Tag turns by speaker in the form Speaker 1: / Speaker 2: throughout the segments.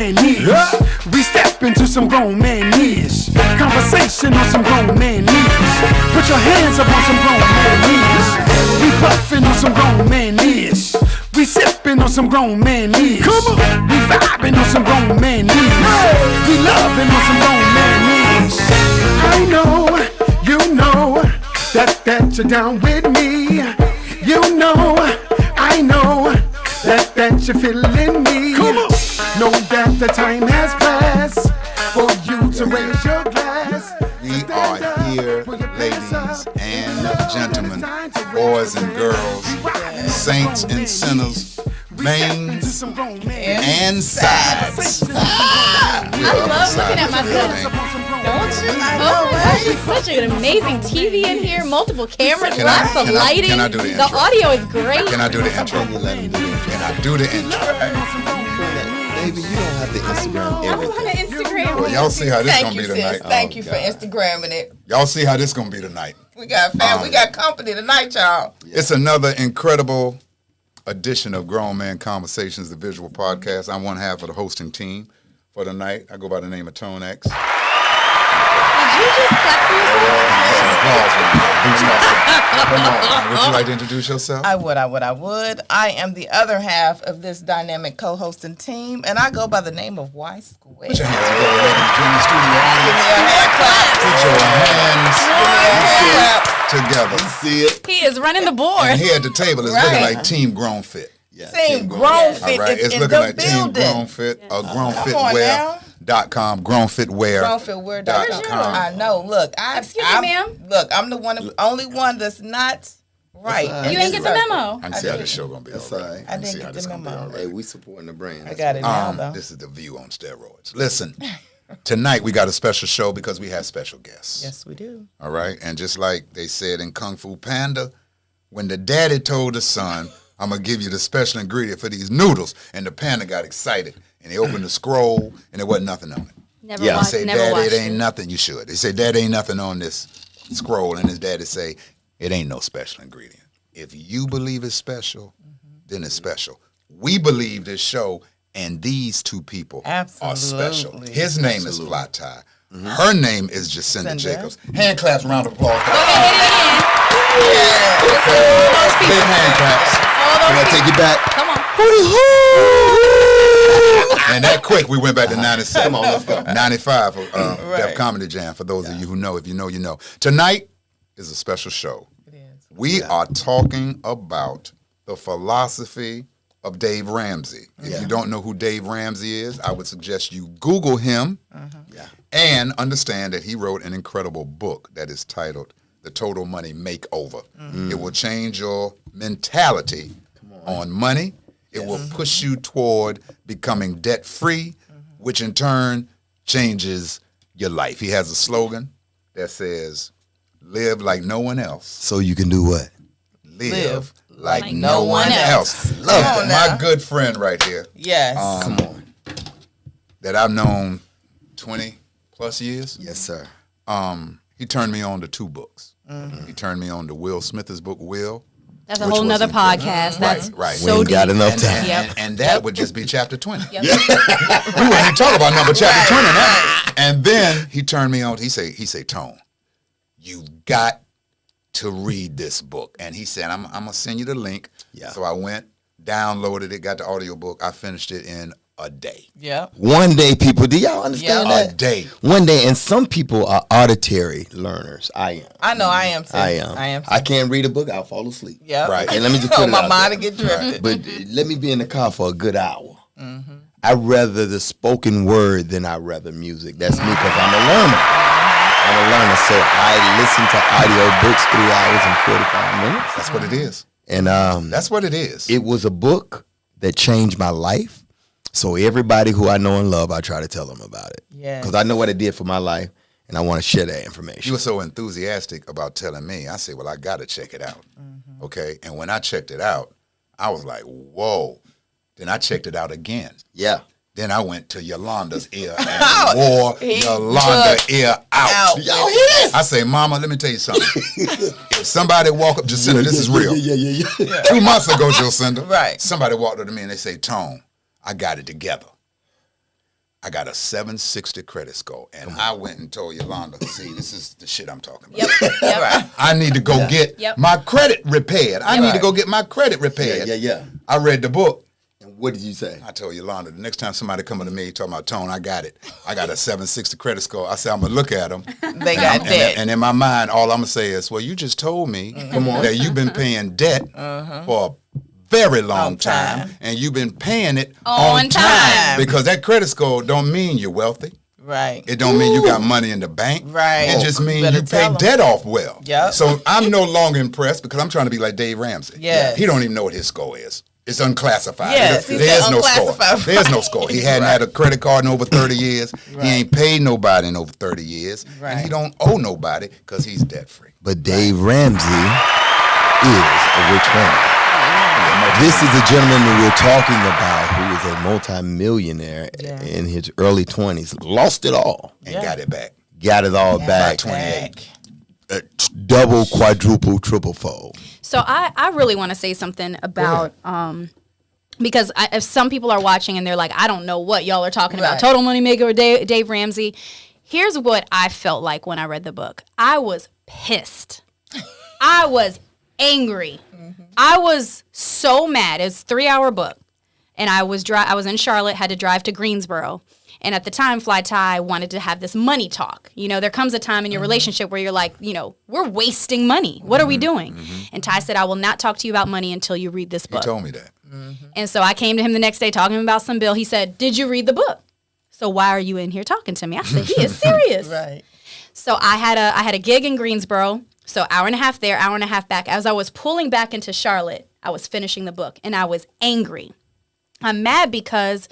Speaker 1: We step into some grown man knees. Conversation on some grown man knees. Put your hands up on some grown man knees. We puffin' on some grown man knees. We sippin' on some grown man knees. Come on. We vibin' on some grown man knees. We lovin' on some grown man knees. I know, you know, that you're down with me. You know, I know, that you're feeling me. Come on. Know that the time has passed for you to raise your glass.
Speaker 2: We are here, ladies and gentlemen, boys and girls, saints and sinners, mains and sides.
Speaker 3: I love looking at myself. Don't you? Oh my gosh, it's such an amazing TV in here. Multiple cameras, lots of lighting.
Speaker 2: Can I do the intro?
Speaker 3: The audio is great.
Speaker 2: Can I do the intro? Can I do the intro?
Speaker 4: Baby, you don't have to Instagram everything.
Speaker 3: I want to Instagram.
Speaker 2: Well, y'all see how this gonna be tonight.
Speaker 5: Thank you for Instagramming it.
Speaker 2: Y'all see how this gonna be tonight.
Speaker 5: We got we got company tonight, y'all.
Speaker 2: It's another incredible edition of Grown Man Conversations, the visual podcast. I'm one half of the hosting team for the night. I go by the name of Tone X.
Speaker 3: Did you just clap for yourself?
Speaker 2: Come on. Would you like to introduce yourself?
Speaker 5: I would. I am the other half of this dynamic co-hosting team, and I go by the name of Y Square.
Speaker 2: Put your hands together, ladies. Join the studio
Speaker 5: Give me
Speaker 2: audience.
Speaker 5: a hand clap.
Speaker 2: Put your hands together.
Speaker 4: See it?
Speaker 3: He is running the board.
Speaker 2: And here at the table is looking like Team Grown Fit.
Speaker 4: Yeah.
Speaker 5: Team Grown
Speaker 2: All
Speaker 5: Fit
Speaker 2: right,
Speaker 5: is
Speaker 2: it's
Speaker 5: in
Speaker 2: looking
Speaker 5: the
Speaker 2: like Team
Speaker 5: building.
Speaker 2: Grown Fit,
Speaker 5: Come on
Speaker 2: grownfitwear.com, grownfitwear.com.
Speaker 5: I know. Look,
Speaker 3: Excuse me, ma'am.
Speaker 5: Look, I'm the only one that's not right.
Speaker 3: You ain't get the memo.
Speaker 2: I can see how this show gonna be.
Speaker 4: That's
Speaker 2: all
Speaker 4: all
Speaker 2: right.
Speaker 4: right.
Speaker 5: I
Speaker 2: can see
Speaker 5: didn't
Speaker 2: how
Speaker 5: get
Speaker 2: this
Speaker 5: the
Speaker 2: gonna be
Speaker 5: memo.
Speaker 2: all
Speaker 4: Hey,
Speaker 2: right.
Speaker 4: we supporting the brand.
Speaker 5: I got it now, though.
Speaker 2: This is the View on steroids. Listen, tonight we got a special show because we have special guests.
Speaker 5: Yes, we do.
Speaker 2: All right, and just like they said in Kung Fu Panda, when the daddy told the son, I'm going to give you the special ingredient for these noodles, and the panda got excited, and he opened the scroll, and there wasn't nothing on it.
Speaker 3: Never
Speaker 2: He
Speaker 3: watched.
Speaker 2: say,
Speaker 3: Never
Speaker 2: Daddy,
Speaker 3: watched
Speaker 2: it ain't nothing. You should. They say, Daddy, ain't nothing on this scroll, and his daddy say, it ain't no special ingredient. If you believe it's special, then it's special. We believe this show, and these two people are special.
Speaker 5: Absolutely.
Speaker 2: His name is Fly Tie. Her name is Jàcinda
Speaker 5: Jacinda.
Speaker 2: Jacobs. Hand claps, round of applause.
Speaker 4: Big hand claps. Can I take you back?
Speaker 3: Come on.
Speaker 2: And that quick, we went back to 97.
Speaker 4: Come on, let's go.
Speaker 2: 95 for Def Comedy Jam. For those of you who know, if you know, you know. Tonight is a special show.
Speaker 5: It is.
Speaker 2: We are talking about the philosophy of Dave Ramsey. If you don't know who Dave Ramsey is, I would suggest you Google him and understand that he wrote an incredible book that is titled The Total Money Makeover. It will change your mentality on money. It will push you toward becoming debt-free, which in turn changes your life. He has a slogan that says, live like no one else.
Speaker 4: So you can do what?
Speaker 2: Live like no one else.
Speaker 5: Love that.
Speaker 2: My good friend right here
Speaker 5: Yes.
Speaker 4: Come on.
Speaker 2: that I've known 20 plus years,
Speaker 4: Yes, sir.
Speaker 2: he turned me on to two books. He turned me on to Will Smith's book, Will.
Speaker 3: That's a
Speaker 2: Which
Speaker 3: whole
Speaker 2: was
Speaker 3: nother
Speaker 2: incredible.
Speaker 3: podcast. That's
Speaker 2: Right.
Speaker 3: so
Speaker 4: We ain't got
Speaker 3: deep.
Speaker 4: enough
Speaker 2: And,
Speaker 4: time.
Speaker 3: Yep.
Speaker 2: and that would just be chapter 20.
Speaker 3: Yep.
Speaker 2: We wouldn't even talk about number chapter 20 now. And then he turned me on. He say, Tone, you've got to read this book. And he said, I'm going to send you the link.
Speaker 4: Yeah.
Speaker 2: So I went, downloaded it, got the audio book. I finished it in a day.
Speaker 5: Yep.
Speaker 4: One day, people, do y'all understand
Speaker 5: Yeah.
Speaker 4: that?
Speaker 2: A day.
Speaker 4: One day, and some people are auditory learners. I am.
Speaker 5: I know I am too.
Speaker 4: I am. I can't read a book. I'll fall asleep.
Speaker 5: Yep.
Speaker 2: Right.
Speaker 4: And let me just put it
Speaker 5: my
Speaker 4: out
Speaker 5: mind
Speaker 4: there.
Speaker 5: to get drifted.
Speaker 4: But let me be in the car for a good hour. I'd rather the spoken word than I'd rather music. That's me because I'm a learner. So I listen to audiobooks 3 hours and 45 minutes.
Speaker 2: That's what it is.
Speaker 4: And
Speaker 2: That's what it is.
Speaker 4: it was a book that changed my life. So everybody who I know and love, I try to tell them about it.
Speaker 5: Yes.
Speaker 4: Because I know what it did for my life, and I want to share that information.
Speaker 2: You were so enthusiastic about telling me. I said, well, I got to check it out. Okay. And when I checked it out, I was like, whoa. Then I checked it out again.
Speaker 4: Yeah.
Speaker 2: Then I went to Yolanda's ear and wore Yolanda ear out.
Speaker 4: Y'all hear this?
Speaker 2: I say, Mama, let me tell you something. If somebody walk up, Jàcinda, this is real.
Speaker 4: Yeah.
Speaker 2: 2 months ago, Jàcinda,
Speaker 5: Right.
Speaker 2: somebody walked up to me and they say, Tone, I got it together. I got a 760 credit score. And I went and told Yolanda, see, this is the shit I'm talking about.
Speaker 3: Yep.
Speaker 2: I need to go get my credit repaired. I need to go get my credit repaired.
Speaker 4: Yeah.
Speaker 2: I read the book.
Speaker 4: And what did you say?
Speaker 2: I told Yolanda, the next time somebody come to me talking about, Tone, I got it. I got a 760 credit score. I said, I'm going to look at them.
Speaker 5: They got debt.
Speaker 2: And in my mind, all I'm going to say is, well, you just told me that you've been paying debt for a very long time, and you've been paying it on time. Because that credit score don't mean you're wealthy.
Speaker 5: Right.
Speaker 2: It don't mean you got money in the bank.
Speaker 5: Right.
Speaker 2: It just means you pay debt off well.
Speaker 5: Yep.
Speaker 2: So I'm no longer impressed because I'm trying to be like Dave Ramsey.
Speaker 5: Yes.
Speaker 2: He don't even know what his score is. It's unclassified.
Speaker 5: Yes,
Speaker 2: There's no score. There's no score. He hadn't had a credit card in over 30 years. He ain't paid nobody in over 30 years. And he don't owe nobody because he's debt free.
Speaker 4: But Dave Ramsey is a rich man. This is a gentleman that we're talking about who is a multimillionaire in his early 20s. Lost it all.
Speaker 2: And got it back.
Speaker 4: Got it all back.
Speaker 2: 28.
Speaker 4: Double, quadruple, triple fold.
Speaker 3: So I really want to say something about because if some people are watching and they're like, I don't know what y'all are talking about. Total Money Makeover, Dave Ramsey. Here's what I felt like when I read the book. I was pissed. I was angry. I was so mad. It's a 3-hour book, and I was in Charlotte, had to drive to Greensboro. And at the time, Fly Ty wanted to have this money talk. You know, there comes a time in your relationship where you're like, you know, we're wasting money. What are we doing? And Ty said, I will not talk to you about money until you read this book.
Speaker 2: He told me that.
Speaker 3: And so I came to him the next day talking about some bill. He said, did you read the book? So why are you in here talking to me? I said, he is serious.
Speaker 5: Right.
Speaker 3: So I had a gig in Greensboro. So hour and a half there, hour and a half back. As I was pulling back into Charlotte, I was finishing the book, and I was angry. I'm mad because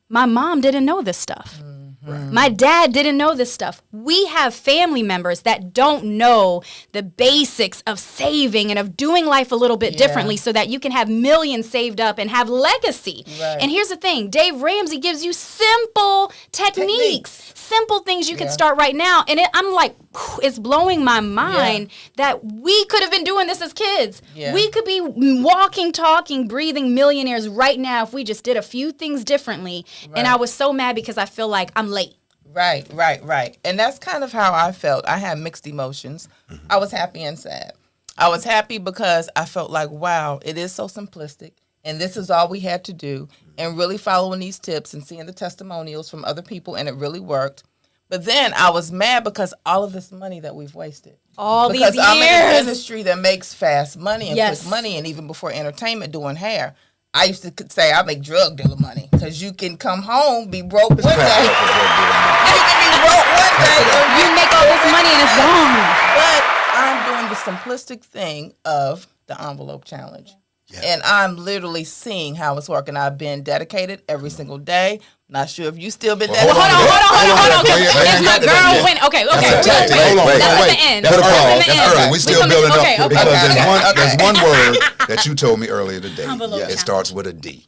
Speaker 3: my mom didn't know this stuff. My dad didn't know this stuff. We have family members that don't know the basics of saving and of doing life a little bit differently so that you can have millions saved up and have legacy. Right. And here's the thing. Dave Ramsey gives you simple techniques. Simple things you can start right now. And I'm like, it's blowing my mind that we could have been doing this as kids. Yeah. We could be walking, talking, breathing millionaires right now if we just did a few things differently. Right. And I was so mad because I feel like I'm late.
Speaker 5: Right. And that's kind of how I felt. I had mixed emotions. I was happy and sad. I was happy because I felt like, wow, it is so simplistic. And this is all we had to do. And really following these tips and seeing the testimonials from other people. And it really worked. But then I was mad because all of this money that we've wasted.
Speaker 3: All these years.
Speaker 5: Because I'm in an industry that makes fast money and quick money. And even before entertainment, doing hair. I used to say I make drug dealer money because you can come home, be broke one day. You can be broke one day.
Speaker 3: You make all this money and it's gone.
Speaker 5: But I'm doing the simplistic thing of the envelope challenge. Yeah. And I'm literally seeing how it's working. I've been dedicated every single day. Not sure if you still been dedicated.
Speaker 3: Hold on. It's my girl win. Okay.
Speaker 2: That's at
Speaker 3: the end.
Speaker 2: That's early. We still building up because there's one word that you told me earlier today. It starts with a D.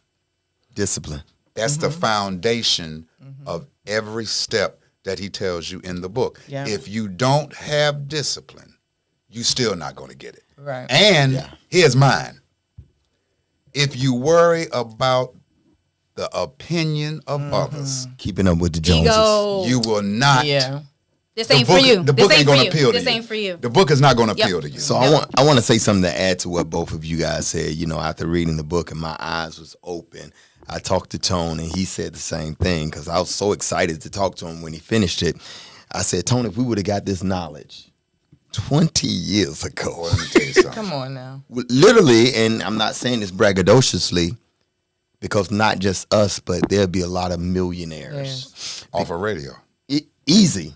Speaker 4: Discipline.
Speaker 2: That's the foundation of every step that he tells you in the book. Yeah. If you don't have discipline, you still not going to get it.
Speaker 5: Right.
Speaker 2: And here's mine. If you worry about the opinion of others,
Speaker 4: keeping up with the Joneses,
Speaker 2: you will not.
Speaker 5: Yeah.
Speaker 3: This ain't for you.
Speaker 2: The book ain't going to appeal to you.
Speaker 3: This ain't for you.
Speaker 2: The book is not going to appeal to you.
Speaker 4: So I want to say something to add to what both of you guys said. You know, after reading the book and my eyes was open, I talked to Tone and he said the same thing because I was so excited to talk to him when he finished it. I said, Tone, if we would have got this knowledge 20 years ago.
Speaker 2: Let me tell you something.
Speaker 5: Come on now.
Speaker 4: Literally, and I'm not saying this braggadociously, because not just us, but there'll be a lot of millionaires.
Speaker 2: Off of radio.
Speaker 4: Easy,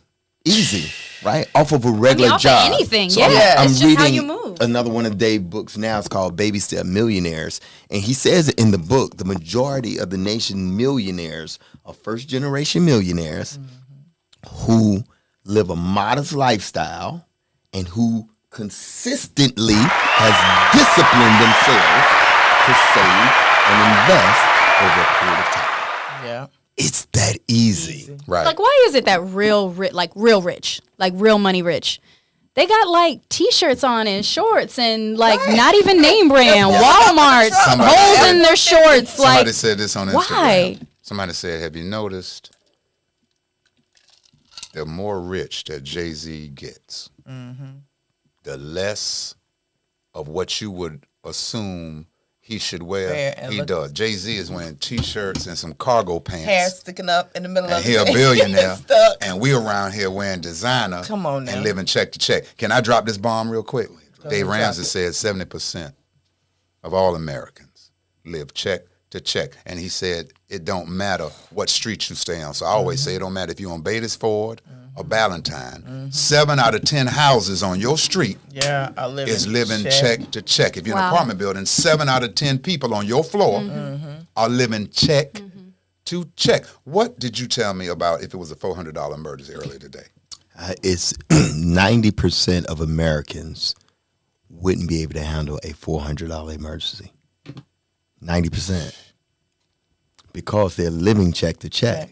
Speaker 4: right? Off of a regular job.
Speaker 3: Of anything,
Speaker 4: so
Speaker 3: I'm
Speaker 4: reading
Speaker 3: just how you move.
Speaker 4: Another one of Dave's books now. It's called Baby Step Millionaires. And he says in the book, the majority of the nation's millionaires are first-generation millionaires who live a modest lifestyle and who consistently has disciplined themselves to save and invest over a period of time.
Speaker 5: Yeah.
Speaker 4: It's that easy.
Speaker 2: Right.
Speaker 3: Like, why is it that real rich, like real money rich, they got like T-shirts on and shorts and like not even name brand, Walmart, holes in their shorts.
Speaker 2: Somebody said this on Instagram.
Speaker 3: Why?
Speaker 2: Somebody said, have you noticed the more rich that Jay-Z gets, the less of what you would assume he should wear, he does. Jay-Z is wearing T-shirts and some cargo pants.
Speaker 5: Hair sticking up in the middle of
Speaker 2: and he a billionaire. And we around here wearing designer.
Speaker 5: Come on now.
Speaker 2: And living check to check. Can I drop this bomb real quick? Dave Ramsey said 70% of all Americans live check to check. And he said it don't matter what street you stay on. So I always say it don't matter if you're on Beatties Ford or Ballantyne. 7 out of 10 houses on your street is living check to check. If you're in an apartment building, 7 out of 10 people on your floor are living check to check. What did you tell me about if it was a $400 emergency earlier today?
Speaker 4: It's 90% of Americans wouldn't be able to handle a $400 emergency. 90%. Because they're living check to check.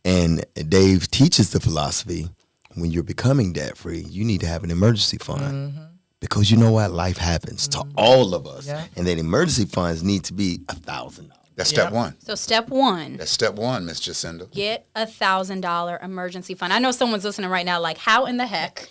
Speaker 4: And Dave teaches the philosophy, when you're becoming debt free, you need to have an emergency fund. Because you know what? Life happens to all of us. And then emergency funds need to be $1,000.
Speaker 2: That's step one.
Speaker 3: So step one.
Speaker 2: That's step one, Miss Jàcinda.
Speaker 3: Get $1,000 emergency fund. I know someone's listening right now like, how in the heck?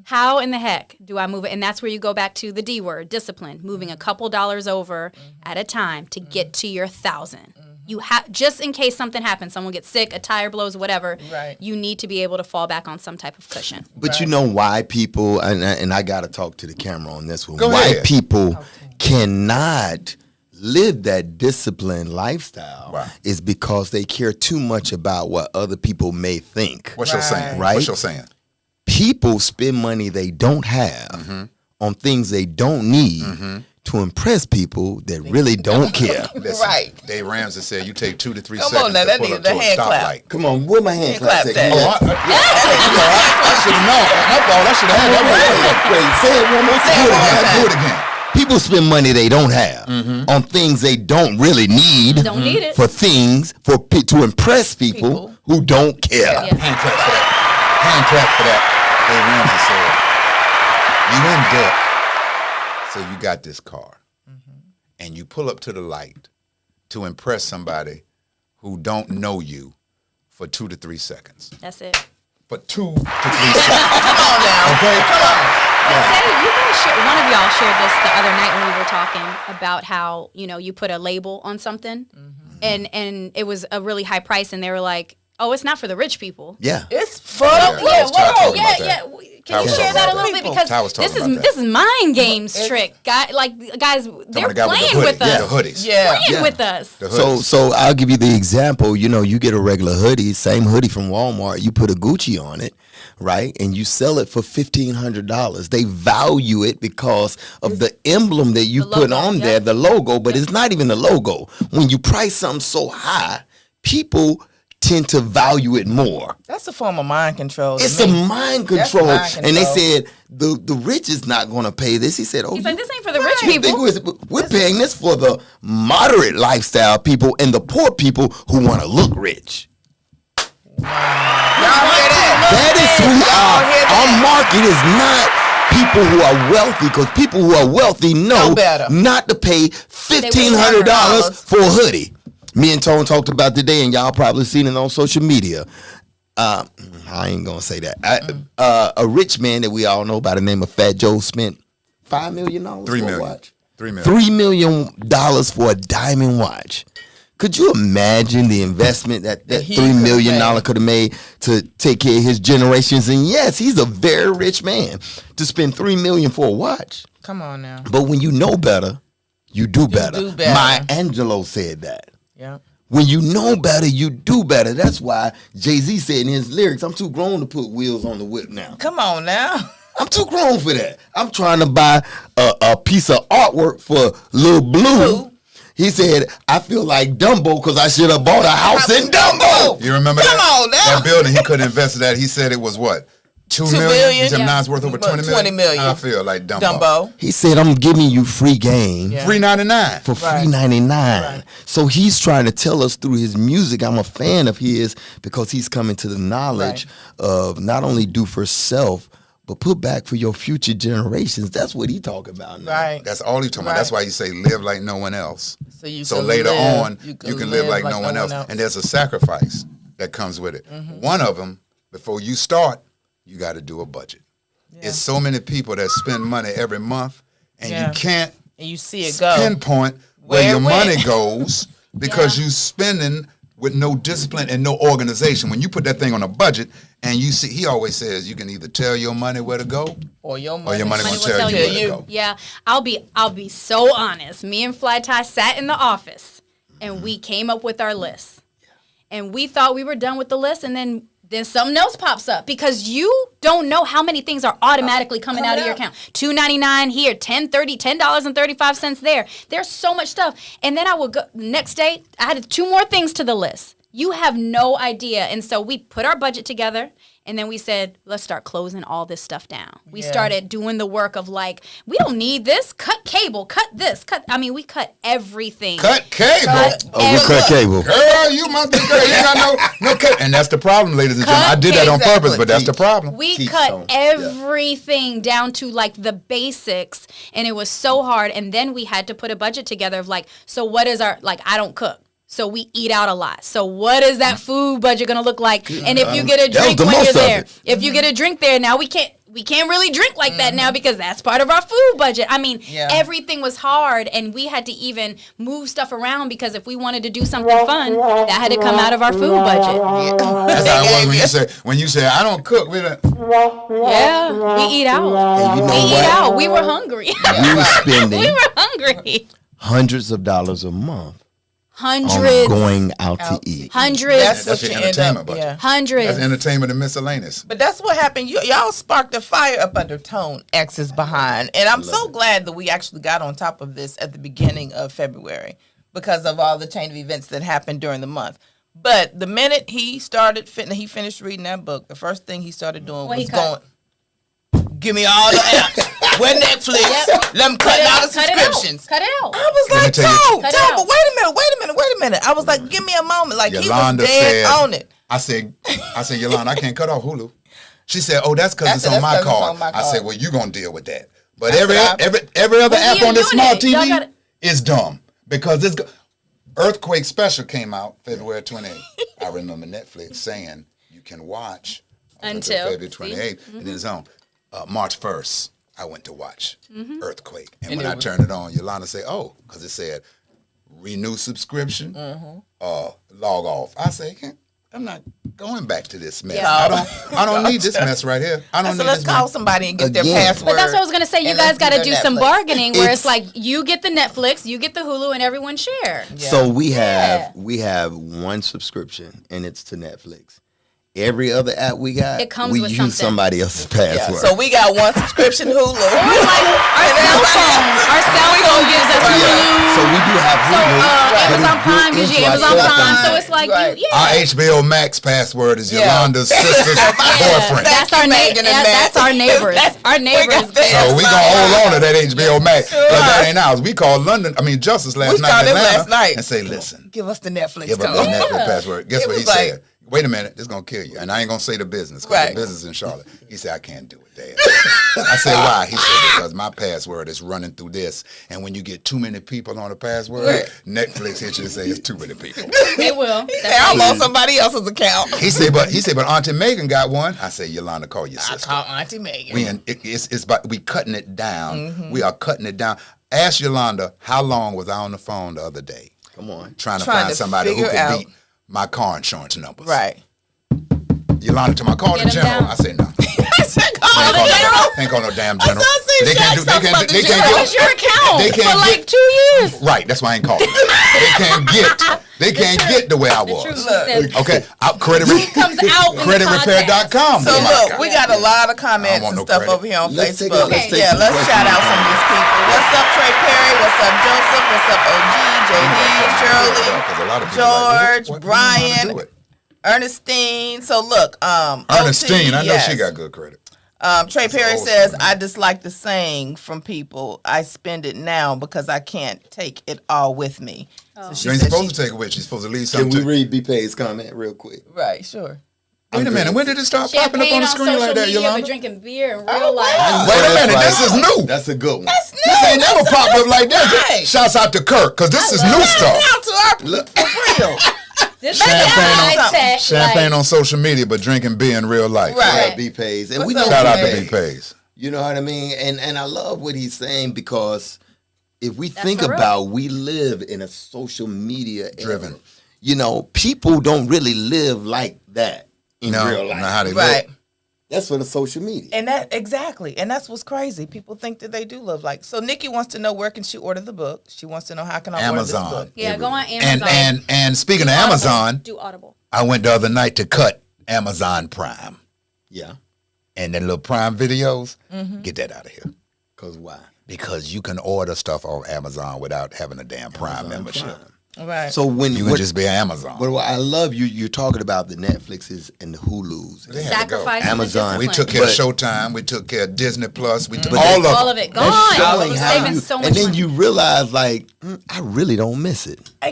Speaker 3: How in the heck do I move it? And that's where you go back to the D word, discipline, moving a couple dollars over at a time to get to your 1,000. You have, just in case something happens, someone gets sick, a tire blows, whatever, you need to be able to fall back on some type of cushion.
Speaker 4: But you know why people, and I got to talk to the camera on this one,
Speaker 2: Go
Speaker 4: why
Speaker 2: ahead.
Speaker 4: people cannot live that disciplined lifestyle is because they care too much about what other people may think.
Speaker 2: What's your saying?
Speaker 4: Right?
Speaker 2: What's your saying?
Speaker 4: People spend money they don't have on things they don't need to impress people that really don't care.
Speaker 2: Listen, Dave Ramsey said you take 2 to 3
Speaker 5: Come
Speaker 2: seconds
Speaker 5: on now,
Speaker 2: to
Speaker 5: that
Speaker 2: pull
Speaker 5: needs
Speaker 2: up
Speaker 5: the
Speaker 2: to a
Speaker 5: hand clap.
Speaker 2: stoplight.
Speaker 4: Come on, where my hand
Speaker 5: clap
Speaker 4: claps
Speaker 5: that.
Speaker 4: at?
Speaker 2: I should have known. My fault. I should have had that.
Speaker 4: Wait, say it one more time.
Speaker 2: Do it again.
Speaker 4: People spend money they don't have on things they don't really need.
Speaker 3: Don't need it.
Speaker 4: For things to impress people who don't care.
Speaker 3: Yeah.
Speaker 2: Hand clap for that. Hand clap for that. Dave Ramsey said, you in debt. So you got this car. And you pull up to the light to impress somebody who don't know you for 2 to 3 seconds.
Speaker 3: That's it.
Speaker 2: For 2 to 3 seconds.
Speaker 5: Come on now.
Speaker 2: Okay?
Speaker 5: Come on.
Speaker 3: Say you guys one of y'all shared this the other night when we were talking about how, you put a label on something and it was a really high price and they were like, oh, it's not for the rich people.
Speaker 4: Yeah.
Speaker 5: It's for
Speaker 3: Can you share that a little bit? Because this is mind games trick. Guys, they're playing with us.
Speaker 2: The hoodies.
Speaker 3: Playing with us.
Speaker 4: So I'll give you the example. You get a regular hoodie, same hoodie from Walmart. You put a Gucci on it, right? And you sell it for $1,500. They value it because of the emblem that you put on there, the logo, but it's not even the logo. When you price something so high, people tend to value it more.
Speaker 5: That's a form of mind control.
Speaker 4: It's a mind control. And they said the rich is not going to pay this. He said,
Speaker 3: he's like, this ain't for the rich people.
Speaker 4: We're paying this for the moderate lifestyle people and the poor people who want to look rich.
Speaker 5: Y'all hear that?
Speaker 4: That is who our market is not people who are wealthy, because people who are wealthy know not to pay $1,500 for a hoodie. Me and Tone talked about today, and y'all probably seen it on social media. I ain't gonna say that. A rich man that we all know by the name of Fat Joe spent $5 million for a watch. $3 million for a diamond watch. Could you imagine the investment that $3 million could have made to take care of his generations? And yes, he's a very rich man to spend $3 million for a watch.
Speaker 5: Come on now.
Speaker 4: But when you know better, you do better. Maya Angelou said that.
Speaker 5: Yeah.
Speaker 4: When you know better, you do better. That's why Jay-Z said in his lyrics, I'm too grown to put wheels on the whip now.
Speaker 5: Come on now.
Speaker 4: I'm too grown for that. I'm trying to buy a piece of artwork for Lil Blue. He said, I feel like Dumbo because I should have bought a house in Dumbo.
Speaker 2: You remember
Speaker 5: Come
Speaker 2: that?
Speaker 5: on now.
Speaker 2: That building, he couldn't invest in that. He said it was what? $2 million? He said now it's worth over $20 million. I feel like Dumbo.
Speaker 4: He said, I'm giving you free game.
Speaker 2: Yeah. $3.99.
Speaker 4: For $3.99. Right. So he's trying to tell us through his music, I'm a fan of his because he's coming to the knowledge of not only do for self, but put back for your future generations. That's what he talking about now.
Speaker 5: Right.
Speaker 2: That's all he talking about. That's why you say live like no one else.
Speaker 5: So
Speaker 2: later on, you can live like no one else. And there's a sacrifice that comes with it. One of them before you start, you got to do a budget.
Speaker 5: Yeah.
Speaker 2: It's so many people that spend money every month, and you can't
Speaker 5: and you see it go.
Speaker 2: pinpoint where your money goes because you spending with no discipline and no organization. When you put that thing on a budget, and you see, he always says you can either tell your money where to go,
Speaker 5: or your money
Speaker 2: gonna tell you where to go.
Speaker 3: Yeah, I'll be so honest. Me and Fly Tie sat in the office, and we came up with our list, and we thought we were done with the list, and then something else pops up because you don't know how many things are automatically coming out of your account. $2.99 here, $10.35 there. There's so much stuff. And then I would go next day, I had 2 more things to the list. You have no idea. And so we put our budget together, and then we said, let's start closing all this stuff down. We started doing the work of like, we don't need this. Cut cable, cut this, we cut everything.
Speaker 2: Cut cable?
Speaker 4: We cut cable.
Speaker 2: Girl, you must be girl. You got no cut. And that's the problem, ladies and gentlemen. I did that on purpose, but that's the problem.
Speaker 3: We cut everything down to like the basics, and it was so hard. And then we had to put a budget together of like, so what is our, like, I don't cook. So we eat out a lot. So what is that food budget going to look like? And if you get a drink when you're there, if you get a drink there, now we can't really drink like that now because that's part of our food budget. Everything was hard, and we had to even move stuff around because if we wanted to do something fun, that had to come out of our food budget.
Speaker 2: Yeah. That's how it was when you say I don't cook. We eat
Speaker 3: out.
Speaker 4: And you know
Speaker 3: we eat out. We were hungry.
Speaker 4: We were spending
Speaker 3: we were hungry.
Speaker 4: hundreds of dollars a month.
Speaker 3: Hundreds.
Speaker 4: Going out to eat.
Speaker 3: Hundreds.
Speaker 2: That's your entertainment budget.
Speaker 3: Yeah. Hundreds.
Speaker 2: That's entertainment and miscellaneous.
Speaker 5: But that's what happened. Y'all sparked a fire up under Tone X's behind. And I'm so glad that we actually got on top of this at the beginning of February because of all the chain of events that happened during the month. But the minute he finished reading that book, the first thing he started doing was going, give me all the apps. Where Netflix? Let them cut all the subscriptions.
Speaker 3: Cut it out.
Speaker 5: I was like, Tom, but wait a minute. I was like, give me a moment. Like,
Speaker 2: Yolanda
Speaker 5: he was dead on it.
Speaker 2: I said, Yolanda, I can't cut off Hulu. She said, oh, that's because it's on my card. I said, well, you're going to deal with that. But every other app on this smart TV is dumb because this Earthquake Special came out February 28th. I remember Netflix saying you can watch until February 28th, and then it's on. March 1st, I went to watch Earthquake. And when I turned it on, Yolanda said, oh, because it said renew subscription, log off. I say, I'm not going back to this mess. Yeah. I don't need this mess right here.
Speaker 5: So let's call somebody and get their password.
Speaker 3: But that's what I was going to say. You guys got to do some bargaining where it's like you get the Netflix, you get the Hulu, and everyone share.
Speaker 4: Yeah. So we have one subscription, and it's to Netflix. Every other app we got, we use somebody else's password.
Speaker 5: So we got one subscription Hulu.
Speaker 3: Or like our cell phone gives us Hulu.
Speaker 4: So we do have Hulu.
Speaker 3: So Amazon Prime gives you Amazon Prime. So it's like
Speaker 2: our HBO Max password is Yolanda's sister's boyfriend.
Speaker 3: That's our neighbors. Our neighbors.
Speaker 2: So we gonna hold on to that HBO Max. But that ain't ours. We called Justice last night in Atlanta and say, listen,
Speaker 5: give us the Netflix
Speaker 2: code. Give us the Netflix password. Guess what he said? Wait a minute, this is going to kill you. And I ain't going to say the business, because the business is in Charlotte. He said, I can't do it, Dad. I said, why? He said, because my password is running through this. And when you get too many people on a password, Netflix hits you and say it's too many people.
Speaker 3: They will.
Speaker 5: He said, I'm on somebody else's account.
Speaker 2: He said, but Auntie Megan got one. I said, Yolanda, call your sister.
Speaker 5: I call Auntie Megan.
Speaker 2: We cutting it down. We are cutting it down. Ask Yolanda, how long was I on the phone the other day?
Speaker 4: Come on.
Speaker 2: Trying to find somebody who could beat my car insurance numbers.
Speaker 5: Right.
Speaker 2: Yolanda, to my call the general. I say no.
Speaker 5: I said call the general.
Speaker 2: Ain't call no damn general.
Speaker 5: They can't get
Speaker 3: your account for like 2 years.
Speaker 2: Right, that's why I ain't calling. They can't get the way I was. Okay, creditrepair.com.
Speaker 5: So look, we got a lot of comments and stuff over here on Facebook. Yeah, let's shout out some of these people. What's up, Trey Perry? What's up, Joseph? What's up, OG, JD, Shirley, George, Brian, Ernestine. So look,
Speaker 2: Ernestine, I know she got good credit.
Speaker 5: Trey Perry says, I dislike the saying from people, I spend it now because I can't take it all with me.
Speaker 2: So you ain't supposed to take it with you. You're supposed to leave something.
Speaker 4: Can we read B-Pay's comment real quick?
Speaker 5: Right, sure.
Speaker 2: Wait a minute. When did it start popping up on the screen like that, Yolanda?
Speaker 3: Drinking beer in real life.
Speaker 2: Wait a minute. This is new.
Speaker 4: That's a good one.
Speaker 5: That's new.
Speaker 2: This ain't never popped up like that. Shouts out to Kirk, because this is new stuff.
Speaker 5: Shout out to our for real.
Speaker 2: Champagne on social media, but drinking beer in real life.
Speaker 5: Right.
Speaker 4: B pays. And
Speaker 5: What's
Speaker 4: we
Speaker 5: up,
Speaker 4: know
Speaker 2: Shout out
Speaker 5: B
Speaker 2: to
Speaker 5: pays?
Speaker 2: B Pays.
Speaker 4: You know what I mean? And I love what he's saying because if we
Speaker 3: That's
Speaker 4: think
Speaker 3: for real.
Speaker 4: about we live in a social media era.
Speaker 2: Driven.
Speaker 4: You know, people don't really live like that in
Speaker 2: No,
Speaker 4: real
Speaker 2: not
Speaker 4: life.
Speaker 2: how they
Speaker 5: Right.
Speaker 2: look.
Speaker 4: That's for the social media.
Speaker 5: And that's what's crazy. People think that they do live like. So Nikki wants to know where can she order the book. She wants to know how can I order this
Speaker 2: Amazon.
Speaker 5: book.
Speaker 3: Yeah, go on Amazon.
Speaker 2: And speaking of
Speaker 3: Audible.
Speaker 2: Amazon,
Speaker 3: Do Audible.
Speaker 2: I went the other night to cut Amazon Prime.
Speaker 4: Yeah.
Speaker 2: And then little Prime videos, get that out of here.
Speaker 4: Because why?
Speaker 2: Because you can order stuff on Amazon without having a damn Prime membership.
Speaker 5: Right.
Speaker 4: So when
Speaker 2: You can just be Amazon.
Speaker 4: But what I love you're talking about the Netflixes and the Hulus.
Speaker 2: They had to go.
Speaker 3: Sacrifice.
Speaker 4: Amazon.
Speaker 2: We took care of Showtime. We took care of Disney Plus. We took all
Speaker 3: all
Speaker 2: of
Speaker 3: of
Speaker 2: it.
Speaker 3: it gone.
Speaker 4: Showing
Speaker 3: We're
Speaker 4: how
Speaker 3: saving
Speaker 4: you,
Speaker 3: so much
Speaker 4: and then
Speaker 3: money.
Speaker 4: you realize, like, I really don't miss it. I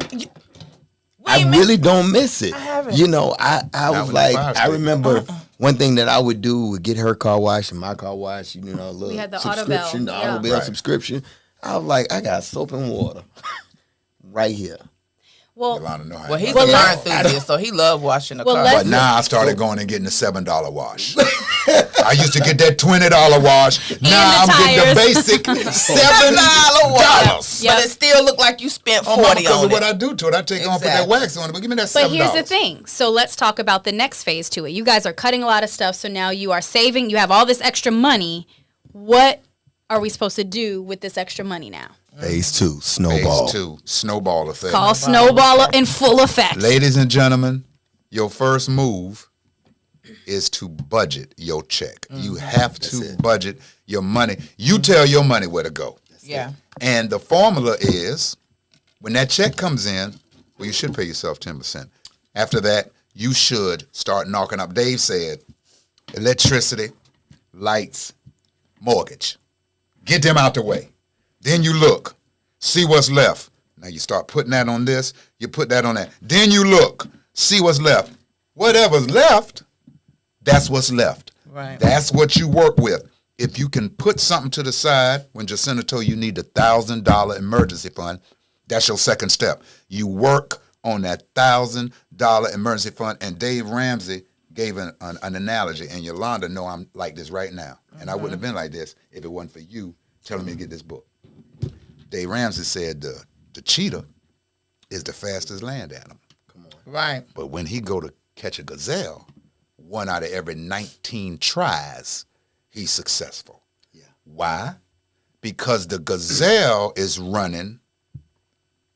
Speaker 5: miss-
Speaker 4: really don't miss it.
Speaker 5: I haven't.
Speaker 4: You know, I was
Speaker 2: with
Speaker 4: like,
Speaker 2: the fire
Speaker 4: I
Speaker 2: stick.
Speaker 4: remember one thing that I would do would get her car wash and my car wash. You know, a little
Speaker 3: We had the
Speaker 4: subscription, the
Speaker 3: Autobell, yeah.
Speaker 4: Autobell
Speaker 2: Right.
Speaker 4: subscription. I was like, I got soap and water right here.
Speaker 3: Well,
Speaker 2: Yolanda know how
Speaker 5: Well,
Speaker 2: to
Speaker 5: he's
Speaker 2: do
Speaker 5: a
Speaker 2: it.
Speaker 5: car enthusiast, so he loved washing the
Speaker 3: Well,
Speaker 5: car.
Speaker 3: let's-
Speaker 2: But now I started going and getting the $7 wash. I used to get that $20 wash. Now I'm getting the
Speaker 3: tires.
Speaker 2: basic
Speaker 5: $7
Speaker 2: $7.
Speaker 3: Yep.
Speaker 5: But it still looked like you spent
Speaker 2: Oh,
Speaker 5: 40
Speaker 2: mama, because
Speaker 5: on
Speaker 2: of what
Speaker 5: it.
Speaker 2: I do to it. I take it on, put that
Speaker 5: Exactly.
Speaker 2: wax on it, but give me that $7.
Speaker 3: but here's the thing. So let's talk about the next phase to it. You guys are cutting a lot of stuff, so now you are saving. You have all this extra money. What are we supposed to do with this extra money now?
Speaker 4: Phase 2, snowball.
Speaker 2: Phase 2, snowball effect.
Speaker 3: Call snowball in full effect.
Speaker 2: Ladies and gentlemen, your first move is to budget your check. You have to budget your money. You tell your money where to go.
Speaker 5: Yeah.
Speaker 2: And the formula is when that check comes in, well, you should pay yourself 10%. After that, you should start knocking up. Dave said, electricity, lights, mortgage. Get them out the way. Then you look, see what's left. Now you start putting that on this, you put that on that. Then you look, see what's left. Whatever's left, that's what's left.
Speaker 5: Right.
Speaker 2: That's what you work with. If you can put something to the side, when Jàcinda told you need a $1,000 emergency fund, that's your second step. You work on that $1,000 emergency fund. And Dave Ramsey gave an analogy, and Yolanda know I'm like this right now. And I wouldn't have been like this if it wasn't for you telling me to get this book. Dave Ramsey said the cheetah is the fastest land animal.
Speaker 5: Right.
Speaker 2: But when he go to catch a gazelle, 1 out of every 19 tries, he's successful.
Speaker 4: Yeah.
Speaker 2: Why? Because the gazelle is running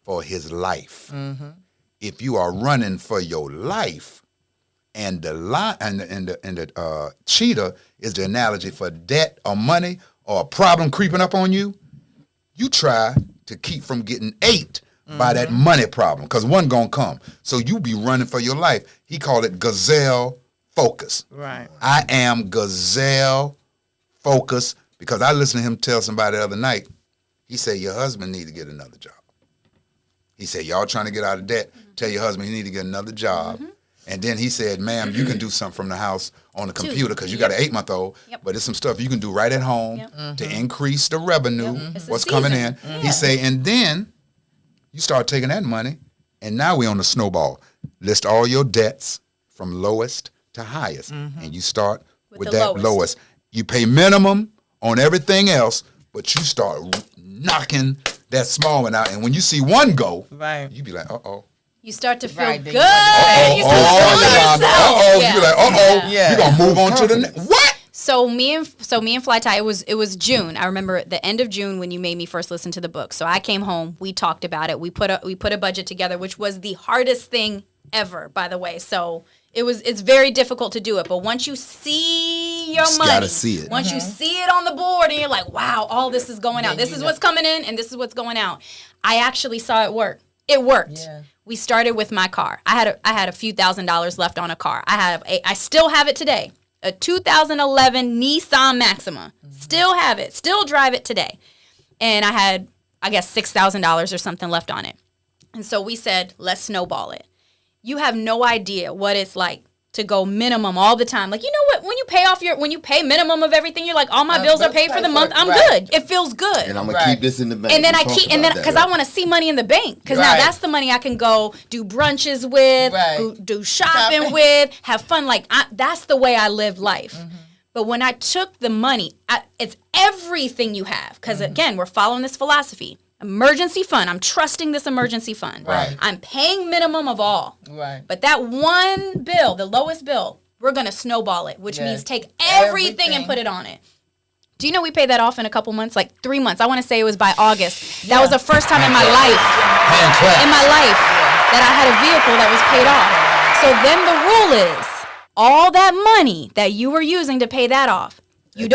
Speaker 2: for his life.
Speaker 5: Mm-hmm.
Speaker 2: If you are running for your life, and the cheetah is the analogy for debt or money or a problem creeping up on you, you try to keep from getting ate by that money problem, because one gonna come. So you be running for your life. He called it gazelle focus.
Speaker 5: Right.
Speaker 2: I am gazelle focused because I listened to him tell somebody the other night. He said, your husband need to get another job. He said, y'all trying to get out of debt, tell your husband he need to get another job. And then he said, ma'am, you can do something from the house on the computer because you got an 8-month-old, but there's some stuff you can do right at home to increase the revenue,
Speaker 3: It's a
Speaker 2: what's coming in.
Speaker 3: season.
Speaker 2: He say, and then you start taking that money, and now we on the snowball. List all your debts from lowest to highest, and you start with
Speaker 3: the
Speaker 2: that
Speaker 3: lowest.
Speaker 2: lowest. You pay minimum on everything else, but you start knocking that small one out. And when you see one go,
Speaker 5: Right.
Speaker 2: you be like, uh-oh.
Speaker 3: You start to feel
Speaker 5: Right, then
Speaker 3: good.
Speaker 5: you
Speaker 3: You start to feel
Speaker 2: Yolanda,
Speaker 3: yourself.
Speaker 2: uh-oh.
Speaker 3: Yeah.
Speaker 2: You be like, uh-oh.
Speaker 5: Yeah.
Speaker 2: You gonna move on to the next. What?
Speaker 3: So me and Fly Tie, it was June. I remember the end of June when you made me first listen to the book. So I came home, we talked about it, we put a budget together, which was the hardest thing ever, by the way. So it's very difficult to do it, but once you see your
Speaker 4: Just
Speaker 3: money,
Speaker 4: gotta see it.
Speaker 3: Once you see it on the board, and you're like, wow, all this is going out. This is what's coming in, and this is what's going out. I actually saw it work. It worked.
Speaker 5: Yeah.
Speaker 3: We started with my car. I had a few $1,000s left on a car. I still have it today. A 2011 Nissan Maxima. Still have it. Still drive it today. And I had, I guess, $6,000 or something left on it. And so we said, let's snowball it. You have no idea what it's like to go minimum all the time. Like, you know what? When you pay minimum of everything, you're like, all my bills are paid for the month. I'm good. It feels good.
Speaker 4: And I'm going to keep this in the bank.
Speaker 3: And then because I want to see money in the bank. Because now that's the money I can go do brunches with, do shopping with, have fun. Like, that's the way I live life. Mm-hmm. But when I took the money, it's everything you have. Because again, we're following this philosophy. Emergency fund. I'm trusting this emergency fund.
Speaker 2: Right.
Speaker 3: I'm paying minimum of all.
Speaker 5: Right.
Speaker 3: But that one bill, the lowest bill, we're going to snowball it, which means take everything and put it on it. Do you know we paid that off in a couple months, like 3 months? I want to say it was by August. That was the first time in my life, that I had a vehicle that was paid off. So then the rule is, all that money that you were using to pay that off, you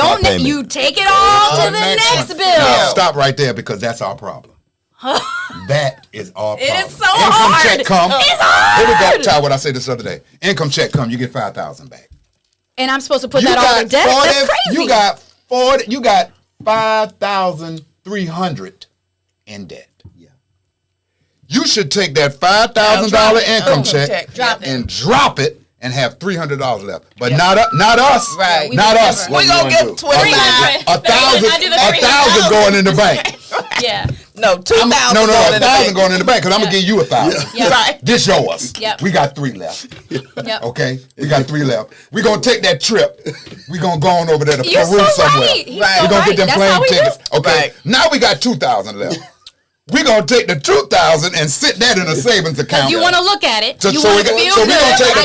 Speaker 3: take it all to the next bill.
Speaker 2: Now, stop right there because that's our problem. That is our problem.
Speaker 3: It is so hard.
Speaker 2: Income check come.
Speaker 3: It's hard.
Speaker 2: Here we go. Ty, what I said this other day. Income check come. You get $5,000 back.
Speaker 3: And I'm supposed to put that all in debt? That's crazy.
Speaker 2: You got $5,300 in debt. Yeah. You should take that $5,000 income check and drop it. And have $300 left, but not us.
Speaker 5: Right,
Speaker 2: not us.
Speaker 5: We gonna get $2,000.
Speaker 2: $1,000 going in the bank.
Speaker 3: Yeah.
Speaker 5: No, $2,000.
Speaker 2: No, $1,000 going in the bank because I'm gonna give you $1,000.
Speaker 3: Yeah.
Speaker 5: Right.
Speaker 2: This yours.
Speaker 3: Yep.
Speaker 2: We got 3 left.
Speaker 3: Yep.
Speaker 2: Okay, we got 3 left. We gonna take that trip. We gonna go on over there to
Speaker 3: You're
Speaker 2: Peru
Speaker 3: so
Speaker 2: somewhere.
Speaker 3: Right.
Speaker 2: We gonna get them plane tickets. Okay. Now we got $2,000 left. We're going to take the $2,000 and sit that in a savings account.
Speaker 3: You want to look at it.
Speaker 2: So
Speaker 3: you
Speaker 2: we're going to take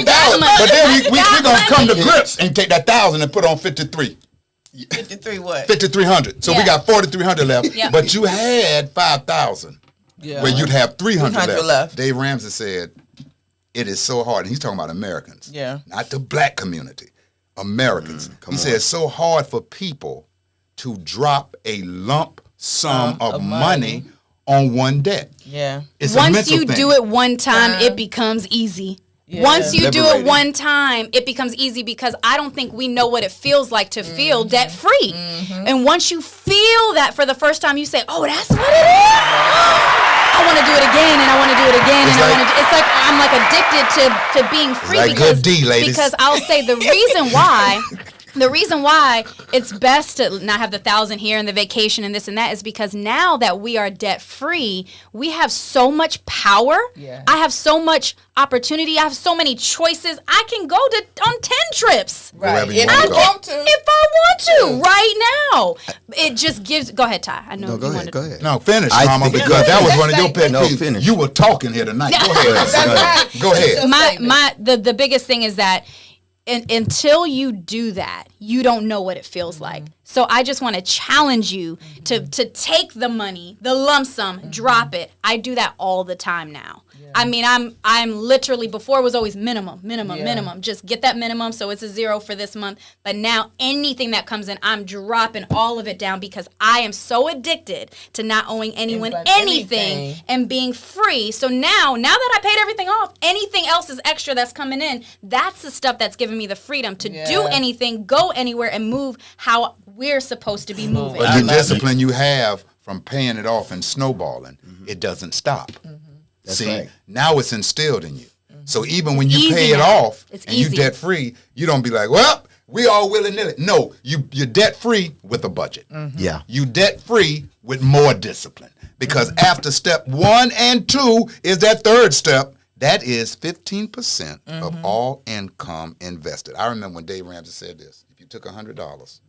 Speaker 2: $1,000. But then we're going to come to grips and take that $1,000 and put on 53.
Speaker 5: 53 what?
Speaker 2: 5,300. So we got 4,300 left.
Speaker 3: Yeah.
Speaker 2: But you had 5,000 where you'd have 300 left. Dave Ramsey said, it is so hard. And he's talking about Americans.
Speaker 5: Yeah.
Speaker 2: Not the black community. Americans. He said it's so hard for people to drop a lump sum of money on one debt.
Speaker 5: Yeah.
Speaker 2: It's
Speaker 3: Once you do it one time, it becomes easy. Yeah. Once you do it one time, it becomes easy because I don't think we know what it feels like to feel debt free. Mm-hmm. And once you feel that for the first time, you say, "Oh, that's what it is." I want to do it again, and I want to do it again, and I want to. It's like I'm like addicted to being free
Speaker 2: like
Speaker 3: because
Speaker 2: good D, ladies.
Speaker 3: Because I'll say the reason why. The reason why it's best to not have the 1,000 here and the vacation and this and that is because now that we are debt free, we have so much power. Yeah. I have so much opportunity. I have so many choices. I can go on 10 trips.
Speaker 5: Right.
Speaker 2: If I
Speaker 5: want to.
Speaker 3: If I want to, right now. It just gives. Go ahead, Ty. I know you wanted to.
Speaker 4: Go ahead.
Speaker 2: No, finish, Mama, because that was one of your pet peeves.
Speaker 4: Finish.
Speaker 2: You were talking here tonight. Go ahead. Go ahead.
Speaker 3: The biggest thing is that until you do that, you don't know what it feels like. So I just want to challenge you to take the money, the lump sum, drop it. I do that all the time now. Yeah. I mean, I'm literally, before it was always minimum. Just get that minimum so it's a 0 for this month. But now anything that comes in, I'm dropping all of it down because I am so addicted to not owing anyone anything and being free. So now that I paid everything off, anything else is extra that's coming in. That's the stuff that's giving me the freedom to do anything, go anywhere, and move how we're supposed to be moving.
Speaker 2: But the discipline you have from paying it off and snowballing, it doesn't stop. See, now it's instilled in you. So even when you pay it off and you're debt free, you don't be like, well, we all willy-nilly. No, you're debt free with a budget.
Speaker 4: Yeah.
Speaker 2: You debt free with more discipline. Because after step 1 and 2 is that third step. That is 15% of all income invested. I remember when Dave Ramsey said this. If you took $100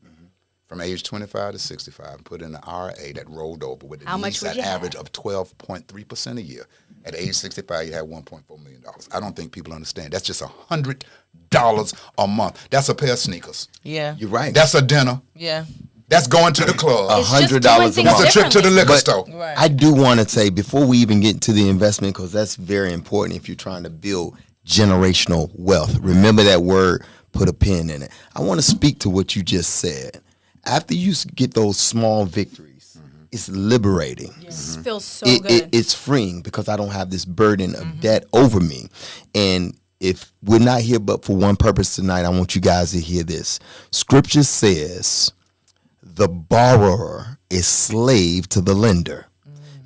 Speaker 2: from age 25 to 65 and put in an IRA that rolled over with an average of 12.3% a year, at age 65, you had $1.4 million. I don't think people understand. That's just $100 a month. That's a pair of sneakers.
Speaker 5: Yeah.
Speaker 4: You're right.
Speaker 2: That's a dinner.
Speaker 5: Yeah.
Speaker 2: That's going to the club.
Speaker 4: $100 a month.
Speaker 2: That's a trip to the liquor store.
Speaker 5: Right.
Speaker 4: I do want to say, before we even get to the investment, because that's very important if you're trying to build generational wealth. Remember that word, put a pin in it. I want to speak to what you just said. After you get those small victories, it's liberating.
Speaker 3: Yes. It feels so good.
Speaker 4: It's freeing because I don't have this burden of debt over me. And if we're not here but for one purpose tonight, I want you guys to hear this. Scripture says the borrower is slave to the lender.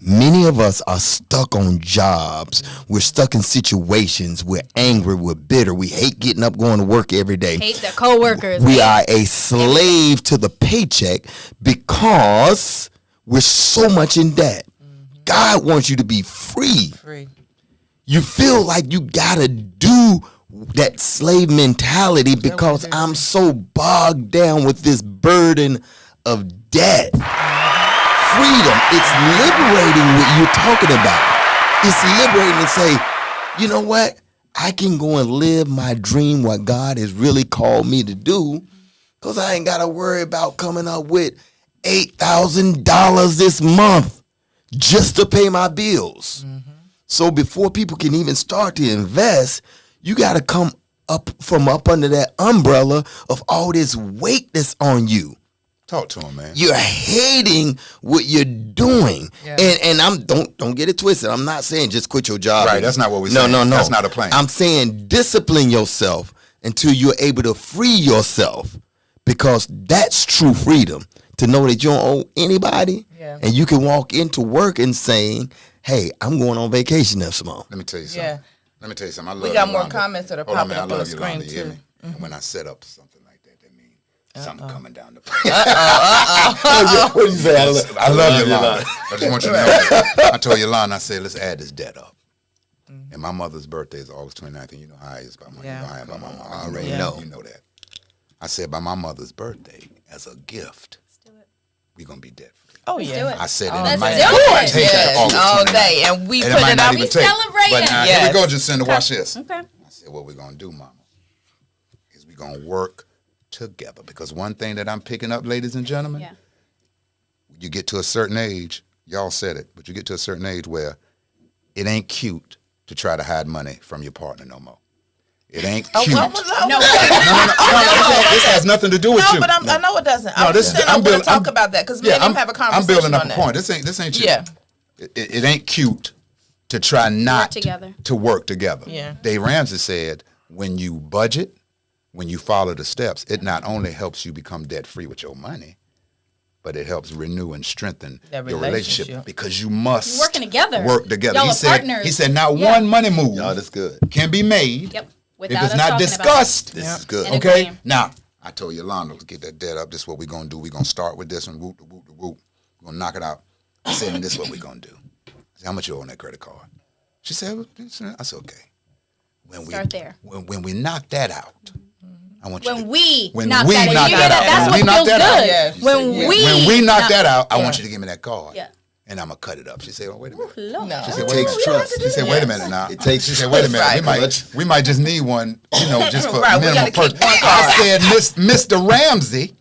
Speaker 4: Many of us are stuck on jobs. We're stuck in situations. We're angry. We're bitter. We hate getting up, going to work every day.
Speaker 3: Hate their coworkers.
Speaker 4: We are a slave to the paycheck because we're so much in debt. God wants you to be free. You feel like you gotta do that slave mentality because I'm so bogged down with this burden of debt. Freedom, it's liberating what you're talking about. It's liberating to say, you know what? I can go and live my dream, what God has really called me to do, because I ain't got to worry about coming up with $8,000 this month just to pay my bills. So before people can even start to invest, you got to come up from up under that umbrella of all this weight that's on you.
Speaker 2: Talk to him, man.
Speaker 4: You're hating what you're doing.
Speaker 5: Yeah.
Speaker 4: And I'm don't get it twisted. I'm not saying just quit your job.
Speaker 2: Right, that's not what we're saying.
Speaker 4: No.
Speaker 2: That's not a plan.
Speaker 4: I'm saying discipline yourself until you're able to free yourself, because that's true freedom, to know that you don't owe anybody, and you can walk into work and saying, hey, I'm going on vacation next month.
Speaker 2: Let me tell you something.
Speaker 5: Yeah.
Speaker 2: Let me tell you something. I love
Speaker 5: We got
Speaker 2: Yolanda.
Speaker 5: more comments that are
Speaker 2: Hold on,
Speaker 5: popping
Speaker 2: man.
Speaker 5: up
Speaker 2: I
Speaker 5: on
Speaker 2: love
Speaker 5: the
Speaker 2: Yolanda,
Speaker 5: screen,
Speaker 2: you hear
Speaker 5: too.
Speaker 2: me? And when I set up something like that, that means something coming down the
Speaker 4: What did you say?
Speaker 2: I love Yolanda. I just want you to know that. I told Yolanda, I said, let's add this debt up. And my mother's birthday is August 29th, and you know how I is about my,
Speaker 5: Yeah.
Speaker 2: you know how I am about my mom.
Speaker 4: I already
Speaker 2: You
Speaker 4: know.
Speaker 2: You know that. I said, by my mother's birthday, as a gift, we're going to be debt free.
Speaker 5: Oh,
Speaker 3: Let's
Speaker 5: yeah.
Speaker 3: do it.
Speaker 2: I said,
Speaker 3: Let's
Speaker 2: and it might
Speaker 3: do
Speaker 2: not
Speaker 3: it.
Speaker 2: take
Speaker 5: Yes,
Speaker 2: August
Speaker 5: all
Speaker 2: 29th.
Speaker 5: day. And we
Speaker 2: And
Speaker 5: put
Speaker 2: might
Speaker 5: it
Speaker 2: not
Speaker 5: up.
Speaker 2: even
Speaker 3: We
Speaker 2: take.
Speaker 3: celebrating.
Speaker 2: But now,
Speaker 5: Yes.
Speaker 2: here we go, Jàcinda, watch this.
Speaker 3: Okay.
Speaker 2: I said, what we're going to do, mama, is we're going to work together. Because one thing that I'm picking up, ladies and gentlemen,
Speaker 3: Yeah.
Speaker 2: you get to a certain age, y'all said it, but you get to a certain age where it ain't cute to try to hide money from your partner no more. It ain't cute.
Speaker 5: What was that?
Speaker 3: No.
Speaker 2: This has nothing to do with
Speaker 5: No,
Speaker 2: you.
Speaker 5: but I know it doesn't.
Speaker 2: No,
Speaker 5: I'm just saying I want to talk about that because me and him have a conversation
Speaker 2: I'm building up
Speaker 5: on
Speaker 2: a
Speaker 5: that.
Speaker 2: point. This ain't you.
Speaker 5: Yeah.
Speaker 2: It ain't cute to try not
Speaker 3: together.
Speaker 2: to work together.
Speaker 5: Yeah.
Speaker 2: Dave Ramsey said, when you budget, when you follow the steps, it not only helps you become debt free with your money, but it helps renew and strengthen
Speaker 5: That
Speaker 2: your relationship,
Speaker 5: relationship.
Speaker 2: because you must
Speaker 3: You're working together.
Speaker 2: Work together.
Speaker 3: Y'all
Speaker 2: he
Speaker 3: are
Speaker 2: said.
Speaker 3: partners.
Speaker 2: He said, not
Speaker 3: Yeah.
Speaker 2: one money move
Speaker 4: Y'all, that's good.
Speaker 2: can be made
Speaker 3: Yep.
Speaker 2: if
Speaker 3: Without
Speaker 2: it's
Speaker 3: us
Speaker 2: not
Speaker 3: talking
Speaker 2: discussed.
Speaker 4: This is good.
Speaker 3: And
Speaker 2: Okay.
Speaker 3: agreeing.
Speaker 2: Now I told Yolanda, let's get that debt up. This is what we're gonna do. We're gonna start with this one. Whoop, whoop, whoop. We're gonna knock it out. I said, and this is what we're gonna do. I said, how much you owe on that credit card? She said, well, I said, okay. When
Speaker 3: Start there.
Speaker 2: When we knock that out, I want you
Speaker 3: When
Speaker 2: to,
Speaker 3: we
Speaker 2: when
Speaker 3: knock
Speaker 2: we
Speaker 3: that out.
Speaker 2: knock
Speaker 3: You
Speaker 2: that
Speaker 3: hear
Speaker 2: out.
Speaker 3: That's
Speaker 2: When
Speaker 3: what
Speaker 2: we knock
Speaker 3: feels
Speaker 2: that out.
Speaker 3: good.
Speaker 5: Yeah.
Speaker 2: When we knock that out, I
Speaker 5: Yeah.
Speaker 2: want you to give me that card.
Speaker 3: Yeah.
Speaker 2: And I'm gonna cut it up. She said, oh, wait a minute.
Speaker 3: Lord.
Speaker 5: No.
Speaker 2: She said,
Speaker 4: It
Speaker 2: wait a
Speaker 4: takes
Speaker 2: minute.
Speaker 4: trust.
Speaker 2: She said, wait a minute now.
Speaker 4: It takes
Speaker 2: She said, wait a minute.
Speaker 5: Right.
Speaker 2: We might just need one, just for
Speaker 5: Right, we
Speaker 2: minimum
Speaker 5: gotta keep
Speaker 2: purchase.
Speaker 5: one card.
Speaker 2: I said, Mr. Ramsey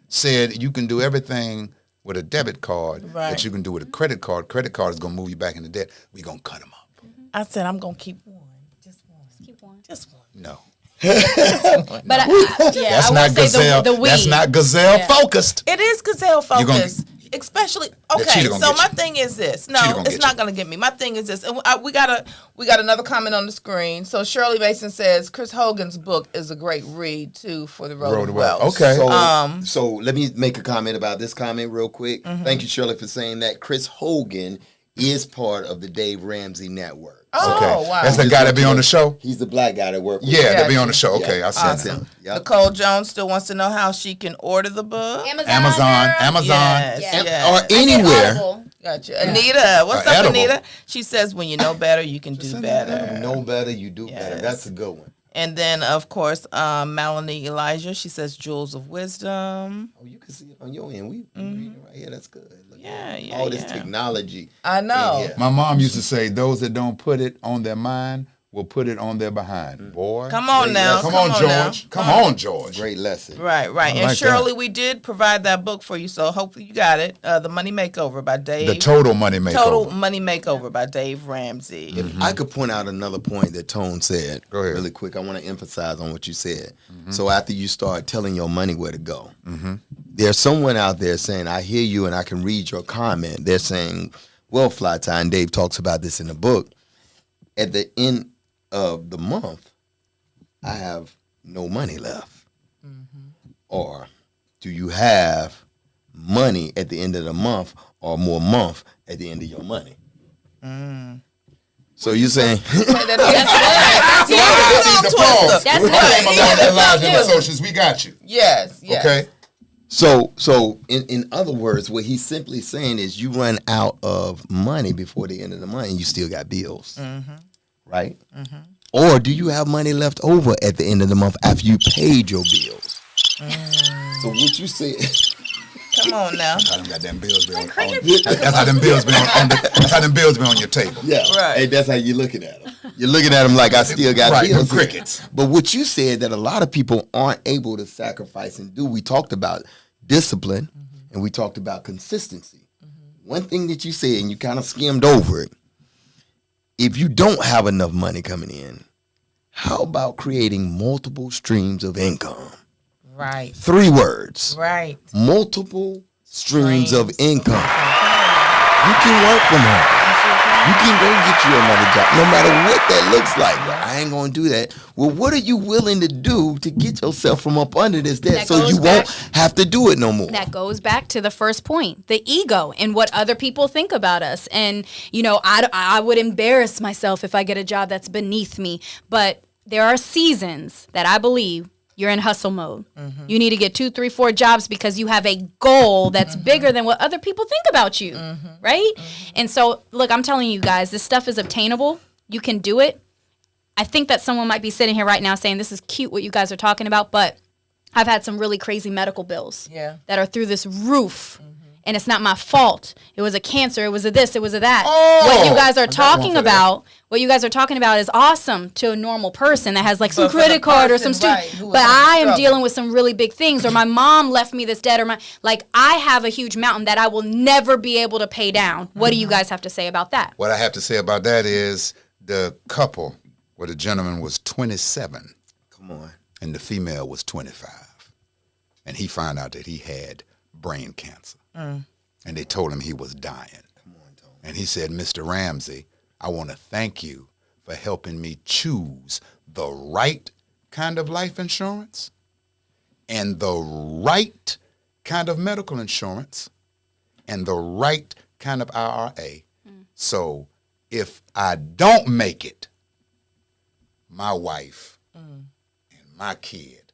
Speaker 2: said you can do everything with a debit card
Speaker 5: Right.
Speaker 2: that you can do with a credit card. Credit card is gonna move you back into debt. We're gonna cut them up.
Speaker 5: I said I'm gonna keep one, just one,
Speaker 3: Keep one.
Speaker 5: just one.
Speaker 2: No.
Speaker 3: But yeah,
Speaker 2: That's
Speaker 3: I
Speaker 2: not
Speaker 3: would say
Speaker 2: gazelle.
Speaker 3: the we.
Speaker 2: That's not gazelle
Speaker 3: Yeah.
Speaker 2: focused.
Speaker 5: It is gazelle
Speaker 2: You gonna-
Speaker 5: focused, especially.
Speaker 2: That
Speaker 5: Okay,
Speaker 2: cheetah gonna
Speaker 5: so
Speaker 2: get
Speaker 5: my
Speaker 2: you.
Speaker 5: thing is this.
Speaker 2: Cheetah
Speaker 5: No,
Speaker 2: gonna
Speaker 5: it's
Speaker 2: get
Speaker 5: not
Speaker 2: you.
Speaker 5: gonna get me. My thing is this. And we got another comment on the screen. So Shirley Mason says Chris Hogan's book is a great read too for the Road to Wealth.
Speaker 2: Okay.
Speaker 4: So let me make a comment about this comment real quick. Thank you, Shirley, for saying that. Chris Hogan is part of the Dave Ramsey Network.
Speaker 5: Oh,
Speaker 2: Okay.
Speaker 5: wow.
Speaker 2: That's the guy that be on the show?
Speaker 4: He's the black guy that works with
Speaker 2: Yeah,
Speaker 4: him.
Speaker 2: that be on the show.
Speaker 4: Yeah.
Speaker 2: Okay, I seen
Speaker 5: Awesome.
Speaker 2: him.
Speaker 4: Yep.
Speaker 5: Nicole Jones still wants to know how she can order the book.
Speaker 2: Amazon.
Speaker 5: Yes,
Speaker 3: Yeah.
Speaker 5: yes.
Speaker 4: Or anywhere.
Speaker 5: Gotcha. Anita, what's up,
Speaker 2: Edible.
Speaker 5: Anita? She says, when you know better, you can do better.
Speaker 4: You know better, you do better.
Speaker 5: Yes.
Speaker 4: That's a good one.
Speaker 5: And then, of course, Melanie Elijah, she says, Jewels of Wisdom.
Speaker 4: Oh, you can see it on your end. We reading right here. That's good. Look
Speaker 5: Yeah,
Speaker 4: at
Speaker 5: yeah,
Speaker 4: all this
Speaker 5: yeah.
Speaker 4: technology.
Speaker 5: I know.
Speaker 4: Yeah.
Speaker 2: My mom used to say, those that don't put it on their mind will put it on their behind. Boy.
Speaker 5: Come on now.
Speaker 2: Come on, George.
Speaker 5: now.
Speaker 2: Come on, George.
Speaker 4: Great lesson.
Speaker 5: Right. And
Speaker 2: like
Speaker 5: Shirley,
Speaker 2: that.
Speaker 5: we did provide that book for you, so hopefully you got it. The Money Makeover by Dave.
Speaker 2: The Total Money Makeover.
Speaker 5: Total Money Makeover by Dave Ramsey.
Speaker 4: If I could point out another point that Tone said
Speaker 2: Go ahead.
Speaker 4: really quick, I want to emphasize on what you said. So after you start telling your money where to go, there's someone out there saying, I hear you and I can read your comment. They're saying, well, Fly Tie, and Dave talks about this in the book, at the end of the month, I have no money left. Or do you have money at the end of the month or more month at the end of your money. So you're saying
Speaker 3: That's
Speaker 2: Associates, we got you.
Speaker 5: Yes.
Speaker 2: Okay.
Speaker 4: So in other words, what he's simply saying is you run out of money before the end of the month and you still got bills. Right? Or do you have money left over at the end of the month after you paid your bills? So what you said.
Speaker 5: Come on now.
Speaker 2: That's how them goddamn bills be on. That's how them bills be on. That's how them bills be on your table.
Speaker 4: Yeah,
Speaker 5: right.
Speaker 4: Hey, that's how you're looking at them. You're looking at them like I still got bills.
Speaker 2: Crickets.
Speaker 4: But what you said that a lot of people aren't able to sacrifice and do. We talked about discipline and we talked about consistency. One thing that you said, and you kind of skimmed over it. If you don't have enough money coming in, how about creating multiple streams of income?
Speaker 5: Right.
Speaker 4: 3 words.
Speaker 5: Right.
Speaker 4: Multiple streams of income. You can work from home. You can go get you another job, no matter what that looks like. Well, I ain't going to do that. Well, what are you willing to do to get yourself from up under this debt so you won't have to do it no more?
Speaker 3: That goes back to the first point, the ego and what other people think about us. And, you know, I would embarrass myself if I get a job that's beneath me. But there are seasons that I believe you're in hustle mode. You need to get 2, 3, 4 jobs because you have a goal that's bigger than what other people think about you, right? And so, look, I'm telling you guys, this stuff is obtainable. You can do it. I think that someone might be sitting here right now saying, this is cute what you guys are talking about, but I've had some really crazy medical bills that are through this roof. And it's not my fault. It was a cancer. It was a this. It was a that. What you guys are talking about, is awesome to a normal person that has like some credit card or some student. But I am dealing with some really big things. Or my mom left me this debt. Or I have a huge mountain that I will never be able to pay down. What do you guys have to say about that?
Speaker 2: What I have to say about that is the couple where the gentleman was 27.
Speaker 4: Come on.
Speaker 2: And the female was 25. And he found out that he had brain cancer. And they told him he was dying. Come on, Tony. And he said, Mr. Ramsey, I want to thank you for helping me choose the right kind of life insurance and the right kind of medical insurance and the right kind of IRA. So if I don't make it, my wife and my kid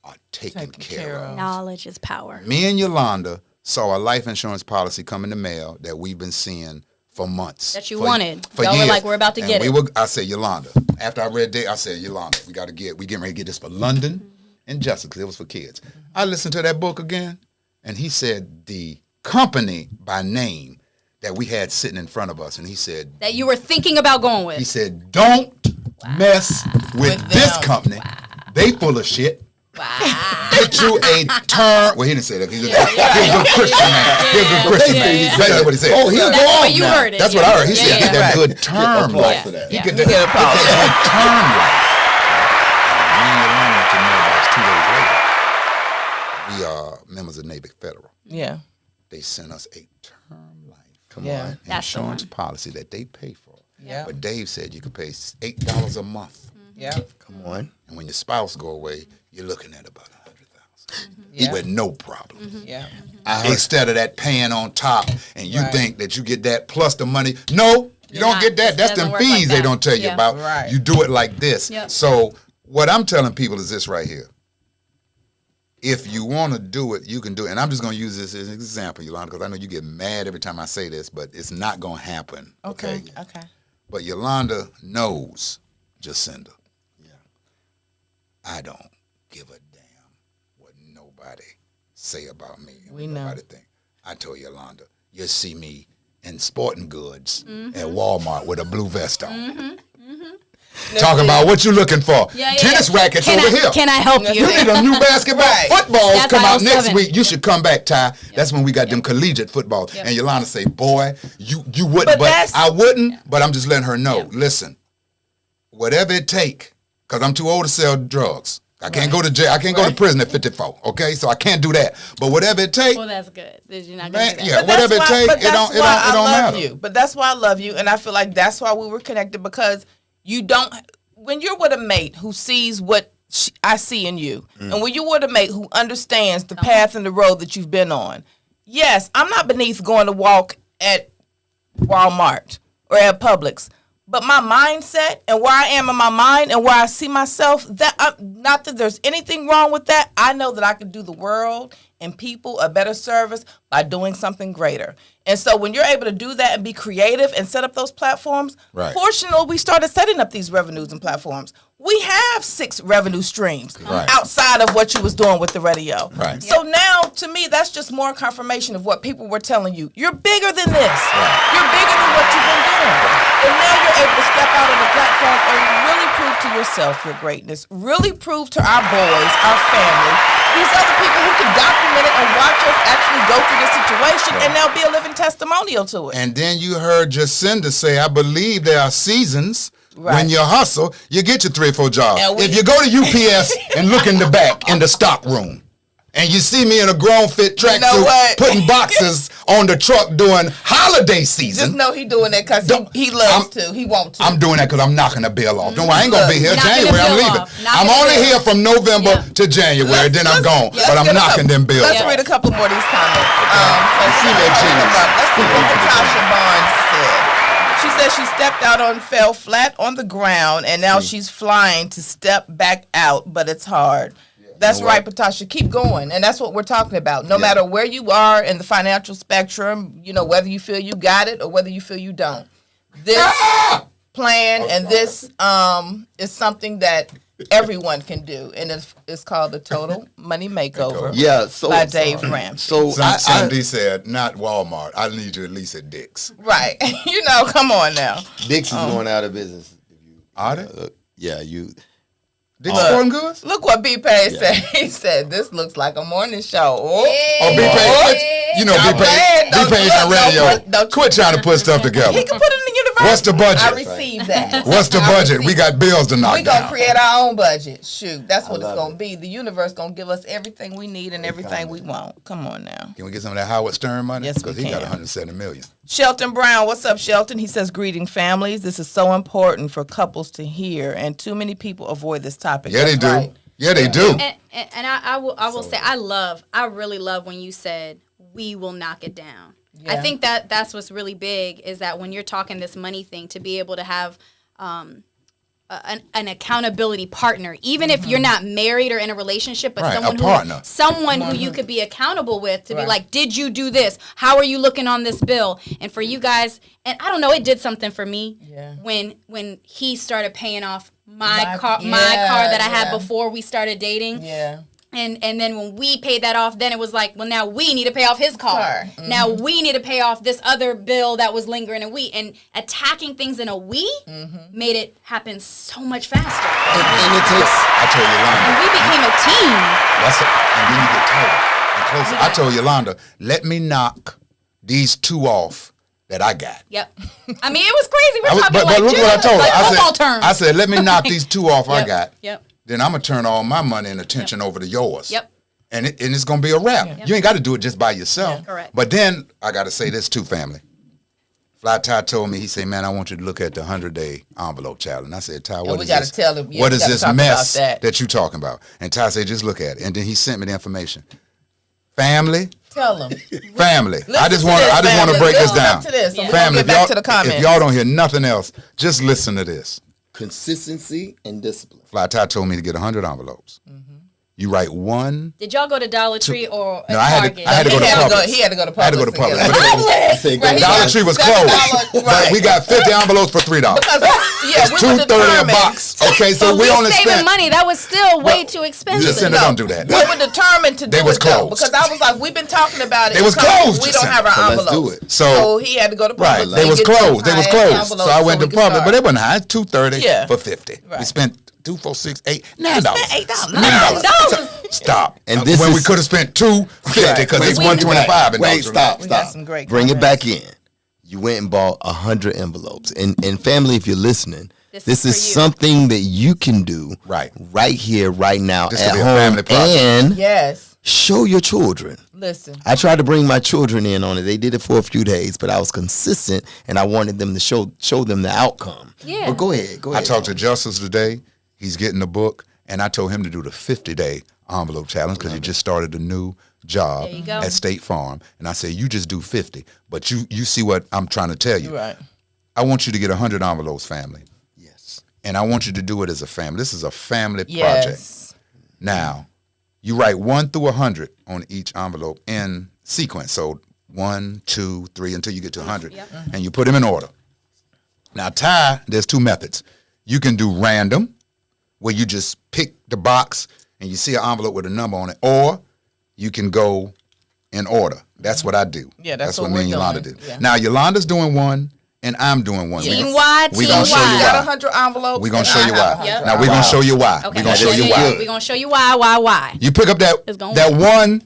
Speaker 2: are taken care of.
Speaker 3: Knowledge is power.
Speaker 2: Me and Yolanda saw a life insurance policy come in the mail that we've been seeing for months.
Speaker 3: That you wanted.
Speaker 2: For
Speaker 3: Y'all
Speaker 2: years.
Speaker 3: were like, we're about to get it.
Speaker 2: I said, Yolanda. After I read that, I said, Yolanda, we getting ready to get this for London and Jessica, because it was for kids. I listened to that book again, and he said the company by name that we had sitting in front of us, and he said...
Speaker 3: That you were thinking about going with.
Speaker 2: He said, don't mess with this company. They full of shit. Get you a term. Well, he didn't say that. He's a good Christian man. He's a good Christian man. That's what he said.
Speaker 4: Oh, he'll go
Speaker 3: That's
Speaker 4: on
Speaker 3: what you
Speaker 4: now.
Speaker 3: heard it.
Speaker 2: That's what I heard. He said, get that good term life.
Speaker 4: He
Speaker 2: get that good term life. Me and Yolanda to know about 2 days later. We are members of Navy Federal.
Speaker 5: Yeah.
Speaker 2: They sent us a term life
Speaker 3: That's
Speaker 2: insurance policy that they pay for.
Speaker 5: Yeah.
Speaker 2: But Dave said you could pay $8 a month.
Speaker 5: Yeah.
Speaker 4: Come on.
Speaker 2: And when your spouse go away, you're looking at about $100,000 with no problem.
Speaker 5: Yeah.
Speaker 2: Instead of that paying on top, and you think that you get that plus the money. No, you don't get that. That's them fees they don't tell you about.
Speaker 5: Right.
Speaker 2: You do it like this.
Speaker 3: Yep.
Speaker 2: So what I'm telling people is this right here. If you want to do it, you can do it. And I'm just going to use this as an example, Yolanda, because I know you get mad every time I say this, but it's not going to happen. Okay. But Yolanda knows Jàcinda. Yeah. I don't give a damn what nobody say about me.
Speaker 5: We know.
Speaker 2: Nobody think. I told Yolanda, you'll see me in sporting goods at Walmart with a blue vest on. Talking about what you looking for. Tennis rackets over here.
Speaker 3: Can I help you?
Speaker 2: You need a new basketball. Footballs
Speaker 3: That's
Speaker 2: come out
Speaker 3: aisle
Speaker 2: next
Speaker 3: 7.
Speaker 2: week. You should come back, Ty. That's when we got them collegiate football. And Yolanda say, boy, you wouldn't, but I wouldn't, but I'm just letting her know. Listen, whatever it take, because I'm too old to sell drugs. I can't go to jail. I can't go to prison at 54. Okay, so I can't do that. But whatever it take.
Speaker 3: Well, that's good. You're not gonna do that.
Speaker 2: Yeah, whatever it take, it don't matter.
Speaker 5: But that's why I love you, and I feel like that's why we were connected, because you don't. When you're with a mate who sees what I see in you. And when you're with a mate who understands the path and the road that you've been on, yes, I'm not beneath going to walk at Walmart or at Publix. But my mindset and where I am in my mind and where I see myself, not that there's anything wrong with that. I know that I can do the world and people a better service by doing something greater. And so when you're able to do that and be creative and set up those platforms, fortunately, we started setting up these revenues and platforms. We have 6 revenue streams outside of what you was doing with the radio.
Speaker 2: Right.
Speaker 5: So now, to me, that's just more confirmation of what people were telling you. You're bigger than this. You're bigger than what you've been doing. And now you're able to step out on the platform and really prove to yourself your greatness. Really prove to our boys, our family, these other people who can document it and watch us actually go through this situation, and they'll be a living testimonial to it.
Speaker 2: And then you heard Jàcinda say, I believe there are seasons when you hustle, you get your 3 or 4 jobs. If you go to UPS and look in the back in the stock room, and you see me in a grown fit tracksuit putting boxes on the truck during holiday season.
Speaker 5: Just know he doing that because he loves to. He wants to.
Speaker 2: I'm doing that because I'm knocking the bill off. Don't worry, I ain't going to be here. January, I'm leaving. I'm only here from November to January, then I'm gone. But I'm knocking them bills off.
Speaker 5: Let's read a couple more of these comments.
Speaker 2: Let's see
Speaker 5: what Natasha Barnes said. She says she stepped out fell flat on the ground, and now she's flying to step back out, but it's hard. That's right, Patasha. Keep going. And that's what we're talking about. No matter where you are in the financial spectrum, whether you feel you got it or whether you feel you don't. This plan and this is something that everyone can do. And it's called the Total Money Makeover by Dave Ramsey.
Speaker 2: So Sandy said, not Walmart. I need you at least at Dick's.
Speaker 5: Right. Come on now.
Speaker 4: Dick's is going out of business.
Speaker 2: Are they?
Speaker 4: Yeah, you...
Speaker 2: Dick's Sporting Goods?
Speaker 5: Look what B-Pay said. He said, this looks like a morning show.
Speaker 2: B-Pay, B-Pay's on radio. Quit trying to put stuff together.
Speaker 5: He can put it in the universe.
Speaker 2: What's the budget?
Speaker 5: I received that.
Speaker 2: What's the budget? We got bills to knock down.
Speaker 5: We're going to create our own budget. Shoot, that's what it's going to be. The universe going to give us everything we need and everything we want. Come on now.
Speaker 2: Can we get some of that Howard Stern money?
Speaker 5: Yes, we can.
Speaker 2: Because he got $170 million.
Speaker 5: Shelton Brown, what's up, Shelton? He says, greeting families. This is so important for couples to hear, and too many people avoid this topic.
Speaker 2: Yeah, they do.
Speaker 5: Right.
Speaker 2: Yeah, they do.
Speaker 3: And I will say, I really love when you said, we will knock it down. Yeah. I think that's what's really big is that when you're talking this money thing, to be able to have an accountability partner, even if you're not married or in a relationship, but someone who you could be accountable with to be like, did you do this? How are you looking on this bill? And for you guys, and I don't know, it did something for me when he started paying off my car that I had before we started dating. Yeah. And then when we paid that off, then it was like, well, now we need to pay off his car. Mm-hmm. Now we need to pay off this other bill that was lingering and attacking things in a made it happen so much faster.
Speaker 2: And it takes, I told Yolanda.
Speaker 3: And we became a team.
Speaker 2: That's it. And then you get tighter and closer. I told Yolanda, let me knock these 2 off that I got.
Speaker 3: Yep. I mean, it was crazy. We're talking
Speaker 2: but look what I told her. I said, let me knock these 2 off I got.
Speaker 3: Yep.
Speaker 2: Then I'm going to turn all my money and attention over to yours. Yep. And it's going to be a wrap. Yep. You ain't got to do it just by yourself. Yeah, correct. But then I got to say this too, family. Fly Ty told me, he said, man, I want you to look at the 100-day envelope challenge. And I said, Ty, what is this? What is this mess that you talking about? And Ty said, just look at it. And then he sent me the information. Family.
Speaker 5: Tell them.
Speaker 2: Family. I just want to break this down. Family, if y'all don't hear nothing else, just listen to this.
Speaker 4: Consistency and discipline.
Speaker 2: Fly Ty told me to get 100 envelopes. Mm-hmm. You write one.
Speaker 3: Did y'all go to Dollar Tree or
Speaker 2: no, I had to go to Publix.
Speaker 5: He had to go to Publix.
Speaker 2: I had to go to Publix. Dollar Tree was closed. But we got 50 envelopes for $3. It's $2.30 a box. Okay, so we only
Speaker 3: saving money. That was still way too expensive.
Speaker 2: Jacinda, don't do that.
Speaker 5: We were determined to do it though, because I was like, we've been talking about it.
Speaker 2: They was closed.
Speaker 5: We don't have our envelopes. So he had to go to Publix.
Speaker 2: Right, they was closed. They was closed. So I went to Publix, but it wasn't high. $2.30 for 50. We spent $2, $4, $6, $8, $9.
Speaker 3: $9.
Speaker 2: Stop. And this when we could have spent $2.50 because it's $125.
Speaker 4: Wait, stop. Bring it back in. You went and bought 100 envelopes. And family, if you're listening, this is something that you can do right here, right now at home. And show your children.
Speaker 5: Listen.
Speaker 4: I tried to bring my children in on it. They did it for a few days, but I was consistent, and I wanted them to show them the outcome. Yeah. But go ahead.
Speaker 2: I talked to Justice today. He's getting the book, And I told him to do the 50-day envelope challenge because he just started a new job
Speaker 3: There you go.
Speaker 2: at State Farm. And I said, you just do 50. But you see what I'm trying to tell you.
Speaker 5: Right.
Speaker 2: I want you to get 100 envelopes, family.
Speaker 4: Yes.
Speaker 2: And I want you to do it as a family. This is a family project.
Speaker 5: Yes.
Speaker 2: Now, you write 1 through 100 on each envelope in sequence. So 1, 2, 3, until you get to 100.
Speaker 3: Yep.
Speaker 2: And you put them in order. Now, Ty, there's 2 methods. You can do random, where you just pick the box and you see an envelope with a number on it, or you can go in order. That's what I do.
Speaker 5: Yeah, that's
Speaker 2: what
Speaker 5: what
Speaker 2: me and
Speaker 5: we're
Speaker 2: Yolanda
Speaker 5: doing.
Speaker 2: do.
Speaker 5: Yeah.
Speaker 2: Now, Yolanda's doing one, and I'm doing one.
Speaker 3: Team wide,
Speaker 2: we
Speaker 3: team
Speaker 2: gonna show
Speaker 3: wide.
Speaker 2: you
Speaker 5: You got
Speaker 2: why.
Speaker 5: 100 envelopes.
Speaker 2: We're going to
Speaker 5: and
Speaker 2: show
Speaker 5: I
Speaker 2: you
Speaker 5: have
Speaker 2: why.
Speaker 5: 100
Speaker 3: Yep.
Speaker 2: Now, we're going to show you why.
Speaker 3: Okay.
Speaker 2: We're going to show you why.
Speaker 3: We're going to show you why.
Speaker 2: You pick up
Speaker 3: It's
Speaker 2: that
Speaker 3: gonna
Speaker 2: one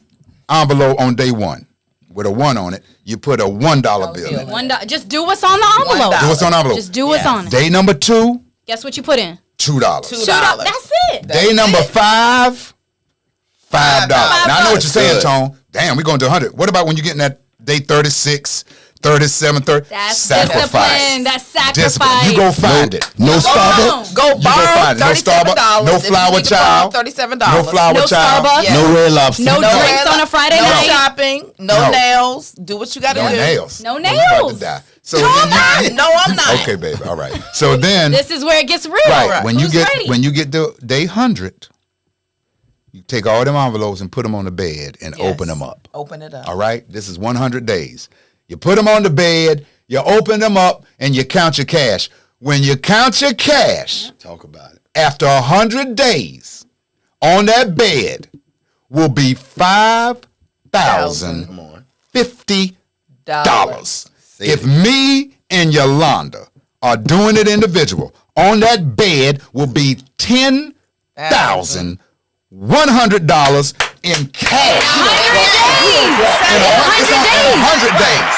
Speaker 2: envelope on day 1 with a 1 on it. You put a $1 bill in it.
Speaker 3: $1. Just do what's on the envelope.
Speaker 2: Do what's on the envelope.
Speaker 3: Just do what's
Speaker 5: Yeah.
Speaker 3: on it.
Speaker 2: Day number 2,
Speaker 3: Guess what you put in?
Speaker 2: $2.
Speaker 5: $2.
Speaker 3: That's it.
Speaker 2: Day number 5, $5. Now, I know what you're saying,
Speaker 4: Good.
Speaker 2: Tone. Damn, we're going to do 100. What about when you get in that day 36, 37, 30?
Speaker 3: That's
Speaker 2: Sacrifice.
Speaker 3: discipline. That's
Speaker 2: Discipline.
Speaker 3: sacrifice.
Speaker 2: You go find it.
Speaker 4: No
Speaker 3: on.
Speaker 4: Starbucks.
Speaker 5: Go
Speaker 2: You go
Speaker 5: borrow
Speaker 2: find it. No
Speaker 5: $37.
Speaker 2: Starbucks. No
Speaker 5: If you
Speaker 2: flour
Speaker 5: need to borrow
Speaker 2: child.
Speaker 5: $37.
Speaker 2: No flour
Speaker 3: No
Speaker 2: child.
Speaker 3: Starbucks.
Speaker 5: Yeah.
Speaker 4: No Red Lobster.
Speaker 3: No drinks on a Friday
Speaker 5: no
Speaker 3: night.
Speaker 5: shopping. No,
Speaker 2: No.
Speaker 5: nails. Do what you got to
Speaker 2: No
Speaker 5: do.
Speaker 2: nails.
Speaker 3: No
Speaker 2: You about to
Speaker 3: nails.
Speaker 2: die. So
Speaker 5: No, I'm
Speaker 2: then you-
Speaker 5: not. No, I'm not.
Speaker 2: Okay, baby. All right. So then,
Speaker 3: This is where it gets real.
Speaker 2: right, when you
Speaker 3: Who's
Speaker 2: get
Speaker 3: ready?
Speaker 2: when you get to day 100, you take all them envelopes and put them on the bed and
Speaker 5: Yes.
Speaker 2: open them up.
Speaker 5: Open it up.
Speaker 2: All right? This is 100 days. You put them on the bed, you open them up, and you count your cash. When you count your cash,
Speaker 4: Talk about it.
Speaker 2: after 100 days, on that bed will be $5,050.
Speaker 4: Come on.
Speaker 2: If me and Yolanda are doing it individual, on that bed will be $10,100 in cash. 100 days.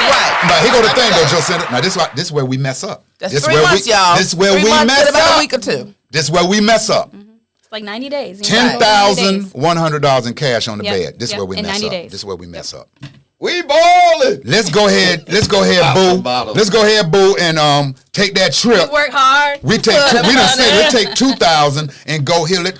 Speaker 5: Right.
Speaker 2: Now here go the thing though, Jàcinda. Now this is where we mess up.
Speaker 5: That's
Speaker 2: this
Speaker 5: 3
Speaker 2: where
Speaker 5: months,
Speaker 2: we,
Speaker 5: y'all.
Speaker 2: This is where
Speaker 5: 3
Speaker 2: we
Speaker 5: months
Speaker 2: mess
Speaker 5: to about
Speaker 2: up.
Speaker 5: a week or two.
Speaker 2: This is where we mess up.
Speaker 3: It's like 90 days. You know, 90 days.
Speaker 2: $10,100 in cash on the
Speaker 3: Yep,
Speaker 2: bed. This is
Speaker 3: yep,
Speaker 2: where we
Speaker 3: in
Speaker 2: mess
Speaker 3: 90
Speaker 2: up.
Speaker 3: days.
Speaker 2: This is where we mess up.
Speaker 4: We balling.
Speaker 2: Let's go ahead,
Speaker 4: Bottle,
Speaker 2: boo.
Speaker 4: bottle.
Speaker 2: Let's go ahead, boo, and take that trip.
Speaker 3: We work hard.
Speaker 2: We done said we'll take 2,000 and go heal it.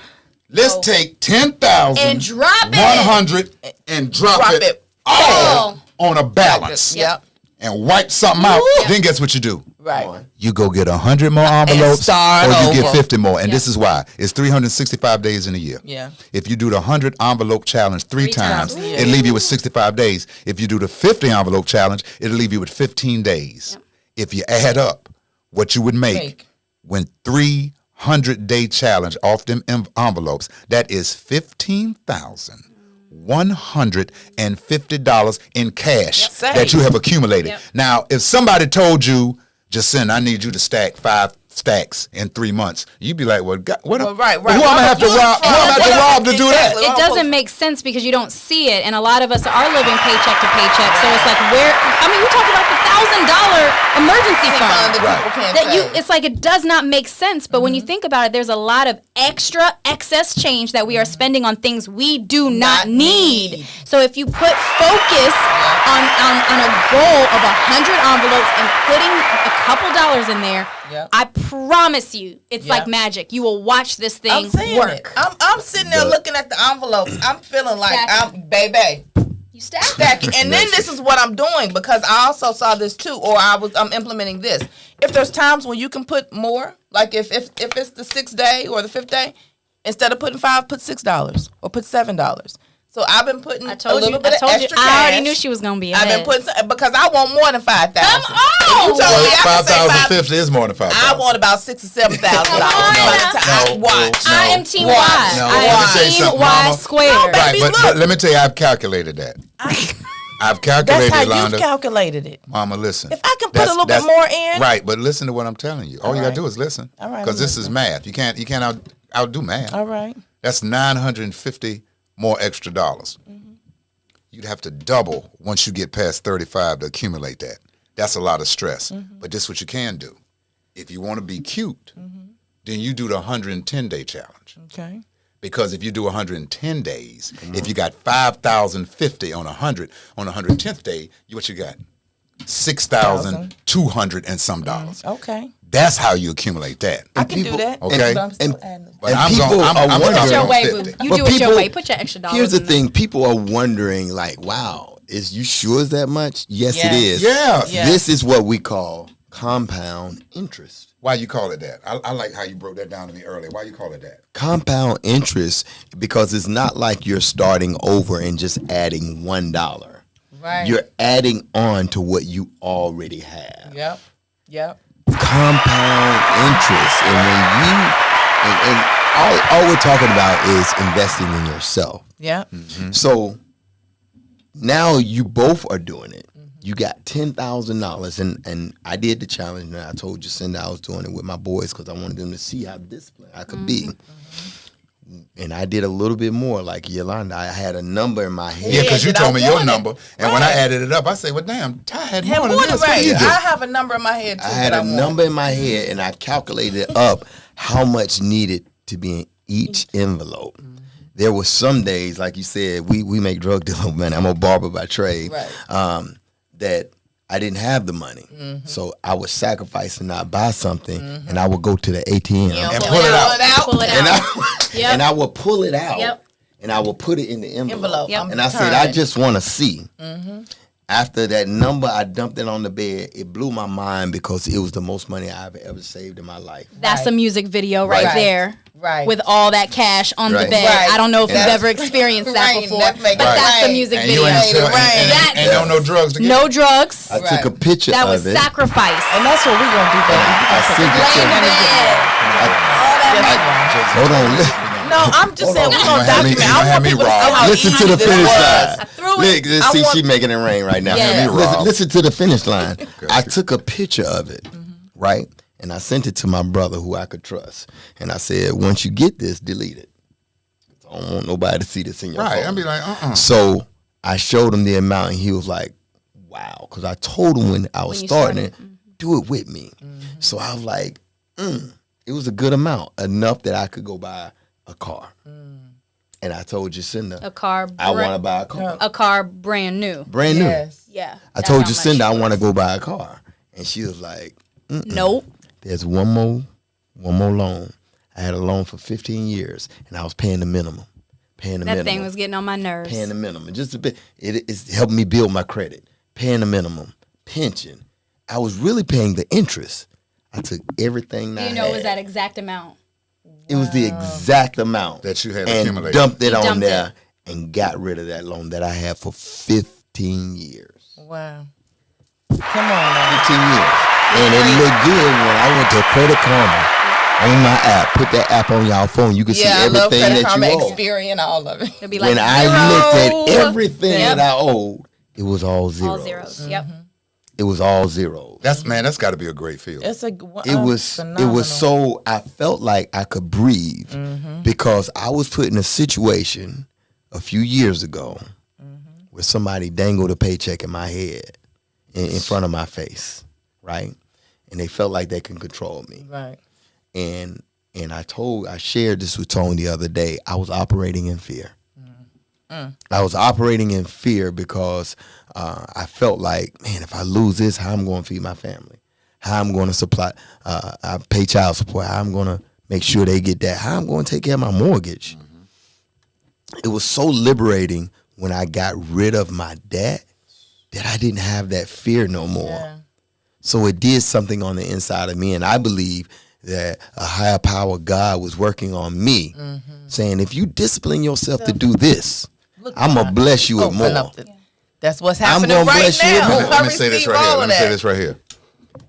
Speaker 2: Let's take 10,000
Speaker 3: And drop it.
Speaker 2: 100 and drop it all on a balance.
Speaker 5: Yep.
Speaker 2: And wipe something out.
Speaker 3: Woo.
Speaker 2: Then guess what you do?
Speaker 5: Right.
Speaker 2: You go get 100 more envelopes,
Speaker 5: start
Speaker 2: or you get
Speaker 5: over.
Speaker 2: 50 more. And this is why. It's 365 days in a year.
Speaker 5: Yeah.
Speaker 2: If you do the 100 envelope challenge three times,
Speaker 3: times.
Speaker 2: it'll leave you with 65 days. If you do the 50 envelope challenge, it'll leave you with 15 days. If you add up what you would make when 300-day challenge off them envelopes, that is $15,150 in cash
Speaker 5: Yep.
Speaker 2: that you have accumulated.
Speaker 3: Yep.
Speaker 2: Now, if somebody told you, Jàcinda, I need you to stack 5 stacks in 3 months, you'd be like, well, God, what?
Speaker 5: Well, right.
Speaker 2: Who am I have to rob? Who am I have to rob to do that?
Speaker 5: Exactly.
Speaker 3: It doesn't make sense because you don't see it, and a lot of us are living paycheck to paycheck. So it's like, we talk about the $1,000 emergency
Speaker 5: Fund
Speaker 3: fund.
Speaker 5: that people can't
Speaker 3: That
Speaker 5: save.
Speaker 3: it's like it does not make sense. But when you think about it, there's a lot of extra excess change that we are spending on things we do not need. So if you put focus on a goal of 100 envelopes and putting a couple dollars in there,
Speaker 5: Yep.
Speaker 3: I promise you, it's
Speaker 5: Yep.
Speaker 3: like magic. You will watch this thing
Speaker 5: I'm saying
Speaker 3: work.
Speaker 5: it. I'm sitting there looking at the envelopes. I'm feeling like baby.
Speaker 3: You stack.
Speaker 5: Stacking. And then this is what I'm doing because I also saw this too, or I'm implementing this. If there's times when you can put more, like if it's the 6th day or the 5th day, instead of putting $5, put $6 or put $7. So I've been putting
Speaker 3: I told
Speaker 5: a little
Speaker 3: you.
Speaker 5: bit
Speaker 3: I told
Speaker 5: of
Speaker 3: you.
Speaker 5: extra
Speaker 3: I
Speaker 5: cash.
Speaker 3: already knew she was gonna be
Speaker 5: I've
Speaker 3: ahead.
Speaker 5: been putting because I want more than 5,000.
Speaker 3: Come
Speaker 5: If
Speaker 3: on!
Speaker 5: you told me I could say
Speaker 2: 5,050 is more than 5,000.
Speaker 5: I want about $6,000 or $7,000
Speaker 3: Come on.
Speaker 5: by the time. Watch.
Speaker 2: No.
Speaker 3: I am Team
Speaker 5: Watch.
Speaker 3: Y.
Speaker 2: No,
Speaker 3: I
Speaker 2: let me
Speaker 3: am
Speaker 2: tell you
Speaker 3: Team
Speaker 2: something,
Speaker 3: Y
Speaker 2: Mama.
Speaker 3: squared.
Speaker 5: No,
Speaker 2: Right,
Speaker 5: baby,
Speaker 2: but
Speaker 5: look.
Speaker 2: let me tell you, I've calculated that. I've
Speaker 5: That's
Speaker 2: calculated,
Speaker 5: how
Speaker 2: Yolanda.
Speaker 5: you've calculated it.
Speaker 2: Mama, listen.
Speaker 5: If I can put a little bit more in.
Speaker 2: Right, but listen to what I'm telling you. All you got
Speaker 5: right.
Speaker 2: to do is listen.
Speaker 5: All right,
Speaker 2: Because
Speaker 5: I'm
Speaker 2: this is math. You can't outdo math.
Speaker 5: All right.
Speaker 2: That's 950 more extra dollars. You'd have to double once you get past 35 to accumulate that. That's a lot of stress. But this is what you can do. If you want to be cute, then you do the 110-day challenge.
Speaker 5: Okay.
Speaker 2: Because if you do 110 days, if you got 5,050 on 100, on the 110th day, what you got? $6,200 and some dollars.
Speaker 5: Okay.
Speaker 2: That's how you accumulate that.
Speaker 5: I can do that.
Speaker 2: Okay.
Speaker 5: But I'm still adding.
Speaker 2: But
Speaker 4: And
Speaker 2: I'm
Speaker 4: people
Speaker 2: going.
Speaker 4: are
Speaker 2: I'm
Speaker 4: wondering-
Speaker 3: Put your
Speaker 2: on
Speaker 3: way,
Speaker 2: 50.
Speaker 3: boo. You
Speaker 4: But
Speaker 3: do it your
Speaker 4: people-
Speaker 3: way. Put your extra dollars.
Speaker 4: Here's the
Speaker 3: in there.
Speaker 4: thing: people are wondering, like, "Wow, is you sure is that much?" Yes, it
Speaker 5: Yes.
Speaker 4: is.
Speaker 2: Yeah.
Speaker 5: Yeah.
Speaker 4: This is what we call compound interest.
Speaker 2: Why you call it that? I like how you broke that down to me earlier. Why you call it that?
Speaker 4: Compound interest because it's not like you're starting over and just adding $1.
Speaker 5: Right.
Speaker 4: You're adding on to what you already have.
Speaker 5: Yep.
Speaker 4: Compound interest, and when you and all we're talking about is investing in yourself.
Speaker 5: Yep.
Speaker 4: So now you both are doing it. You got $10,000, and I did the challenge, and I told Jàcinda I was doing it with my boys because I wanted them to see how disciplined I could be. And I did a little bit more, like Yolanda. I had a number in my head.
Speaker 2: Yeah, because you
Speaker 5: did I
Speaker 2: told me your
Speaker 5: want it?
Speaker 2: number, and when I added it up, I said, "Well, damn, Ty had
Speaker 5: Have
Speaker 2: more than
Speaker 5: more
Speaker 2: this."
Speaker 5: than
Speaker 2: What
Speaker 5: right.
Speaker 2: do you do?
Speaker 5: I have a number in my head too.
Speaker 4: I had
Speaker 5: that
Speaker 4: a
Speaker 5: want.
Speaker 4: number in my head, and I calculated up how much needed to be in each envelope. There were some days, like you said, we make drug dealer money. I'm a barber by trade.
Speaker 5: Right.
Speaker 4: That I didn't have the money, so I would sacrifice and not buy something, and I would go to the ATM
Speaker 2: And pull it out.
Speaker 3: Pull it
Speaker 4: and
Speaker 3: out. Yep.
Speaker 4: and I would pull it out,
Speaker 3: Yep.
Speaker 4: and I would put it in the envelope.
Speaker 3: Yep.
Speaker 4: And I said, I just want to see. After that number, I dumped it on the bed. It blew my mind because it was the most money I've ever saved in my life.
Speaker 3: That's
Speaker 5: Right.
Speaker 3: a music video right,
Speaker 5: Right.
Speaker 3: there.
Speaker 5: Right.
Speaker 3: With all that cash on the
Speaker 4: Right.
Speaker 3: bed.
Speaker 5: Right.
Speaker 3: I don't know if you've
Speaker 5: That's-
Speaker 3: ever experienced that
Speaker 5: Right.
Speaker 3: before.
Speaker 5: That make
Speaker 3: But
Speaker 5: it
Speaker 3: that's the
Speaker 5: rain.
Speaker 3: music
Speaker 2: And
Speaker 3: video.
Speaker 2: you ain't sell,
Speaker 5: Right.
Speaker 2: and don't no drugs to get.
Speaker 3: No drugs.
Speaker 4: I
Speaker 5: Right.
Speaker 4: took a picture
Speaker 3: That
Speaker 4: of
Speaker 3: was
Speaker 4: it.
Speaker 3: sacrifice.
Speaker 5: And that's what we're gonna do, baby.
Speaker 4: I sent it
Speaker 3: Lay in the
Speaker 4: to
Speaker 3: bed.
Speaker 4: Hold on.
Speaker 5: No, I'm just saying we're gonna
Speaker 2: have me-
Speaker 5: document.
Speaker 2: you
Speaker 5: I
Speaker 2: gonna have
Speaker 5: want
Speaker 2: me
Speaker 5: people to see
Speaker 2: robbed.
Speaker 5: how
Speaker 4: Listen
Speaker 5: easy
Speaker 4: to the
Speaker 5: this
Speaker 4: finish
Speaker 5: was.
Speaker 4: line.
Speaker 5: I threw it.
Speaker 4: Look,
Speaker 5: I
Speaker 4: see,
Speaker 5: want-
Speaker 4: she making it rain right now.
Speaker 3: Yes.
Speaker 2: Have me robbed.
Speaker 4: Listen to the finish line. I took a picture of it, right? And I sent it to my brother who I could trust. And I said, once you get this, delete it. I don't want nobody to see this in your
Speaker 2: Right,
Speaker 4: phone.
Speaker 2: I'd be like,
Speaker 4: So I showed him the amount, and he was like, wow. Because I told him when I was
Speaker 3: you
Speaker 4: starting
Speaker 3: started.
Speaker 4: it, do it with me. So I was like, it was a good amount, enough that I could go buy a car. And I told Jàcinda,
Speaker 3: A car.
Speaker 4: I want to buy a car.
Speaker 3: A car brand new.
Speaker 4: Brand new.
Speaker 5: Yes.
Speaker 3: Yeah.
Speaker 4: I
Speaker 3: that's
Speaker 4: told
Speaker 3: how much
Speaker 4: Jàcinda I
Speaker 3: it
Speaker 4: want to
Speaker 3: was.
Speaker 4: go buy a car. And she was like,
Speaker 3: Nope.
Speaker 4: there's one more loan. I had a loan for 15 years, and I was paying the minimum.
Speaker 3: That thing was getting on my nerves.
Speaker 4: Paying the minimum. Just a bit. It's helped me build my credit. Paying the minimum. Pension. I was really paying the interest. I took everything that
Speaker 3: You
Speaker 4: I
Speaker 3: know,
Speaker 4: had.
Speaker 3: it was that exact amount.
Speaker 4: It was the exact amount
Speaker 2: That you had
Speaker 4: and
Speaker 2: accumulated.
Speaker 4: dumped it
Speaker 3: You
Speaker 4: on
Speaker 3: dumped
Speaker 4: there and got rid of that loan that I had for 15 years.
Speaker 5: Wow. Come on now.
Speaker 4: 15 years. And it looked good when I went to Credit Karma on my app. Put that app on y'all phone. You can see
Speaker 5: Yeah, I love
Speaker 4: everything
Speaker 5: Credit
Speaker 4: that
Speaker 5: Karma,
Speaker 4: you owe.
Speaker 5: Experian, all of it.
Speaker 3: It'll be like
Speaker 4: When I
Speaker 3: zero.
Speaker 4: looked at everything
Speaker 3: Yep.
Speaker 4: that I owed, it was all zeros.
Speaker 3: All zeros. Yep.
Speaker 4: It was all zeros.
Speaker 2: that's got to be a great feeling.
Speaker 5: It's a.
Speaker 4: It was so I felt like I could breathe because I was put in a situation a few years ago where somebody dangled a paycheck in my head in front of my face, right? And they felt like they can control me.
Speaker 5: Right.
Speaker 4: And I shared this with Tone the other day. I was operating in fear. I was operating in fear because I felt like, man, if I lose this, how I'm going to feed my family, how I'm going to supply, I pay child support, how I'm going to make sure they get that, how I'm going to take care of my mortgage. It was so liberating when I got rid of my debt that I didn't have that fear no more.
Speaker 5: Yeah.
Speaker 4: So it did something on the inside of me, and I believe that a higher power, God, was working on me, saying, if you discipline yourself to do this, I'm going to bless you with
Speaker 5: Open
Speaker 4: more.
Speaker 5: up that's what's
Speaker 4: I'm
Speaker 5: happening
Speaker 4: gonna
Speaker 5: right
Speaker 4: bless you
Speaker 5: now.
Speaker 4: with more.
Speaker 2: Let
Speaker 5: I
Speaker 2: me say this
Speaker 5: receive
Speaker 2: right here.
Speaker 5: all
Speaker 2: Let
Speaker 5: of
Speaker 2: me say
Speaker 5: that.
Speaker 2: this right here.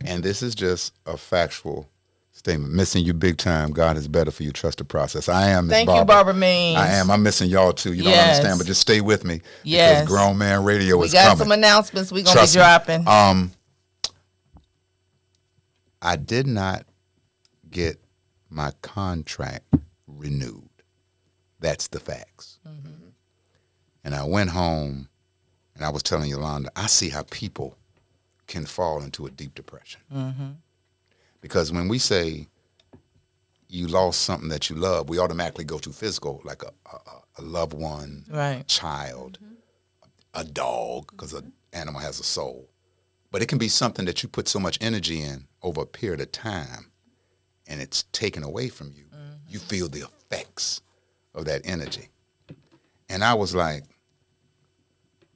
Speaker 2: And this is just a factual statement. Missing you big time. God is better for you. Trust the process. I am. Ms.
Speaker 5: Thank you, Barbara Means.
Speaker 2: I am. I'm missing y'all too. You don't
Speaker 5: Yes.
Speaker 2: understand, but just stay with me.
Speaker 5: Yes.
Speaker 2: Because Grown Man Radio
Speaker 5: We
Speaker 2: is
Speaker 5: got
Speaker 2: coming.
Speaker 5: some announcements we're gonna
Speaker 2: Trust
Speaker 5: be
Speaker 2: me.
Speaker 5: dropping.
Speaker 2: I did not get my contract renewed. That's the facts. And I went home and I was telling Yolanda, I see how people can fall into a deep depression. Because when we say you lost something that you love, we automatically go to physical, like a loved one,
Speaker 5: Right.
Speaker 2: child, a dog, because an animal has a soul. But it can be something that you put so much energy in over a period of time, and it's taken away from you. You feel the effects of that energy. And I was like,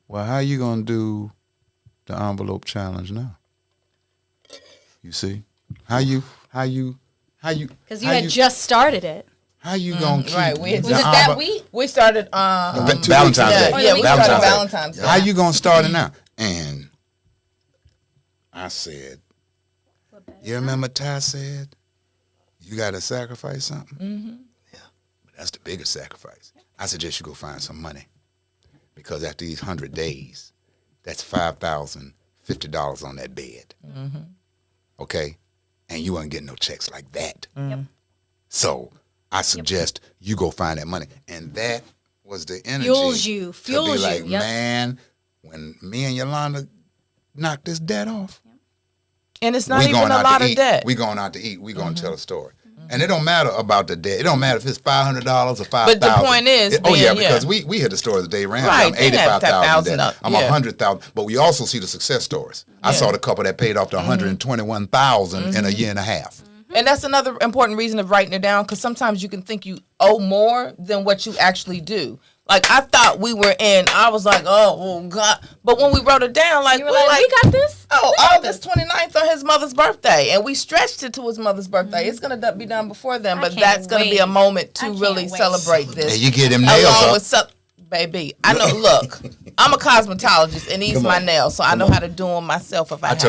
Speaker 2: well, how you going to do the envelope challenge now? You see? How you
Speaker 3: Because you had just started it.
Speaker 2: How you gonna keep
Speaker 5: Right.
Speaker 3: Was it that week?
Speaker 5: We started
Speaker 2: Valentine's
Speaker 5: yeah,
Speaker 2: Day?
Speaker 5: yeah, we started
Speaker 2: Valentine's Day.
Speaker 5: Valentine's Day.
Speaker 2: How you gonna start it now? And I said, you remember Ty said, you gotta sacrifice something? Mm-hmm. Yeah. But that's the biggest sacrifice. I suggest you go find some money. Because after these 100 days, that's $5,050 on that bed. Mm-hmm. Okay? And you ain't getting no checks like that.
Speaker 3: Yep.
Speaker 2: So I suggest you go find that money. And that was the energy.
Speaker 3: Fuels you.
Speaker 2: To be like, man, when me and Yolanda knock this debt off,
Speaker 5: And it's not even a lot of debt.
Speaker 2: We going out to eat. We going to tell a story. And it don't matter about the debt. It don't matter if it's $500 or $5,000.
Speaker 5: But the point is,
Speaker 2: because we hear the stories of Dave Ramsey.
Speaker 5: Right,
Speaker 2: I'm 85,000 debt. I'm
Speaker 5: yeah.
Speaker 2: 100,000. But we also see the success stories. I saw the couple that paid off to 121,000 in a year and a half.
Speaker 5: And that's another important reason of writing it down, because sometimes you can think you owe more than what you actually do. Like, I thought we were in, I was like, oh, God. But when we wrote it down, like,
Speaker 3: You were like, we got this?
Speaker 5: Oh, August 29th on his mother's birthday. And we stretched it to his mother's birthday. It's going to be done before then, but that's going to be a moment to really celebrate this.
Speaker 2: And you get them nails
Speaker 5: along
Speaker 2: up.
Speaker 5: with baby, I know, look, I'm a cosmetologist and these my nails, so I know how to do them myself if I have to.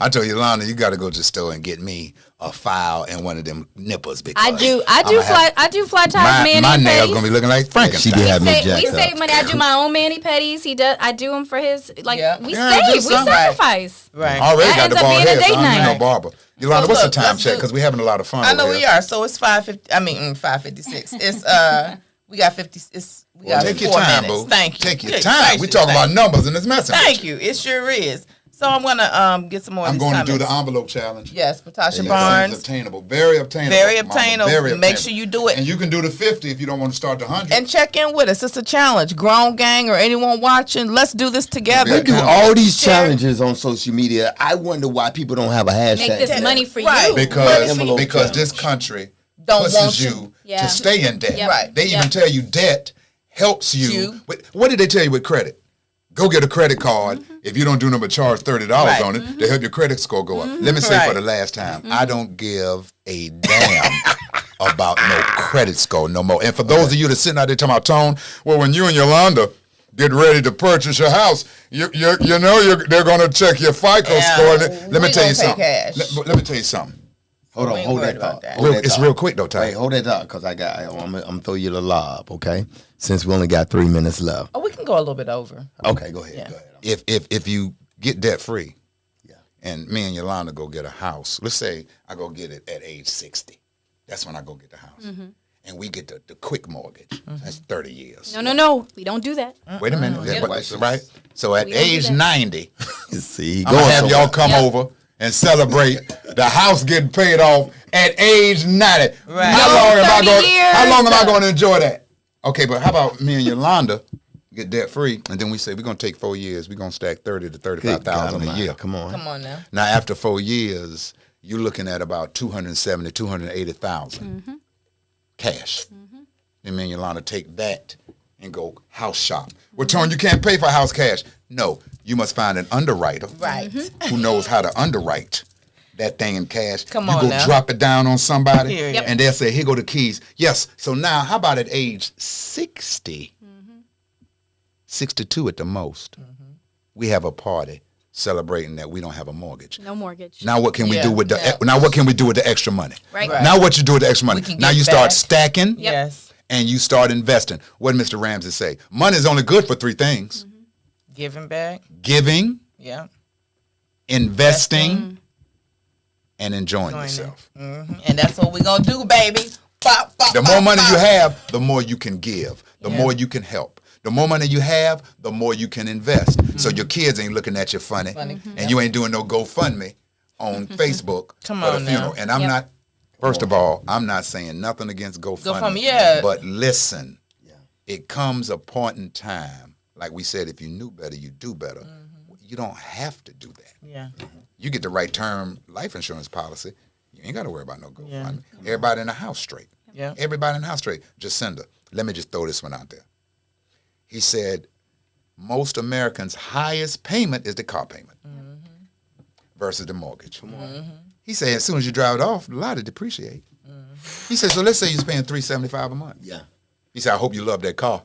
Speaker 2: I told Yolanda, you got to go to the store and get me a file and one of them nipples. Because
Speaker 3: I do fly ties mani
Speaker 2: my
Speaker 3: pedis.
Speaker 2: nails going to be looking like Frankenstein.
Speaker 4: She did have me jacked
Speaker 3: We
Speaker 4: up.
Speaker 3: save money. I do my own mani pedis. He does. I do them for his. Like we
Speaker 2: just something.
Speaker 3: sacrifice.
Speaker 5: Right.
Speaker 2: Already
Speaker 3: That
Speaker 2: got
Speaker 3: ends
Speaker 2: the
Speaker 3: up
Speaker 2: bald
Speaker 3: being a
Speaker 2: head.
Speaker 3: date
Speaker 2: So I'm
Speaker 3: night.
Speaker 2: no barber. Yolanda,
Speaker 5: So
Speaker 2: what's the
Speaker 5: look,
Speaker 2: time
Speaker 5: let's
Speaker 2: check?
Speaker 5: do-
Speaker 2: Because we're having a lot of fun.
Speaker 5: I know
Speaker 2: over
Speaker 5: we
Speaker 2: here.
Speaker 5: are. So it's 5:56. It's we got 50. We got
Speaker 2: Take your
Speaker 5: 4
Speaker 2: time,
Speaker 5: minutes.
Speaker 2: boo.
Speaker 5: Thank you.
Speaker 2: Take your
Speaker 5: Good
Speaker 2: time.
Speaker 5: gracious,
Speaker 2: We talking about numbers in this message.
Speaker 5: Thank you. It sure is. So I'm gonna get some more.
Speaker 2: I'm
Speaker 5: of these
Speaker 2: going to do
Speaker 5: comments.
Speaker 2: the envelope challenge.
Speaker 5: Yes, Patasha
Speaker 2: And
Speaker 5: Barnes.
Speaker 2: It's obtainable. Very obtainable.
Speaker 5: Very
Speaker 2: Mama,
Speaker 5: obtainable.
Speaker 2: very
Speaker 5: Make
Speaker 2: obtainable.
Speaker 5: sure you do it.
Speaker 2: And you can do the 50 if you don't want to start the 100.
Speaker 5: And check in with us. It's a challenge. Grown gang or anyone watching, let's do this together.
Speaker 4: They do
Speaker 2: Yeah.
Speaker 4: all these
Speaker 5: Share.
Speaker 4: challenges on social media. I wonder why people don't have a hashtag.
Speaker 3: Make this money for
Speaker 5: Right.
Speaker 3: you.
Speaker 2: because
Speaker 4: Envelope
Speaker 2: this
Speaker 4: challenge.
Speaker 2: country
Speaker 5: Don't
Speaker 2: pushes
Speaker 5: want
Speaker 2: you
Speaker 3: Yeah.
Speaker 2: to stay in debt.
Speaker 3: Yep.
Speaker 5: Right.
Speaker 2: They even
Speaker 3: Yep.
Speaker 2: tell you debt helps you. What did they tell you with credit? Go get a credit card. If you don't do nothing but charge $30
Speaker 5: Right.
Speaker 2: on it, to help your credit score go up. Let me say for the last time, I don't give a damn about no credit score no more. And for those of you that sitting out there talking about Tone, well, when you and Yolanda get ready to purchase your house, they're going to check your FICO score. Let me tell you something. Let me tell you something.
Speaker 4: Hold on,
Speaker 5: We ain't
Speaker 4: hold
Speaker 5: worried
Speaker 4: that
Speaker 5: about
Speaker 4: thought.
Speaker 5: that.
Speaker 4: Hold that
Speaker 2: It's
Speaker 4: thought.
Speaker 2: real quick though, Ty.
Speaker 4: Wait, hold that thought, because I'm gonna throw you the lob, okay? Since we only got 3 minutes left.
Speaker 5: Oh, we can go a little bit over.
Speaker 4: Okay, go ahead.
Speaker 5: Yeah.
Speaker 4: Go ahead.
Speaker 2: If you get debt free,
Speaker 4: Yeah.
Speaker 2: and me and Yolanda go get a house, let's say I go get it at age 60. That's when I go get the house. And we get the quick mortgage. That's 30 years.
Speaker 3: No. We don't do that.
Speaker 2: Wait a minute.
Speaker 4: Yeah.
Speaker 2: Right? So at
Speaker 3: We don't do
Speaker 2: age
Speaker 3: that.
Speaker 2: 90,
Speaker 4: See,
Speaker 2: I'm going to have
Speaker 4: so
Speaker 2: y'all
Speaker 4: well.
Speaker 2: come
Speaker 3: Yep.
Speaker 2: over and celebrate the house getting paid off at age 90.
Speaker 5: Right.
Speaker 2: How
Speaker 3: No,
Speaker 2: long am I
Speaker 3: 30
Speaker 2: going?
Speaker 3: years.
Speaker 2: How long am I going to enjoy that? Okay, but how about me and Yolanda get debt free, and then we say we're going to take 4 years. We're going to stack 30 to
Speaker 4: Good
Speaker 2: 35,000
Speaker 4: God
Speaker 2: a
Speaker 4: Almighty,
Speaker 2: year.
Speaker 4: Come on.
Speaker 5: Come on now.
Speaker 2: Now, after 4 years, you're looking at about 270, 280,000 cash. Then me and Yolanda take that and go house shop. Well, Tony, you can't pay for house cash. No, you must find an underwriter
Speaker 5: Right.
Speaker 2: who knows how to underwrite that thing in cash.
Speaker 5: Come
Speaker 2: you
Speaker 5: on
Speaker 2: go
Speaker 5: now.
Speaker 2: drop it down on somebody,
Speaker 5: Period. Yep.
Speaker 2: and they'll say, here go the keys. Yes, so now how about at age 60, 62 at the most, we have a party celebrating that we don't have a mortgage.
Speaker 3: No mortgage.
Speaker 2: Now what can we
Speaker 5: Yeah,
Speaker 2: do with the
Speaker 5: yeah.
Speaker 2: now what can we do with the extra money?
Speaker 3: Right.
Speaker 5: Right.
Speaker 2: Now what you do with the extra money?
Speaker 5: We can
Speaker 2: Now
Speaker 5: get
Speaker 2: you start
Speaker 5: back.
Speaker 2: stacking
Speaker 5: Yes.
Speaker 2: and you start investing. What did Mr. Ramsey say? Money is only good for three things:
Speaker 5: Giving back.
Speaker 2: giving,
Speaker 5: Yeah.
Speaker 2: investing, and enjoying
Speaker 5: Enjoying it.
Speaker 2: yourself.
Speaker 5: And that's what we're going to do, baby. Bop, bop,
Speaker 2: The more
Speaker 5: bop,
Speaker 2: money
Speaker 5: bop.
Speaker 2: you have, the more you can give. The
Speaker 5: Yeah.
Speaker 2: more you can help. The more money you have, the more you can invest. So your kids ain't looking at you funny, and you ain't doing no GoFundMe on Facebook
Speaker 5: Come
Speaker 2: for the
Speaker 5: on now.
Speaker 2: funeral. And I'm
Speaker 3: Yep.
Speaker 2: not. First of all, I'm not saying nothing against GoFundMe.
Speaker 5: GoFundMe, yeah.
Speaker 2: But listen, it comes a point in time, like we said, if you knew better, you do better. you don't have to do that.
Speaker 5: Yeah.
Speaker 2: You get the right term life insurance policy, you ain't got to worry about no GoFundMe.
Speaker 5: Yeah.
Speaker 2: Everybody in the house straight.
Speaker 5: Yeah.
Speaker 2: Everybody in the house straight. Jàcinda, let me just throw this one out there. He said, most Americans' highest payment is the car payment versus the mortgage. He said, as soon as you drive it off, a lot of depreciate. He said, so let's say you're paying $375 a month.
Speaker 4: Yeah.
Speaker 2: He said, I hope you love that car.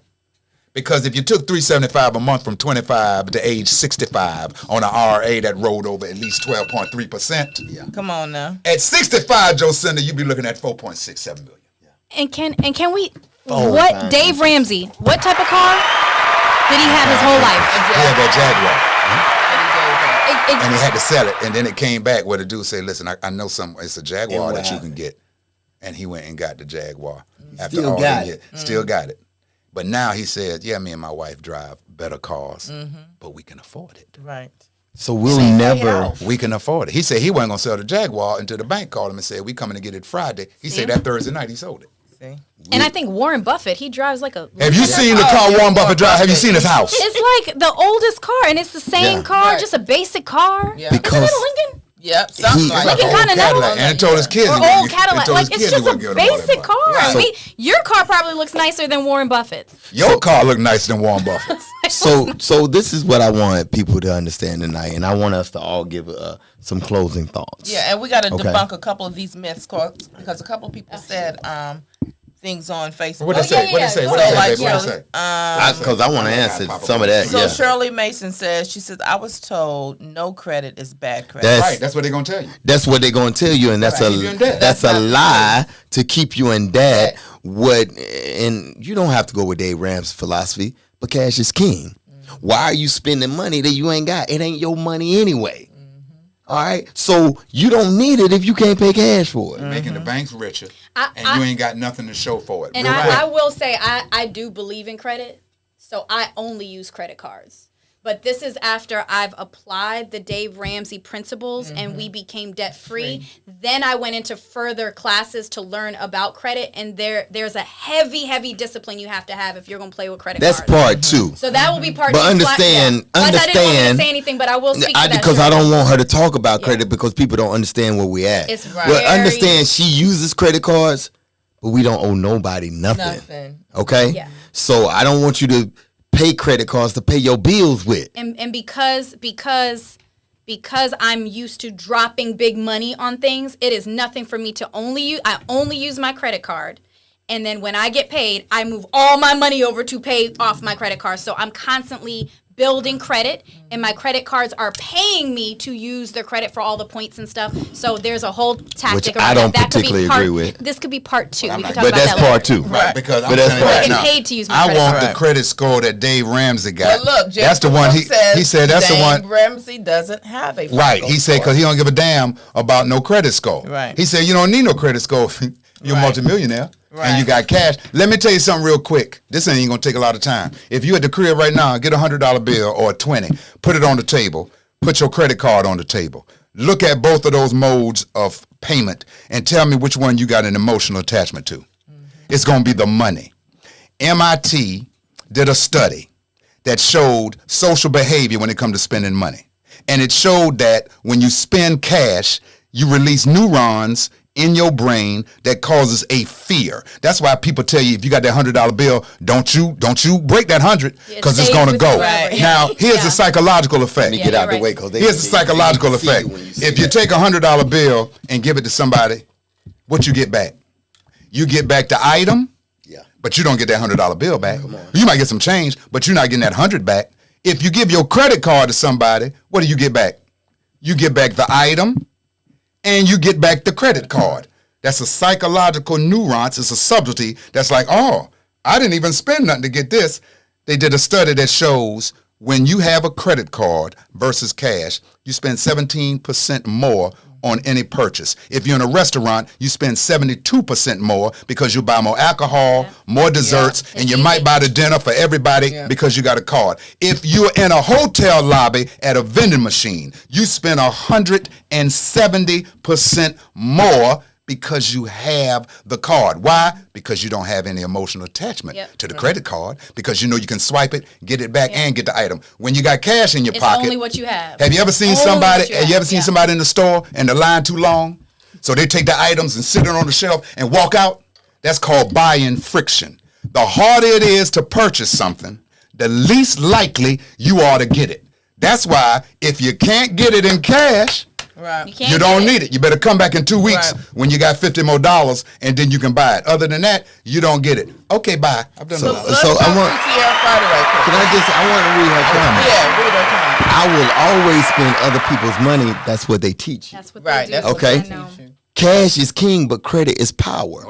Speaker 2: Because if you took $375 a month from 25 to age 65 on an RA that rolled over at least 12.3%,
Speaker 5: Come on now.
Speaker 2: at 65, Jàcinda, you'd be looking at 4.67 million.
Speaker 3: And can we?
Speaker 4: Oh,
Speaker 3: What
Speaker 4: fine.
Speaker 3: Dave Ramsey? What type of car did he have his whole life?
Speaker 2: He had that Jaguar,
Speaker 3: It-
Speaker 2: and he had to sell it, and then it came back where the dude said, listen, I know it's a Jaguar
Speaker 4: And what
Speaker 2: that you
Speaker 4: happened?
Speaker 2: can get. And he went and got the Jaguar. After
Speaker 4: Still
Speaker 2: all
Speaker 4: got
Speaker 2: the
Speaker 4: it.
Speaker 2: years. Still got it. But now he said, yeah, me and my wife drive better cars, but we can afford it.
Speaker 5: Right.
Speaker 4: So we'll never.
Speaker 2: We can afford it. He said he wasn't going to sell the Jaguar until the bank called him and said, we coming to get it Friday. He said that Thursday night he sold it.
Speaker 5: See?
Speaker 3: And I think Warren Buffett, he drives like a.
Speaker 2: Have you seen the car Warren Buffett drive? Have you seen his house?
Speaker 3: It's like the oldest car, and it's the same
Speaker 4: Yeah.
Speaker 3: car,
Speaker 5: Right.
Speaker 3: just a basic car.
Speaker 5: Yeah.
Speaker 4: Because-
Speaker 3: Isn't it a Lincoln?
Speaker 5: Yep. Something
Speaker 4: He-
Speaker 5: like
Speaker 3: Lincoln
Speaker 5: that.
Speaker 3: Continental?
Speaker 2: Cadillac. And he told his kids.
Speaker 3: Or
Speaker 2: he wouldn't
Speaker 3: old
Speaker 2: give-
Speaker 3: Cadillac.
Speaker 2: he told
Speaker 3: Like,
Speaker 2: his
Speaker 3: it's
Speaker 2: kids he
Speaker 3: just a
Speaker 2: wouldn't give them all that
Speaker 3: basic
Speaker 2: money.
Speaker 3: car.
Speaker 5: Right.
Speaker 3: I mean, your car probably looks nicer than Warren Buffett's.
Speaker 2: Your car look nicer than Warren Buffett's.
Speaker 4: So this is what I want people to understand tonight, and I want us to all give some closing thoughts.
Speaker 5: Yeah, and we got to
Speaker 4: Okay.
Speaker 5: debunk a couple of these myths because a couple of people said things on Facebook.
Speaker 2: What they say?
Speaker 3: yeah,
Speaker 2: What they
Speaker 3: yeah.
Speaker 2: say?
Speaker 3: So,
Speaker 2: What they say,
Speaker 5: like,
Speaker 2: baby? What they say?
Speaker 4: Because I want to answer some of that.
Speaker 5: So
Speaker 4: Yeah.
Speaker 5: Shirley Mason says, she says, I was told no credit is bad credit.
Speaker 4: That's-
Speaker 2: Right, that's what they're going to tell you.
Speaker 4: That's what they're gonna tell you, and that's
Speaker 2: Right, keep you in debt.
Speaker 4: that's a
Speaker 5: That's not
Speaker 4: lie to keep you in debt. And you don't have to go with Dave Ramsey's philosophy, but cash is king. Why are you spending money that you ain't got? It ain't your money anyway. All right, so you don't need it if you can't pay cash for it.
Speaker 2: Making the banks richer,
Speaker 3: I-
Speaker 2: and you ain't got nothing to show for it.
Speaker 3: And
Speaker 2: Real quick.
Speaker 3: I will say, I do believe in credit, so I only use credit cards. But this is after I've applied the Dave Ramsey principles and we became debt free. Then I went into further classes to learn about credit, and there's a heavy discipline you have to have if you're going to play with credit
Speaker 4: That's
Speaker 3: cards.
Speaker 4: part two.
Speaker 3: So that will be part
Speaker 4: But
Speaker 3: two.
Speaker 4: understand-
Speaker 3: I didn't want you to
Speaker 4: understand-
Speaker 3: say anything, but I will speak to that.
Speaker 4: Because I
Speaker 3: shortly.
Speaker 4: don't want her to talk about credit because people don't understand where we at.
Speaker 3: It's
Speaker 4: But
Speaker 3: very-
Speaker 4: understand she uses credit cards, but we don't owe nobody nothing.
Speaker 5: Nothing.
Speaker 4: Okay?
Speaker 3: Yeah.
Speaker 4: So I don't want you to pay credit cards to pay your bills with.
Speaker 3: And because I'm used to dropping big money on things, it is nothing for me to I only use my credit card. And then when I get paid, I move all my money over to pay off my credit card. So I'm constantly building credit, and my credit cards are paying me to use their credit for all the points and stuff. So there's a whole tactic
Speaker 4: Which
Speaker 3: around
Speaker 4: I don't
Speaker 3: that. That could be
Speaker 4: particularly
Speaker 3: part-
Speaker 4: agree with.
Speaker 3: This could be part two. We can talk
Speaker 4: But
Speaker 3: about
Speaker 4: that's
Speaker 3: that later.
Speaker 4: part two.
Speaker 2: Right, because I'm
Speaker 4: But that's
Speaker 2: telling you
Speaker 4: part
Speaker 2: right
Speaker 4: two.
Speaker 2: now,
Speaker 3: Getting paid to use my
Speaker 2: I
Speaker 3: credit
Speaker 2: want
Speaker 3: card.
Speaker 2: the credit score that Dave Ramsey got.
Speaker 5: But look,
Speaker 2: that's the one he said. That's the
Speaker 5: Dave
Speaker 2: one.
Speaker 5: Ramsey doesn't have a
Speaker 2: Right.
Speaker 5: FICO
Speaker 2: He said
Speaker 5: score.
Speaker 2: because he don't give a damn about no credit score.
Speaker 5: Right.
Speaker 2: He said you don't need no credit score. You're a
Speaker 5: Right.
Speaker 2: multimillionaire. And you
Speaker 5: Right.
Speaker 2: got cash. Let me tell you something real quick. This ain't gonna take a lot of time. If you at the crib right now, get $100 bill or a 20, put it on the table, put your credit card on the table. Look at both of those modes of payment and tell me which one you got an emotional attachment to. It's gonna be the money. MIT did a study that showed social behavior when it comes to spending money. And it showed that when you spend cash, you release neurons in your brain that causes a fear. That's why people tell you if you got that $100 bill, don't you break that 100 because it's
Speaker 3: stays
Speaker 2: gonna
Speaker 3: with
Speaker 2: go.
Speaker 3: you forever.
Speaker 2: Now here's
Speaker 3: Yeah.
Speaker 2: the psychological effect.
Speaker 4: Let me
Speaker 3: Yeah,
Speaker 4: get out
Speaker 3: you're
Speaker 4: the
Speaker 3: right.
Speaker 4: way because
Speaker 2: Here's the psychological effect. If you take a $100 bill and give it to somebody, what you get back? You get back the item,
Speaker 4: Yeah.
Speaker 2: but you don't get that $100 bill back. You might get some change, but you're not getting that 100 back. If you give your credit card to somebody, what do you get back? You get back the item, and you get back the credit card. That's a psychological nuance. It's a subtlety that's like, oh, I didn't even spend nothing to get this. They did a study that shows when you have a credit card versus cash, you spend 17% more on any purchase. If you're in a restaurant, you spend 72% more because you buy more alcohol, more desserts, and you might buy the dinner for everybody because you got a card. If you're in a hotel lobby at a vending machine, you spend 170% more because you have the card. Why? Because you don't have any emotional attachment to the credit card, because you know you can swipe it, get it back, and get the item. When you got cash in your pocket,
Speaker 3: it's only what you have.
Speaker 2: Have you ever seen somebody? Have you ever seen somebody in the store and the line too long, so they take the items and sit it on the shelf and walk out? That's called buy-in friction. The harder it is to purchase something, the least likely you are to get it. That's why if you can't get it in cash, you don't need it. You better come back in 2 weeks when you got $50 more, and then you can buy it. Other than that, you don't get it. Okay, bye. I've done
Speaker 4: So
Speaker 2: that.
Speaker 4: I want. Can I want to read her comment?
Speaker 5: Yeah, read her comment.
Speaker 4: I will always spend other people's money. That's what they teach you.
Speaker 3: That's what they do.
Speaker 5: That's
Speaker 4: Okay.
Speaker 5: what they teach you.
Speaker 4: Cash is king, but credit is power.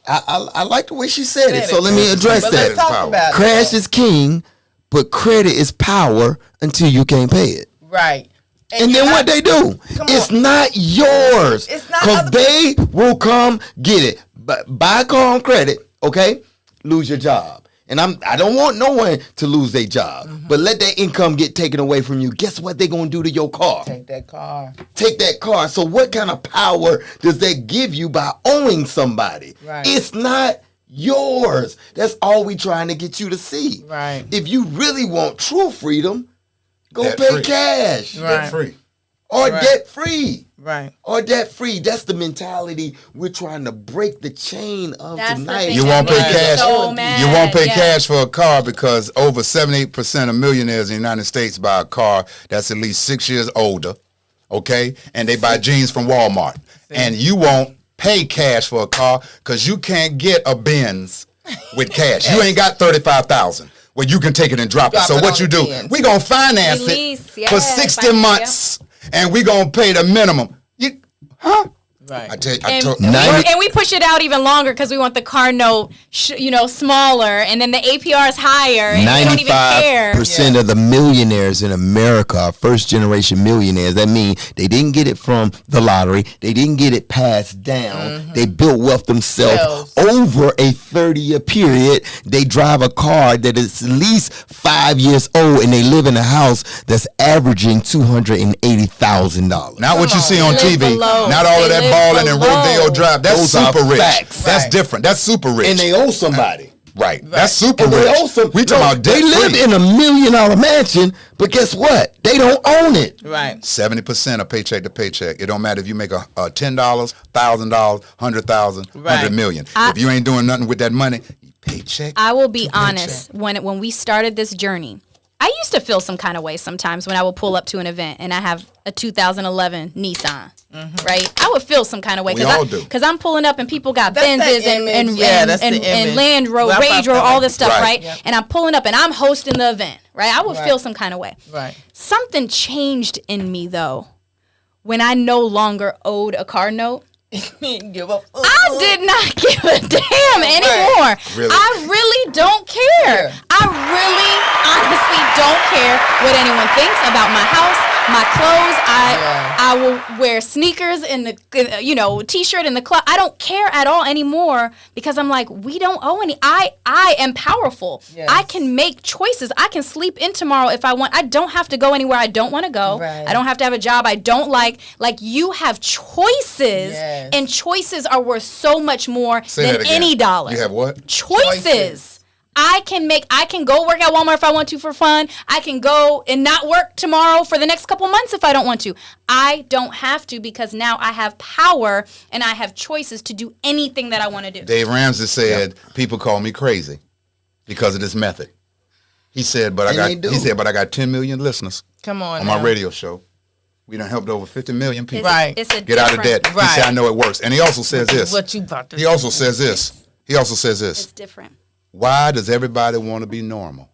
Speaker 4: I like the way she said it. So let me address
Speaker 5: But
Speaker 4: that.
Speaker 5: let's talk about
Speaker 4: Cash
Speaker 5: it.
Speaker 4: is king, but credit is power until you can't pay it.
Speaker 5: Right.
Speaker 4: And then what they do? It's not yours.
Speaker 5: It's not
Speaker 4: because
Speaker 5: other
Speaker 4: they will come get it. But buy a car on credit, okay? Lose your job. And I don't want no one to lose their job. But let their income get taken away from you. Guess what they're going to do to your car?
Speaker 5: Take that car.
Speaker 4: Take that car. So what kind of power does that give you by owing somebody?
Speaker 5: Right.
Speaker 4: It's not yours. That's all we trying to get you to see.
Speaker 5: Right.
Speaker 4: If you really want true freedom, go
Speaker 2: Debt
Speaker 4: pay
Speaker 2: free.
Speaker 4: cash.
Speaker 5: Right.
Speaker 2: Free.
Speaker 4: Or
Speaker 5: Right.
Speaker 4: debt free.
Speaker 5: Right.
Speaker 4: Or debt free. That's the mentality we're trying to break the chain of
Speaker 3: That's the
Speaker 4: tonight.
Speaker 3: thing
Speaker 2: You
Speaker 3: that
Speaker 2: won't pay
Speaker 3: makes me
Speaker 2: cash.
Speaker 3: so mad.
Speaker 2: You won't pay
Speaker 3: Yeah.
Speaker 2: cash for a car because over 78% of millionaires in the United States buy a car that's at least 6 years older, okay? And they buy jeans from Walmart. And you won't pay cash for a car because you can't get a Benz with cash. You ain't got $35,000 where you can take it and drop it.
Speaker 5: Drop
Speaker 2: So
Speaker 5: it
Speaker 2: what
Speaker 5: on
Speaker 2: you
Speaker 5: the
Speaker 2: do?
Speaker 5: Benz.
Speaker 2: We gonna finance
Speaker 3: Release,
Speaker 2: it for
Speaker 3: yeah,
Speaker 2: 60
Speaker 3: finance,
Speaker 2: months, and we gonna pay the minimum.
Speaker 5: Right.
Speaker 2: I tell you,
Speaker 3: And we push it out even longer because we want the car note, smaller, and then the APR is higher, and we don't even care.
Speaker 4: 95% of the millionaires in America are first generation millionaires. That means they didn't get it from the lottery. They didn't get it passed down. They built wealth themselves over a 30-year period. They drive a car that is at least 5 years old, and they live in a house that's averaging $280,000.
Speaker 2: not what you see on
Speaker 3: Live
Speaker 2: TV.
Speaker 3: below.
Speaker 2: Not all of
Speaker 3: They
Speaker 2: that
Speaker 3: live
Speaker 2: balling and
Speaker 3: below.
Speaker 2: Rodeo Drive. That's
Speaker 4: Those are
Speaker 2: super rich.
Speaker 4: facts.
Speaker 2: That's
Speaker 5: Right.
Speaker 2: different. That's super rich.
Speaker 4: And they owe somebody.
Speaker 2: Right. That's super
Speaker 4: And
Speaker 2: rich.
Speaker 4: they owe some.
Speaker 2: We talking about
Speaker 4: They
Speaker 2: debt
Speaker 4: live
Speaker 2: free.
Speaker 4: in a $1 million mansion, but guess what? They don't own it.
Speaker 5: Right.
Speaker 2: 70% of paycheck to paycheck. It don't matter if you make a $10, $1,000, $100,000,
Speaker 5: Right.
Speaker 2: $100 million. If you ain't doing nothing with that money, you paycheck.
Speaker 3: I will be honest. When we started this journey, I used to feel some kind of way sometimes when I would pull up to an event and I have a 2011 Nissan, right? I would feel some kind of way
Speaker 2: We all do.
Speaker 3: because I'm pulling up and people got
Speaker 5: That's that
Speaker 3: Benzes and
Speaker 5: image. Yeah, that's the
Speaker 3: and
Speaker 5: image.
Speaker 3: Land Rover,
Speaker 5: Well, I
Speaker 3: Range
Speaker 5: felt
Speaker 3: Rover,
Speaker 5: that
Speaker 3: all
Speaker 5: way.
Speaker 3: this stuff,
Speaker 2: Right.
Speaker 3: right?
Speaker 5: Yep.
Speaker 3: And I'm pulling up and I'm hosting the event, right? I would
Speaker 5: Right.
Speaker 3: feel some kind of way.
Speaker 5: Right.
Speaker 3: Something changed in me though when I no longer owed a car note.
Speaker 5: Give up.
Speaker 3: I did not give a damn anymore.
Speaker 2: Really?
Speaker 3: I really don't care. I really, honestly don't care what anyone thinks about my house, my clothes. I will wear sneakers in the, t-shirt in the club. I don't care at all anymore because I'm like, we don't owe any. I am powerful.
Speaker 5: Yes.
Speaker 3: I can make choices. I can sleep in tomorrow if I want. I don't have to go anywhere I don't want to go.
Speaker 5: Right.
Speaker 3: I don't have to have a job I don't like. Like, you have choices.
Speaker 5: Yes.
Speaker 3: And choices are worth so much more
Speaker 2: Say that
Speaker 3: than
Speaker 2: again.
Speaker 3: any dollar.
Speaker 2: You have what?
Speaker 3: Choices. I can go work at Walmart if I want to for fun. I can go and not work tomorrow for the next couple months if I don't want to. I don't have to because now I have power and I have choices to do anything that I want to do.
Speaker 2: Dave Ramsey said, people call me crazy because of this method. He said, but I got 10 million listeners
Speaker 5: Come on
Speaker 2: my
Speaker 5: now.
Speaker 2: radio show. We done helped over 50 million people
Speaker 5: Right.
Speaker 3: It's a
Speaker 2: get out of debt.
Speaker 3: different-
Speaker 2: He said,
Speaker 5: Right.
Speaker 2: I know it works. And he also says this.
Speaker 5: What you about to
Speaker 2: He also says this.
Speaker 3: It's different.
Speaker 2: Why does everybody want to be normal?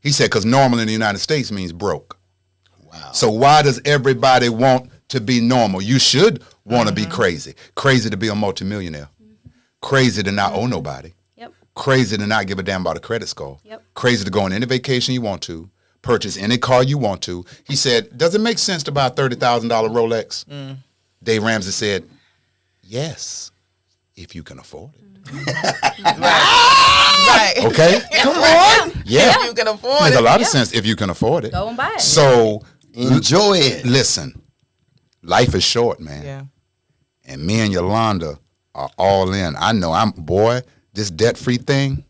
Speaker 2: He said, because normal in the United States means broke. Wow. So why does everybody want to be normal? You should want to be crazy. Crazy to be a multimillionaire. Crazy to not owe nobody.
Speaker 3: Yep.
Speaker 2: Crazy to not give a damn about a credit score.
Speaker 3: Yep.
Speaker 2: Crazy to go on any vacation you want to. Purchase any car you want to. He said, does it make sense to buy a $30,000 Rolex? Dave Ramsey said, yes, if you can afford it.
Speaker 5: Right.
Speaker 2: Okay?
Speaker 5: Come on.
Speaker 2: Yeah.
Speaker 5: You can afford
Speaker 2: Makes
Speaker 5: it.
Speaker 2: a lot of sense if you can afford it.
Speaker 3: Go and buy it.
Speaker 2: So
Speaker 4: Enjoy it.
Speaker 2: listen, life is short, man.
Speaker 5: Yeah.
Speaker 2: and me and Yolanda are all in. I know this debt-free thing.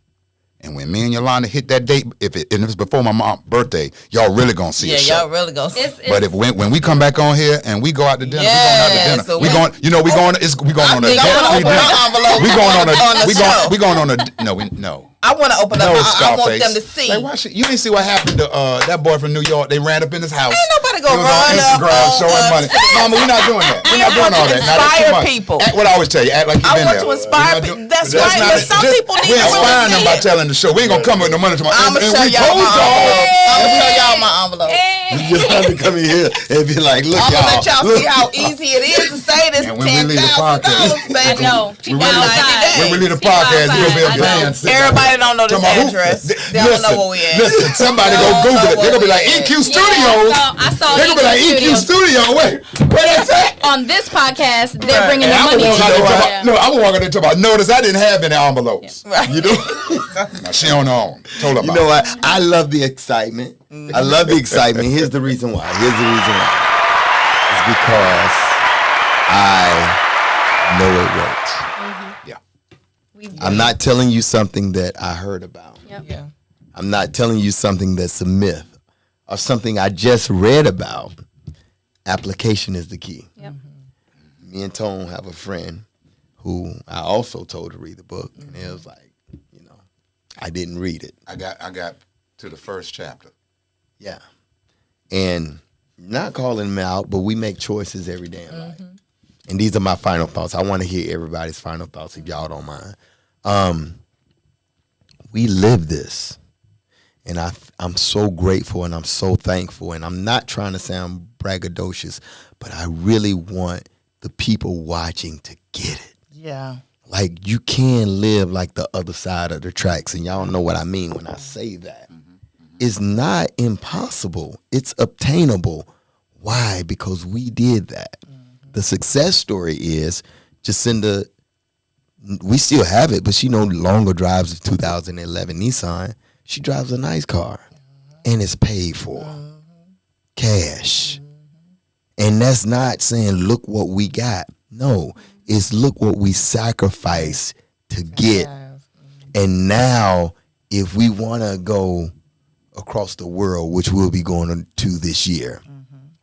Speaker 2: And when me and Yolanda hit that date, if it's before my mom's birthday, y'all really gonna see a show.
Speaker 5: Yeah, y'all really gonna see.
Speaker 2: But when we come back on here and we go out to dinner,
Speaker 5: so
Speaker 2: we going on a
Speaker 5: I want to open up. I want them to see.
Speaker 2: Like, you didn't see what happened to that boy from New York? They ran up in his house.
Speaker 5: Ain't nobody gonna run
Speaker 2: on Instagram showing money. Mama, we're not doing that. We're not doing all that.
Speaker 5: Inspire people.
Speaker 2: Act what I always tell you. Act like you've been there.
Speaker 5: I want to inspire people. That's right. But some people need to
Speaker 2: We're inspiring them by telling the show. We ain't gonna come with no money tomorrow.
Speaker 5: I'm gonna show y'all my envelope.
Speaker 4: You just have to come in here and be like, look,
Speaker 5: I'm
Speaker 4: y'all.
Speaker 5: gonna let y'all see how easy it is to say this.
Speaker 2: And when we leave the podcast,
Speaker 3: I know.
Speaker 2: when we leave the podcast, we'll be a band.
Speaker 5: Everybody don't know this address. They don't know where we at.
Speaker 2: Listen, somebody go Google it. They're gonna be like EQ Studios.
Speaker 3: I saw
Speaker 2: They're gonna be like EQ Studio. Wait, where that's at?
Speaker 3: On this podcast, they're bringing the money.
Speaker 2: No, I was walking into about. Notice I didn't have any envelopes.
Speaker 5: Right.
Speaker 2: You know, now she on her own. Told her about.
Speaker 4: You know what? I love the excitement. I love the excitement. Here's the reason why. It's because I know it works.
Speaker 2: Yeah.
Speaker 4: I'm not telling you something that I heard about.
Speaker 3: Yep.
Speaker 5: Yeah.
Speaker 4: I'm not telling you something that's a myth or something I just read about. Application is the key.
Speaker 3: Yep.
Speaker 4: Me and Tone have a friend who I also told to read the book, and it was like, I didn't read it.
Speaker 2: I got to the first chapter.
Speaker 4: Yeah. And not calling them out, but we make choices every day in life. And these are my final thoughts. I want to hear everybody's final thoughts if y'all don't mind. We live this. And I'm so grateful and I'm so thankful. And I'm not trying to sound braggadocious, but I really want the people watching to get it.
Speaker 5: Yeah.
Speaker 4: Like, you can live like the other side of the tracks. And y'all know what I mean when I say that. It's not impossible. It's obtainable. Why? Because we did that. The success story is Jàcinda, we still have it, but she no longer drives a 2011 Nissan. She drives a nice car, and it's paid for. Cash. And that's not saying, look what we got. No, it's look what we sacrificed to get. And now, if we want to go across the world, which we'll be going to this year,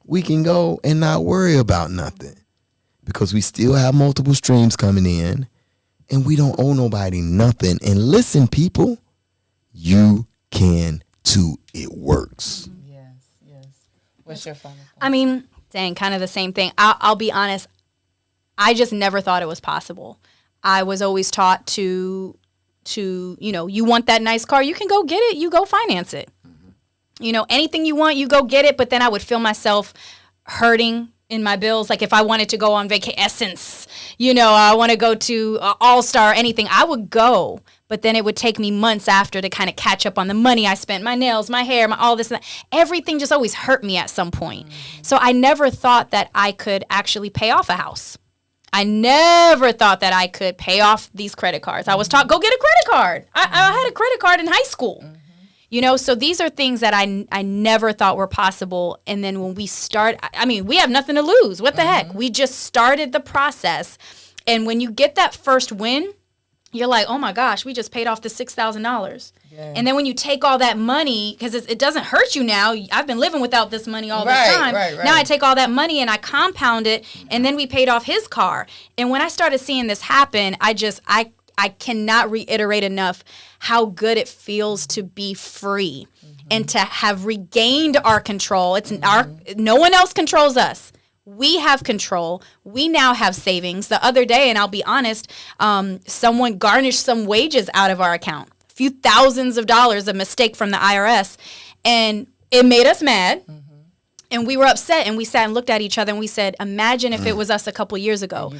Speaker 4: we can go and not worry about nothing because we still have multiple streams coming in and we don't owe nobody nothing. And listen, people, you can too. It works.
Speaker 5: Yes. What's your final thought?
Speaker 3: I mean, dang, kind of the same thing. I'll be honest. I just never thought it was possible. I was always taught to, you want that nice car, you can go get it. You go finance it. Anything you want, you go get it. But then I would feel myself hurting in my bills. Like if I wanted to go on vacation, I want to go to All-Star, anything, I would go. But then it would take me months after to kind of catch up on the money I spent, my nails, my hair, all this and that. Everything just always hurt me at some point. So I never thought that I could actually pay off a house. I never thought that I could pay off these credit cards. I was taught, go get a credit card. I had a credit card in high school. So these are things that I never thought were possible. And then when we start, we have nothing to lose. What the heck? We just started the process. And when you get that first win, you're like, oh my gosh, we just paid off the $6,000. Yeah. And then when you take all that money, because it doesn't hurt you now. I've been living without this money all this time. Right. Now I take all that money and I compound it. And then we paid off his car. And when I started seeing this happen, I cannot reiterate enough how good it feels to be free and to have regained our control. No one else controls us. We have control. We now have savings. The other day, and I'll be honest, someone garnished some wages out of our account, a few thousands of dollars, a mistake from the IRS, and it made us mad. And we were upset, and we sat and looked at each other, and we said, imagine if it was us a couple years ago.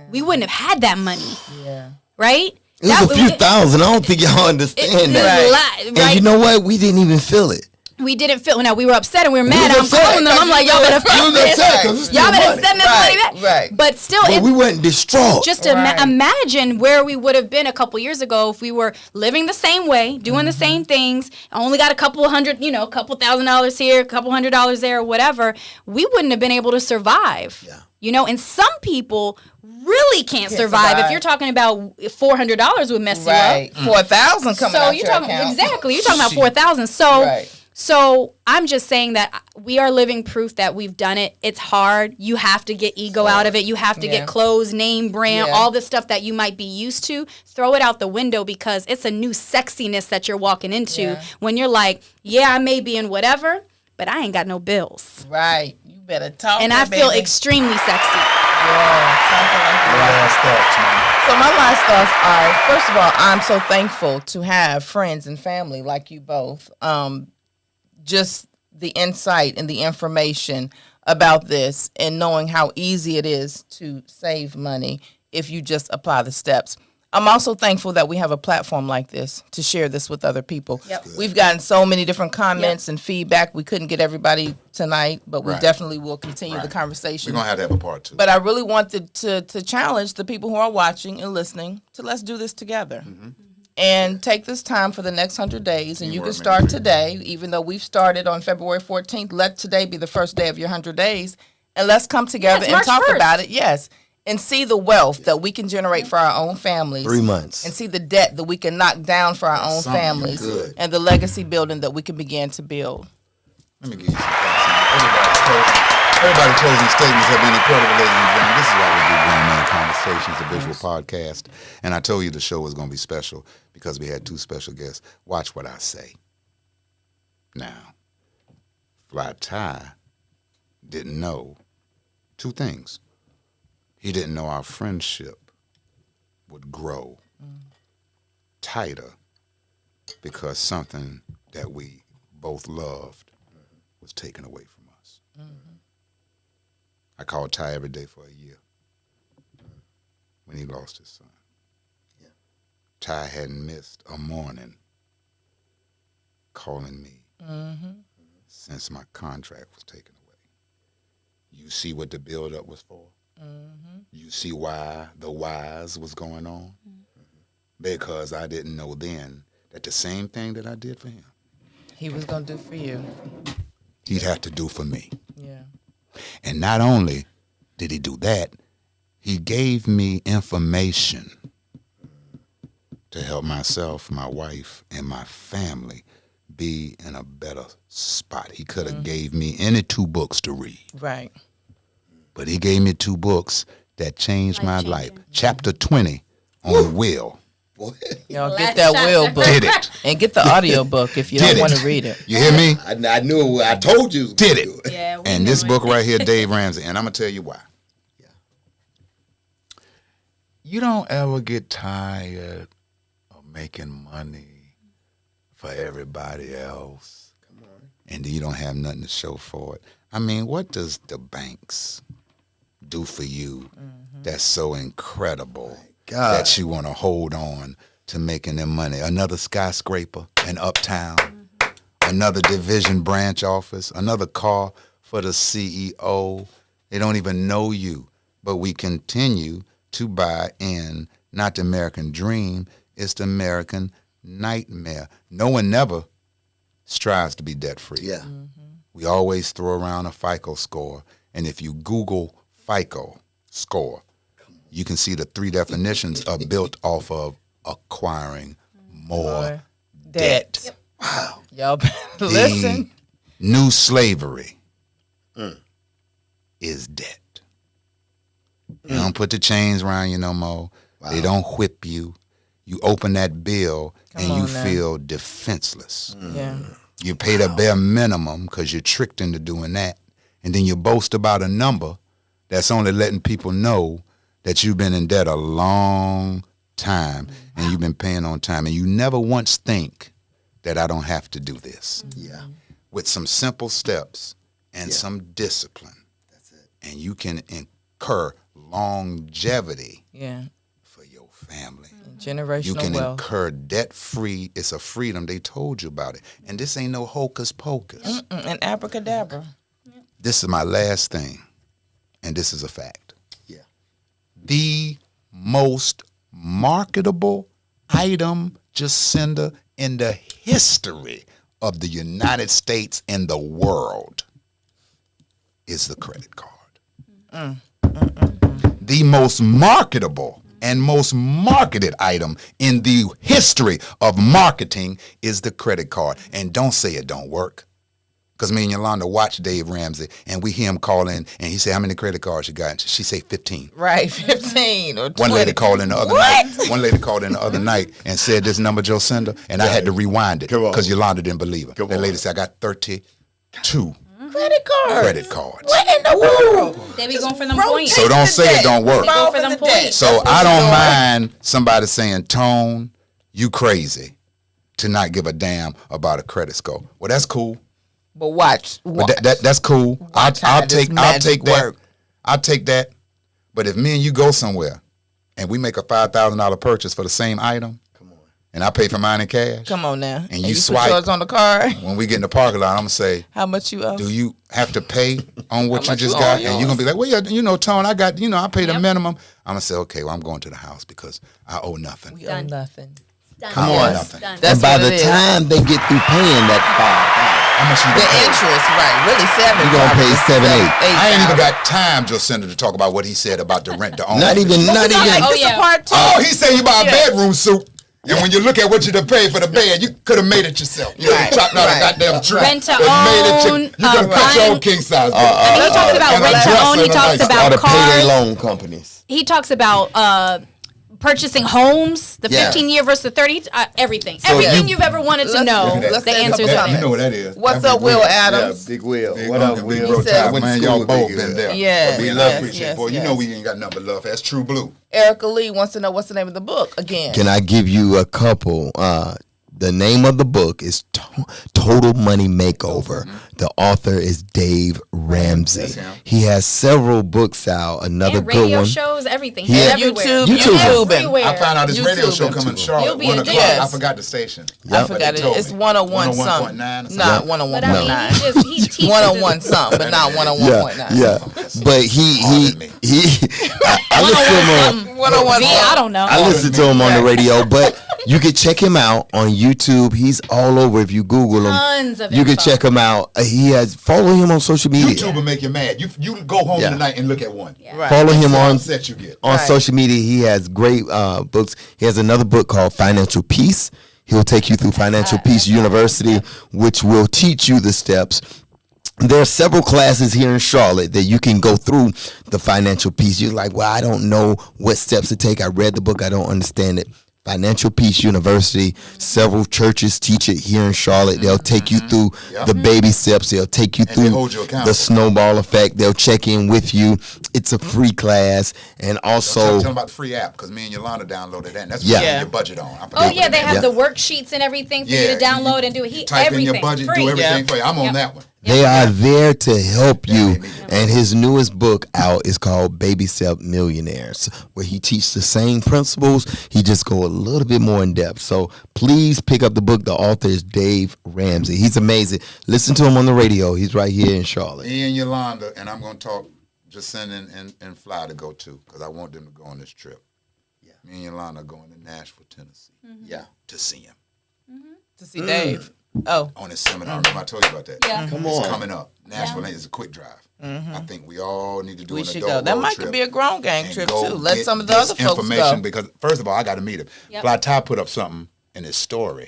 Speaker 3: We wouldn't have had that money. Yeah. Right?
Speaker 4: It was a few thousand. I don't think y'all understand that. Right. And you know what? We didn't even feel it.
Speaker 3: We didn't feel it. Now, we were upset and we were mad. I'm calling them. I'm like, y'all better fix this. Y'all better send this money back. Right. But still.
Speaker 4: We weren't distraught.
Speaker 3: Just imagine where we would have been a couple years ago if we were living the same way, doing the same things, only got a couple $1,000 here, a couple $100 there, or whatever. We wouldn't have been able to survive. Yeah. You know, and some people really can't survive. If you're talking about $400 would mess you up.
Speaker 5: 4,000 coming out
Speaker 3: you're
Speaker 5: your
Speaker 3: talking
Speaker 5: account.
Speaker 3: exactly. You're talking about 4,000. So I'm just saying that we are living proof that we've done it. It's hard. You have to get ego out of it. You have to get clothes, name, brand, all the stuff that you might be used to. Throw it out the window because it's a new sexiness that you're walking into when you're like, I may be in whatever, but I ain't got no bills.
Speaker 5: Right. You better talk.
Speaker 3: And I feel extremely sexy.
Speaker 2: Last thoughts, man.
Speaker 5: So my last thoughts are, first of all, I'm so thankful to have friends and family like you both. Just the insight and the information about this and knowing how easy it is to save money if you just apply the steps. I'm also thankful that we have a platform like this to share this with other people.
Speaker 3: Yep.
Speaker 5: We've gotten so many different comments and feedback. We couldn't get everybody tonight, but we definitely will continue the conversation.
Speaker 2: We're going to have a part 2.
Speaker 5: But I really wanted to challenge the people who are watching and listening to let's do this together. And take this time for the next 100 days. And you can start today, even though we've started on February 14th. Let today be the first day of your 100 days. And let's come together and talk about it. Yes. And see the wealth that we can generate for our own families.
Speaker 4: 3 months.
Speaker 5: And see the debt that we can knock down for our own families.
Speaker 2: Good.
Speaker 5: And the legacy building that we can begin to build.
Speaker 2: Let me give you some thoughts. Everybody's closing statements have been incredible, ladies and gentlemen. This is why we do Grown Man Conversations, a visual podcast. And I told you the show was going to be special because we had 2 special guests. Watch what I say. Now, Fly Ty didn't know 2 things. He didn't know our friendship would grow tighter because something that we both loved was taken away from us. I called Ty every day for a year when he lost his son. Ty hadn't missed a morning calling me since my contract was taken away. You see what the buildup was for? You see why the whys was going on? Because I didn't know then that the same thing that I did for him,
Speaker 5: He was going to do for you.
Speaker 2: he'd have to do for me.
Speaker 5: Yeah.
Speaker 2: And not only did he do that, he gave me information to help myself, my wife, and my family be in a better spot. He could have gave me any 2 books to read.
Speaker 5: Right.
Speaker 2: But he gave me 2 books that changed my life. Chapter 20 on will.
Speaker 5: Y'all get that will book.
Speaker 2: Did it.
Speaker 5: And get the audio book if you don't want to read it.
Speaker 2: You hear me?
Speaker 4: I knew it. I told you.
Speaker 2: Did it.
Speaker 3: Yeah, we
Speaker 2: And
Speaker 3: knew
Speaker 2: this
Speaker 3: it.
Speaker 2: book right here, Dave Ramsey, and I'm going to tell you why. You don't ever get tired of making money for everybody else. Come on. And you don't have nothing to show for it. I mean, what does the banks do for you that's so incredible that you want to hold on to making them money? Another skyscraper in Uptown, another division branch office, another car for the CEO. They don't even know you, but we continue to buy in, not the American dream, it's the American nightmare. No one never strives to be debt-free.
Speaker 4: Yeah.
Speaker 2: We always throw around a FICO score, and if you Google FICO score, you can see the 3 definitions are built off of acquiring more debt.
Speaker 5: Yep. Wow. Y'all better listen.
Speaker 2: The new slavery is debt. They don't put the chains around you no more. Wow. They don't whip you. You open that bill and you feel defenseless.
Speaker 5: Yeah.
Speaker 2: You pay the bare minimum because you're tricked into doing that. And then you boast about a number that's only letting people know that you've been in debt a long time and you've been paying on time. And you never once think that I don't have to do this.
Speaker 4: Yeah.
Speaker 2: With some simple steps and some discipline.
Speaker 4: That's it.
Speaker 2: And you can incur longevity for your family.
Speaker 5: Generational
Speaker 2: You can
Speaker 5: wealth.
Speaker 2: incur debt-free. It's a freedom. They told you about it. And this ain't no hocus pocus.
Speaker 5: And abracadabra.
Speaker 2: This is my last thing, and this is a fact.
Speaker 4: Yeah.
Speaker 2: The most marketable item, Jàcinda, in the history of the United States and the world is the credit card. The most marketable and most marketed item in the history of marketing is the credit card. And don't say it don't work. Because me and Yolanda watch Dave Ramsey, and we hear him call in, and he say, how many credit cards you got? And she say 15.
Speaker 5: Right, 15 or 20.
Speaker 2: One lady called in the other night. One lady called in the other night and said this number, Jàcinda, and I had to rewind it because Yolanda didn't believe her. That lady said, I got 32
Speaker 5: Credit
Speaker 2: cards.
Speaker 5: What in the world?
Speaker 3: They be going for them points.
Speaker 2: So don't say it don't work.
Speaker 3: They go for them points.
Speaker 2: So I don't mind somebody saying, Tone, you crazy to not give a damn about a credit score. Well, that's cool.
Speaker 5: But watch.
Speaker 2: But that's cool. I'll take that. I'll take that. But if me and you go somewhere and we make a $5,000 purchase for the same item, come on, and I pay for mine in cash,
Speaker 5: come on now,
Speaker 2: and you swipe
Speaker 5: put yours on the card.
Speaker 2: When we get in the parking lot, I'm gonna say, how
Speaker 5: much you owe?
Speaker 2: Do you have to pay on what you just got? And you're gonna be like, well, yeah, Tone, I got, I pay the minimum. I'm gonna say, okay, well, I'm going to the house because I owe nothing.
Speaker 5: We owe nothing.
Speaker 4: Come on.
Speaker 5: And
Speaker 4: by the time they get through paying that
Speaker 2: how much you
Speaker 5: the interest, right? Really, $7.
Speaker 4: You're gonna pay $7, $8.
Speaker 2: I ain't even got time, Jàcinda, to talk about what he said about the rent to own.
Speaker 4: Not even.
Speaker 2: Oh, he said you buy a bedroom suit. And when you look at what you to pay for the bed, you could have made it yourself. You could have chopped out a goddamn tree.
Speaker 3: Rent to own.
Speaker 2: You could have cut your own king size.
Speaker 3: And he talks about rent to own. He talks about
Speaker 4: cars. Payday loan companies.
Speaker 3: He talks about purchasing homes, the 15-year versus the 30, everything. So everything you've ever wanted to know, the answer's on
Speaker 2: it. You know what that is.
Speaker 5: What's up, Will Adams?
Speaker 4: Yeah, Big Will.
Speaker 2: What up, Will? Man, y'all both been there.
Speaker 5: Yeah.
Speaker 2: We love appreciate. Boy, you know we ain't got nothing but love. That's true blue.
Speaker 5: Erica Lee wants to know what's the name of the book again.
Speaker 4: Can I give you a couple? The name of the book is Total Money Makeover. The author is Dave Ramsey. He has several books out. Another good one.
Speaker 3: Radio shows, everything.
Speaker 5: He's everywhere.
Speaker 3: YouTube.
Speaker 2: I found out his radio show coming in Charlotte. 1 o'clock. I forgot the station.
Speaker 5: I forgot it. It's 101 something. Not 101.9. 101 something, but not 101.9.
Speaker 4: Yeah. But I listen to him.
Speaker 5: 101.
Speaker 3: I don't know.
Speaker 4: I listen to him on the radio, but you can check him out on YouTube. He's all over. If you Google him,
Speaker 3: tons of
Speaker 4: you can check him out. Follow him on social media.
Speaker 2: YouTube will make you mad. You go home tonight and look at one.
Speaker 3: Yeah.
Speaker 5: Right.
Speaker 4: Follow him on social media. He has great books. He has another book called Financial Peace. He'll take you through Financial Peace University, which will teach you the steps. There are several classes here in Charlotte that you can go through the financial piece. You're like, well, I don't know what steps to take. I read the book. I don't understand it. Financial Peace University, several churches teach it here in Charlotte. They'll take you through the baby steps. They'll take you through the snowball effect. They'll check in with you. It's a free class. And also...
Speaker 2: Tell them about the free app, because me and Yolanda downloaded that. And that's what you have your budget on.
Speaker 3: They have the worksheets and everything for you to download and do it.
Speaker 2: Type in your budget, do everything for you. I'm on that one.
Speaker 4: They are there to help you. And his newest book out is called Baby Step Millionaires, where he teaches the same principles. He just go a little bit more in depth. So please pick up the book. The author is Dave Ramsey. He's amazing. Listen to him on the radio. He's right here in Charlotte.
Speaker 2: Me and Yolanda, and I'm going to talk Jàcinda and Fly to go too, because I want them to go on this trip. Yeah. Me and Yolanda are going to Nashville, Tennessee.
Speaker 4: Yeah.
Speaker 2: To see him.
Speaker 5: To see Dave. Oh.
Speaker 2: On his seminar. Remember I told you about that?
Speaker 3: Yeah.
Speaker 4: Come on.
Speaker 2: It's coming up. Nashville is a quick drive. I think we all need to do an adult
Speaker 5: go. That might
Speaker 2: trip
Speaker 5: be a grown gang trip too. Let some of the other folks go.
Speaker 2: Because first of all, I got to meet him. Fly Ty put up something in his story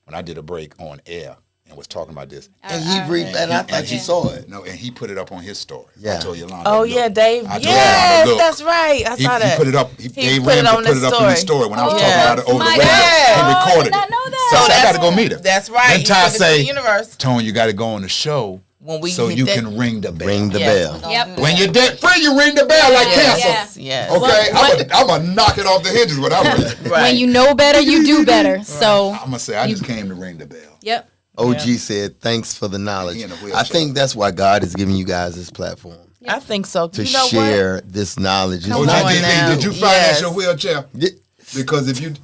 Speaker 2: when I did a break on air and was talking about this.
Speaker 4: And he read that. I thought you saw it.
Speaker 2: No, and he put it up on his story.
Speaker 4: Yeah.
Speaker 2: I told Yolanda.
Speaker 5: Oh yeah, Dave. Yes, that's right. I saw that.
Speaker 2: He put it up. Dave
Speaker 5: put it
Speaker 2: Ramsey
Speaker 5: on
Speaker 2: put it up in his story when I was talking about it over the radio. He recorded it.
Speaker 3: I know that.
Speaker 2: So I got to go meet him.
Speaker 5: That's right.
Speaker 2: Then Ty say,
Speaker 5: universe.
Speaker 2: Tone, you got to go on the show so you can ring the bell.
Speaker 4: Ring the bell.
Speaker 3: Yep.
Speaker 2: When you're debt free, you ring the bell like cancer.
Speaker 5: Yes.
Speaker 2: Okay, I'm going to knock it off the hinges without ringing.
Speaker 3: When you know better, you do better. So
Speaker 2: I'm going to say, I just came to ring the bell.
Speaker 3: Yep.
Speaker 4: OG said, thanks for the knowledge. I think that's why God is giving you guys this platform.
Speaker 5: I think so.
Speaker 4: To share this knowledge.
Speaker 2: Did you finance your wheelchair?
Speaker 4: Yeah.
Speaker 2: Because if you...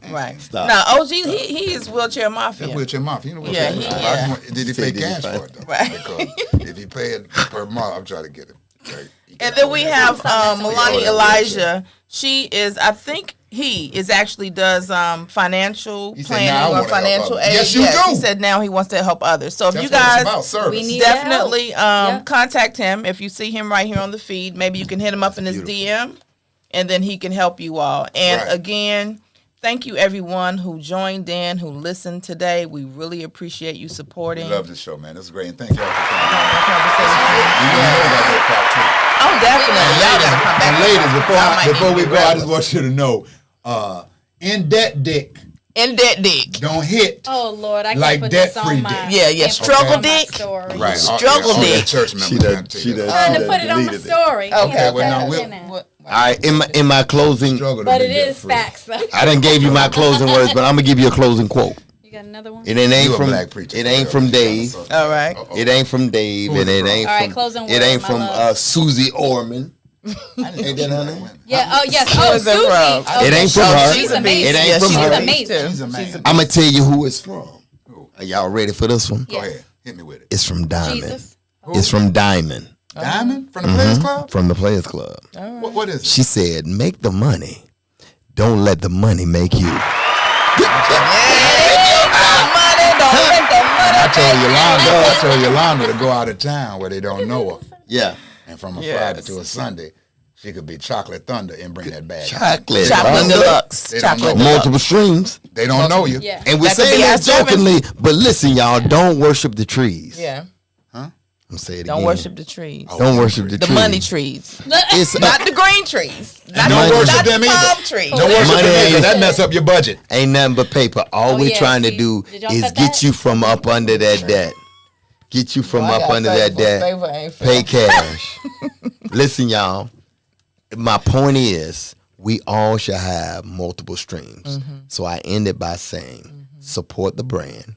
Speaker 5: Right.
Speaker 4: Stop.
Speaker 5: Now, OG, he is wheelchair mafia.
Speaker 2: Wheelchair mafia. You know
Speaker 5: Yeah,
Speaker 2: Did he pay cash for it, though?
Speaker 5: Right.
Speaker 2: Because if he paid per month, I'm trying to get it. Okay.
Speaker 5: And then we have Melanie Elijah. She is, I think He is actually does financial
Speaker 2: He said, "Now I
Speaker 5: planning or
Speaker 2: wanna help
Speaker 5: financial
Speaker 2: others."
Speaker 5: aid.
Speaker 2: Yes, you do.
Speaker 5: He said now he wants to help others. So if
Speaker 2: That's
Speaker 5: you
Speaker 2: what it's
Speaker 5: guys
Speaker 2: about, service.
Speaker 3: We need
Speaker 5: definitely
Speaker 3: help.
Speaker 5: contact him. If you see him right here on the feed, maybe you can hit him up in his DM, and then he can help you all. And
Speaker 2: Right.
Speaker 5: again, thank you everyone who joined in, who listened today. We really appreciate you supporting.
Speaker 2: We love this show, man. This is great. And thank y'all for coming on.
Speaker 5: Conversation.
Speaker 2: You know about that part, too.
Speaker 5: Oh, definitely. Y'all gotta come back.
Speaker 2: And ladies,
Speaker 5: Y'all might
Speaker 2: before
Speaker 5: need
Speaker 2: we
Speaker 5: to
Speaker 2: go,
Speaker 5: be
Speaker 2: I just
Speaker 5: regular.
Speaker 2: want you to know, in debt dick,
Speaker 5: In that dick.
Speaker 2: don't hit.
Speaker 3: Oh Lord, I can't
Speaker 2: Like
Speaker 3: put this
Speaker 2: debt-free
Speaker 3: on my.
Speaker 2: dick.
Speaker 5: Yeah, yeah.
Speaker 3: can't put
Speaker 5: Struggle
Speaker 3: this on my
Speaker 5: dick.
Speaker 3: story.
Speaker 2: Right.
Speaker 5: Struggle
Speaker 2: all
Speaker 5: dick.
Speaker 2: that church members.
Speaker 4: She
Speaker 2: gotta
Speaker 4: done-
Speaker 2: take
Speaker 4: she
Speaker 2: that.
Speaker 4: done-
Speaker 3: Trying to
Speaker 4: she
Speaker 3: put it on my
Speaker 4: deleted it.
Speaker 3: story.
Speaker 2: Okay,
Speaker 3: Can't
Speaker 2: well,
Speaker 3: put
Speaker 2: now
Speaker 3: it
Speaker 2: we'll-
Speaker 3: in there.
Speaker 5: What?
Speaker 4: All right, in my closing,
Speaker 2: Struggle to
Speaker 3: But
Speaker 2: be
Speaker 3: it is
Speaker 2: debt-free.
Speaker 3: facts though.
Speaker 4: I done gave you my closing words, but I'm gonna give you a closing quote.
Speaker 3: You got another one?
Speaker 4: And it ain't
Speaker 2: You a
Speaker 4: from
Speaker 2: black preacher.
Speaker 4: it ain't from Dave.
Speaker 5: All right.
Speaker 4: It ain't from Dave,
Speaker 2: Who
Speaker 4: and
Speaker 2: is
Speaker 4: it
Speaker 2: it
Speaker 4: ain't
Speaker 3: All right,
Speaker 4: from
Speaker 3: closing
Speaker 4: it
Speaker 3: word,
Speaker 4: ain't
Speaker 3: my
Speaker 4: from
Speaker 3: love.
Speaker 4: Susie Orman. Ain't that her name?
Speaker 3: Yeah. Oh yes. Oh,
Speaker 5: Who's it
Speaker 3: Susie.
Speaker 5: from?
Speaker 3: Okay.
Speaker 4: It ain't from her.
Speaker 3: She's
Speaker 5: a
Speaker 3: amazing.
Speaker 4: It ain't
Speaker 5: Yeah,
Speaker 4: from
Speaker 5: she's
Speaker 4: her.
Speaker 3: amazing.
Speaker 2: He's a man.
Speaker 4: I'm gonna tell you who it's from.
Speaker 2: Who?
Speaker 4: Are y'all ready for this one?
Speaker 2: Go
Speaker 3: Yes.
Speaker 2: ahead. Hit me with it.
Speaker 4: It's from Diamond.
Speaker 3: Jesus.
Speaker 4: It's from Diamond
Speaker 2: Diamond from the Players Club?
Speaker 4: from the Players Club.
Speaker 2: What is it?
Speaker 4: She said, "Make the money. Don't let the money make you."
Speaker 2: I told Yolanda to go out of town where they don't know her.
Speaker 4: Yeah,
Speaker 2: And from a
Speaker 5: Yes.
Speaker 2: Friday to a Sunday, she could be Chocolate Thunder and bring that bag.
Speaker 4: chocolate,
Speaker 5: Chocolate deluxe.
Speaker 2: They don't
Speaker 5: Chocolate
Speaker 2: know.
Speaker 5: deluxe.
Speaker 4: multiple streams.
Speaker 2: They don't know you.
Speaker 3: Yeah.
Speaker 4: And we're
Speaker 5: That could
Speaker 4: saying
Speaker 5: be
Speaker 4: that
Speaker 5: our service.
Speaker 4: jokingly, but listen, y'all, don't worship the trees.
Speaker 5: Yeah.
Speaker 4: I'm saying it
Speaker 5: Don't
Speaker 4: again.
Speaker 5: worship the trees.
Speaker 4: Don't worship the
Speaker 5: The
Speaker 4: trees.
Speaker 5: money trees.
Speaker 4: It's
Speaker 5: Not the green trees. Not
Speaker 2: don't
Speaker 5: the,
Speaker 2: worship
Speaker 5: not
Speaker 2: them
Speaker 5: the
Speaker 2: either.
Speaker 5: palm trees.
Speaker 2: Don't worship
Speaker 4: Money
Speaker 2: them
Speaker 4: ain't-
Speaker 2: either. That mess up your budget.
Speaker 4: ain't nothing but paper. All
Speaker 3: Oh,
Speaker 4: we're
Speaker 3: yeah,
Speaker 4: trying
Speaker 3: see,
Speaker 4: to do
Speaker 3: did y'all
Speaker 4: is
Speaker 3: cut
Speaker 4: get
Speaker 3: that?
Speaker 4: you from up under that debt. Get you from
Speaker 5: I
Speaker 4: up
Speaker 5: got
Speaker 4: under
Speaker 5: favor.
Speaker 4: that debt.
Speaker 5: Favor ain't fair.
Speaker 4: Pay cash. Listen, y'all. My point is, we all should have multiple streams. So I ended by saying, support the brand.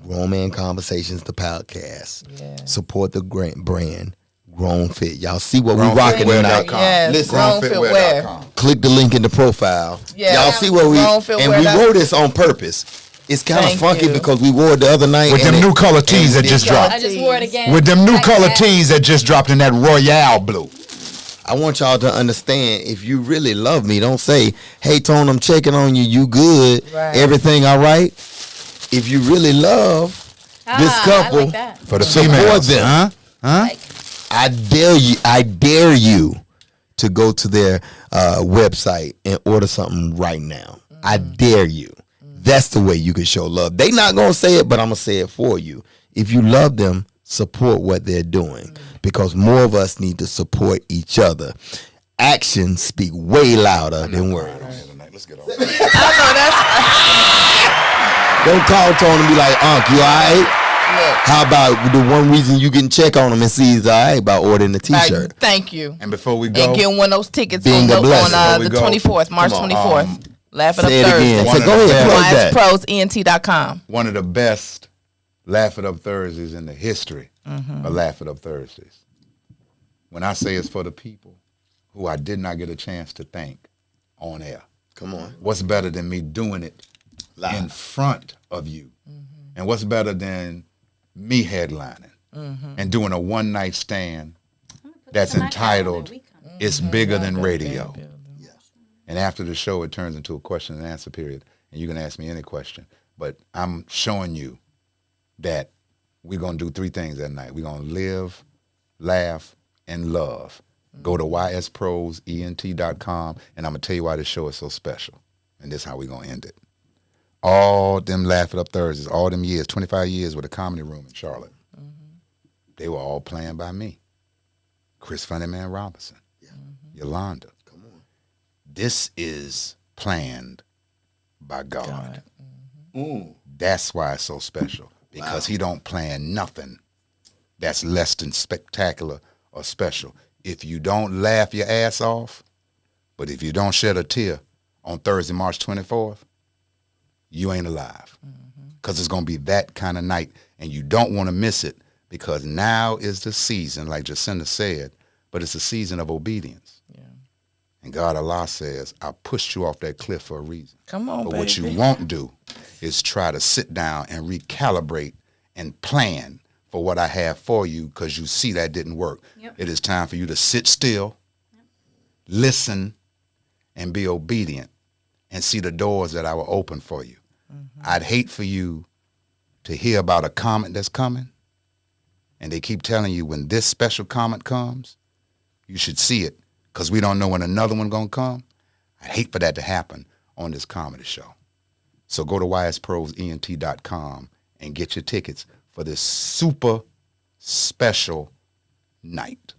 Speaker 4: Grown Man Conversations, the podcast. Support the brand. Grown Fit. Y'all see what we rocking tonight.
Speaker 2: GrownFitwear.com.
Speaker 5: Yes,
Speaker 4: Listen,
Speaker 2: GrownFitwear.com.
Speaker 4: Click the link in the profile.
Speaker 5: Yeah.
Speaker 4: Y'all see what we
Speaker 5: Grownfitwear.com.
Speaker 4: and we wore this on purpose. It's kind of
Speaker 5: Thank
Speaker 4: funky
Speaker 5: you.
Speaker 4: because we wore it the other night
Speaker 2: With
Speaker 4: and
Speaker 2: them
Speaker 4: it-
Speaker 2: new color tees
Speaker 4: and
Speaker 2: that just
Speaker 4: it-
Speaker 2: dropped.
Speaker 3: I just wore it again.
Speaker 2: With them new
Speaker 3: Like
Speaker 2: color
Speaker 3: that.
Speaker 2: tees that just dropped in that Royale blue.
Speaker 4: I want y'all to understand, if you really love me, don't say, "Hey Tone, I'm checking on you. You good?
Speaker 5: Right.
Speaker 4: Everything all right?" If you really love this couple,
Speaker 3: I like that.
Speaker 2: For the
Speaker 4: Support
Speaker 2: females.
Speaker 4: them.
Speaker 2: Huh?
Speaker 3: Like,
Speaker 4: I dare you to go to their website and order something right now. I dare you. That's the way you can show love. They not gonna say it, but I'm gonna say it for you. If you love them, support what they're doing, because more of us need to support each other. Actions speak way louder than words.
Speaker 2: Let's get on.
Speaker 5: I know that's
Speaker 4: Don't call Tony and be like, "Unc, you all right?" How about the one reason you can check on them and see he's all right by ordering the T-shirt?
Speaker 5: Like, thank you.
Speaker 2: And before we go,
Speaker 5: And getting one of those tickets
Speaker 4: Being
Speaker 5: on,
Speaker 4: a blessing.
Speaker 5: on
Speaker 2: Before we
Speaker 5: the
Speaker 2: go,
Speaker 5: 24th, March
Speaker 4: come on,
Speaker 5: 24th. Laugh It Up
Speaker 4: Say it again.
Speaker 5: Thursday.
Speaker 4: Say, go ahead, plug that.
Speaker 5: ProEnt.com.
Speaker 2: one of the best Laugh It Up Thursdays in the history of Laugh It Up Thursdays. When I say it's for the people who I did not get a chance to thank on air.
Speaker 4: Come on.
Speaker 2: What's better than me doing it in front of you? And what's better than me headlining and doing a one-night stand that's entitled It's Bigger Than Radio? And after the show, it turns into a question and answer period. And you can ask me any question. But I'm showing you that we're going to do three things that night. We're going to live, laugh, and love. Go to ysprosent.com, and I'm going to tell you why this show is so special. And this is how we're going to end it. All them Laugh It Up Thursdays, all them years, 25 years with a comedy room in Charlotte, they were all planned by me. Chris Funnyman Robinson, Yolanda. This is planned by God. That's why it's so special, because he don't plan nothing that's less than spectacular or special. If you don't laugh your ass off, but if you don't shed a tear on Thursday, March 24th, you ain't alive, because it's going to be that kind of night, and you don't want to miss it, because now is the season, like Jàcinda said, but it's a season of obedience. And God Allah says, I pushed you off that cliff for a reason.
Speaker 5: Come on,
Speaker 2: But
Speaker 5: baby.
Speaker 2: what you won't do is try to sit down and recalibrate and plan for what I have for you, because you see that didn't work.
Speaker 3: Yep.
Speaker 2: It is time for you to sit still, listen, and be obedient. and see the doors that I will open for you. I'd hate for you to hear about a comet that's coming, and they keep telling you when this special comet comes, you should see it, because we don't know when another one gonna come. I hate for that to happen on this comedy show. So go to wisepros.ent.com and get your tickets for this super special night.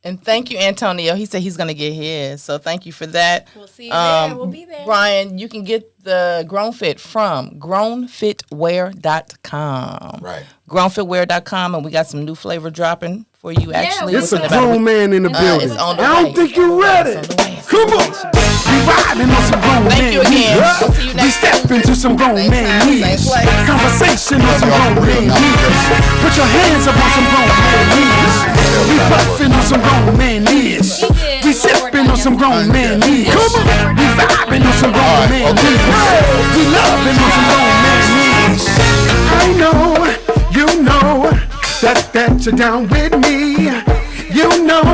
Speaker 5: And thank you, Antonio. He said he's going to get his. So thank you for that.
Speaker 3: We'll see you there. We'll be there.
Speaker 5: Brian, you can get the Grown Fit from grownfitwear.com.
Speaker 2: Right.
Speaker 5: Grownfitwear.com, and we got some new flavor dropping for you, actually.
Speaker 1: It's a
Speaker 5: within about
Speaker 1: grown man in the building.
Speaker 5: it's on the
Speaker 1: I don't
Speaker 5: way.
Speaker 1: think you're ready.
Speaker 5: It's on the way.
Speaker 1: Come on. We riding on some grown
Speaker 5: Thank
Speaker 1: man
Speaker 5: you again.
Speaker 1: needs.
Speaker 5: I'll see you
Speaker 1: We
Speaker 5: next
Speaker 1: step
Speaker 5: Tuesday.
Speaker 1: into some grown
Speaker 5: Same
Speaker 1: man
Speaker 5: time, same
Speaker 1: needs.
Speaker 5: place.
Speaker 1: Conversation on some grown man needs. Put your hands up on some grown man needs. We puffing on some grown man needs. We sipping on some grown man needs. Come on. We vibing on some grown man needs. We loving on some grown man needs. I know, you know, that you're down with me. You know.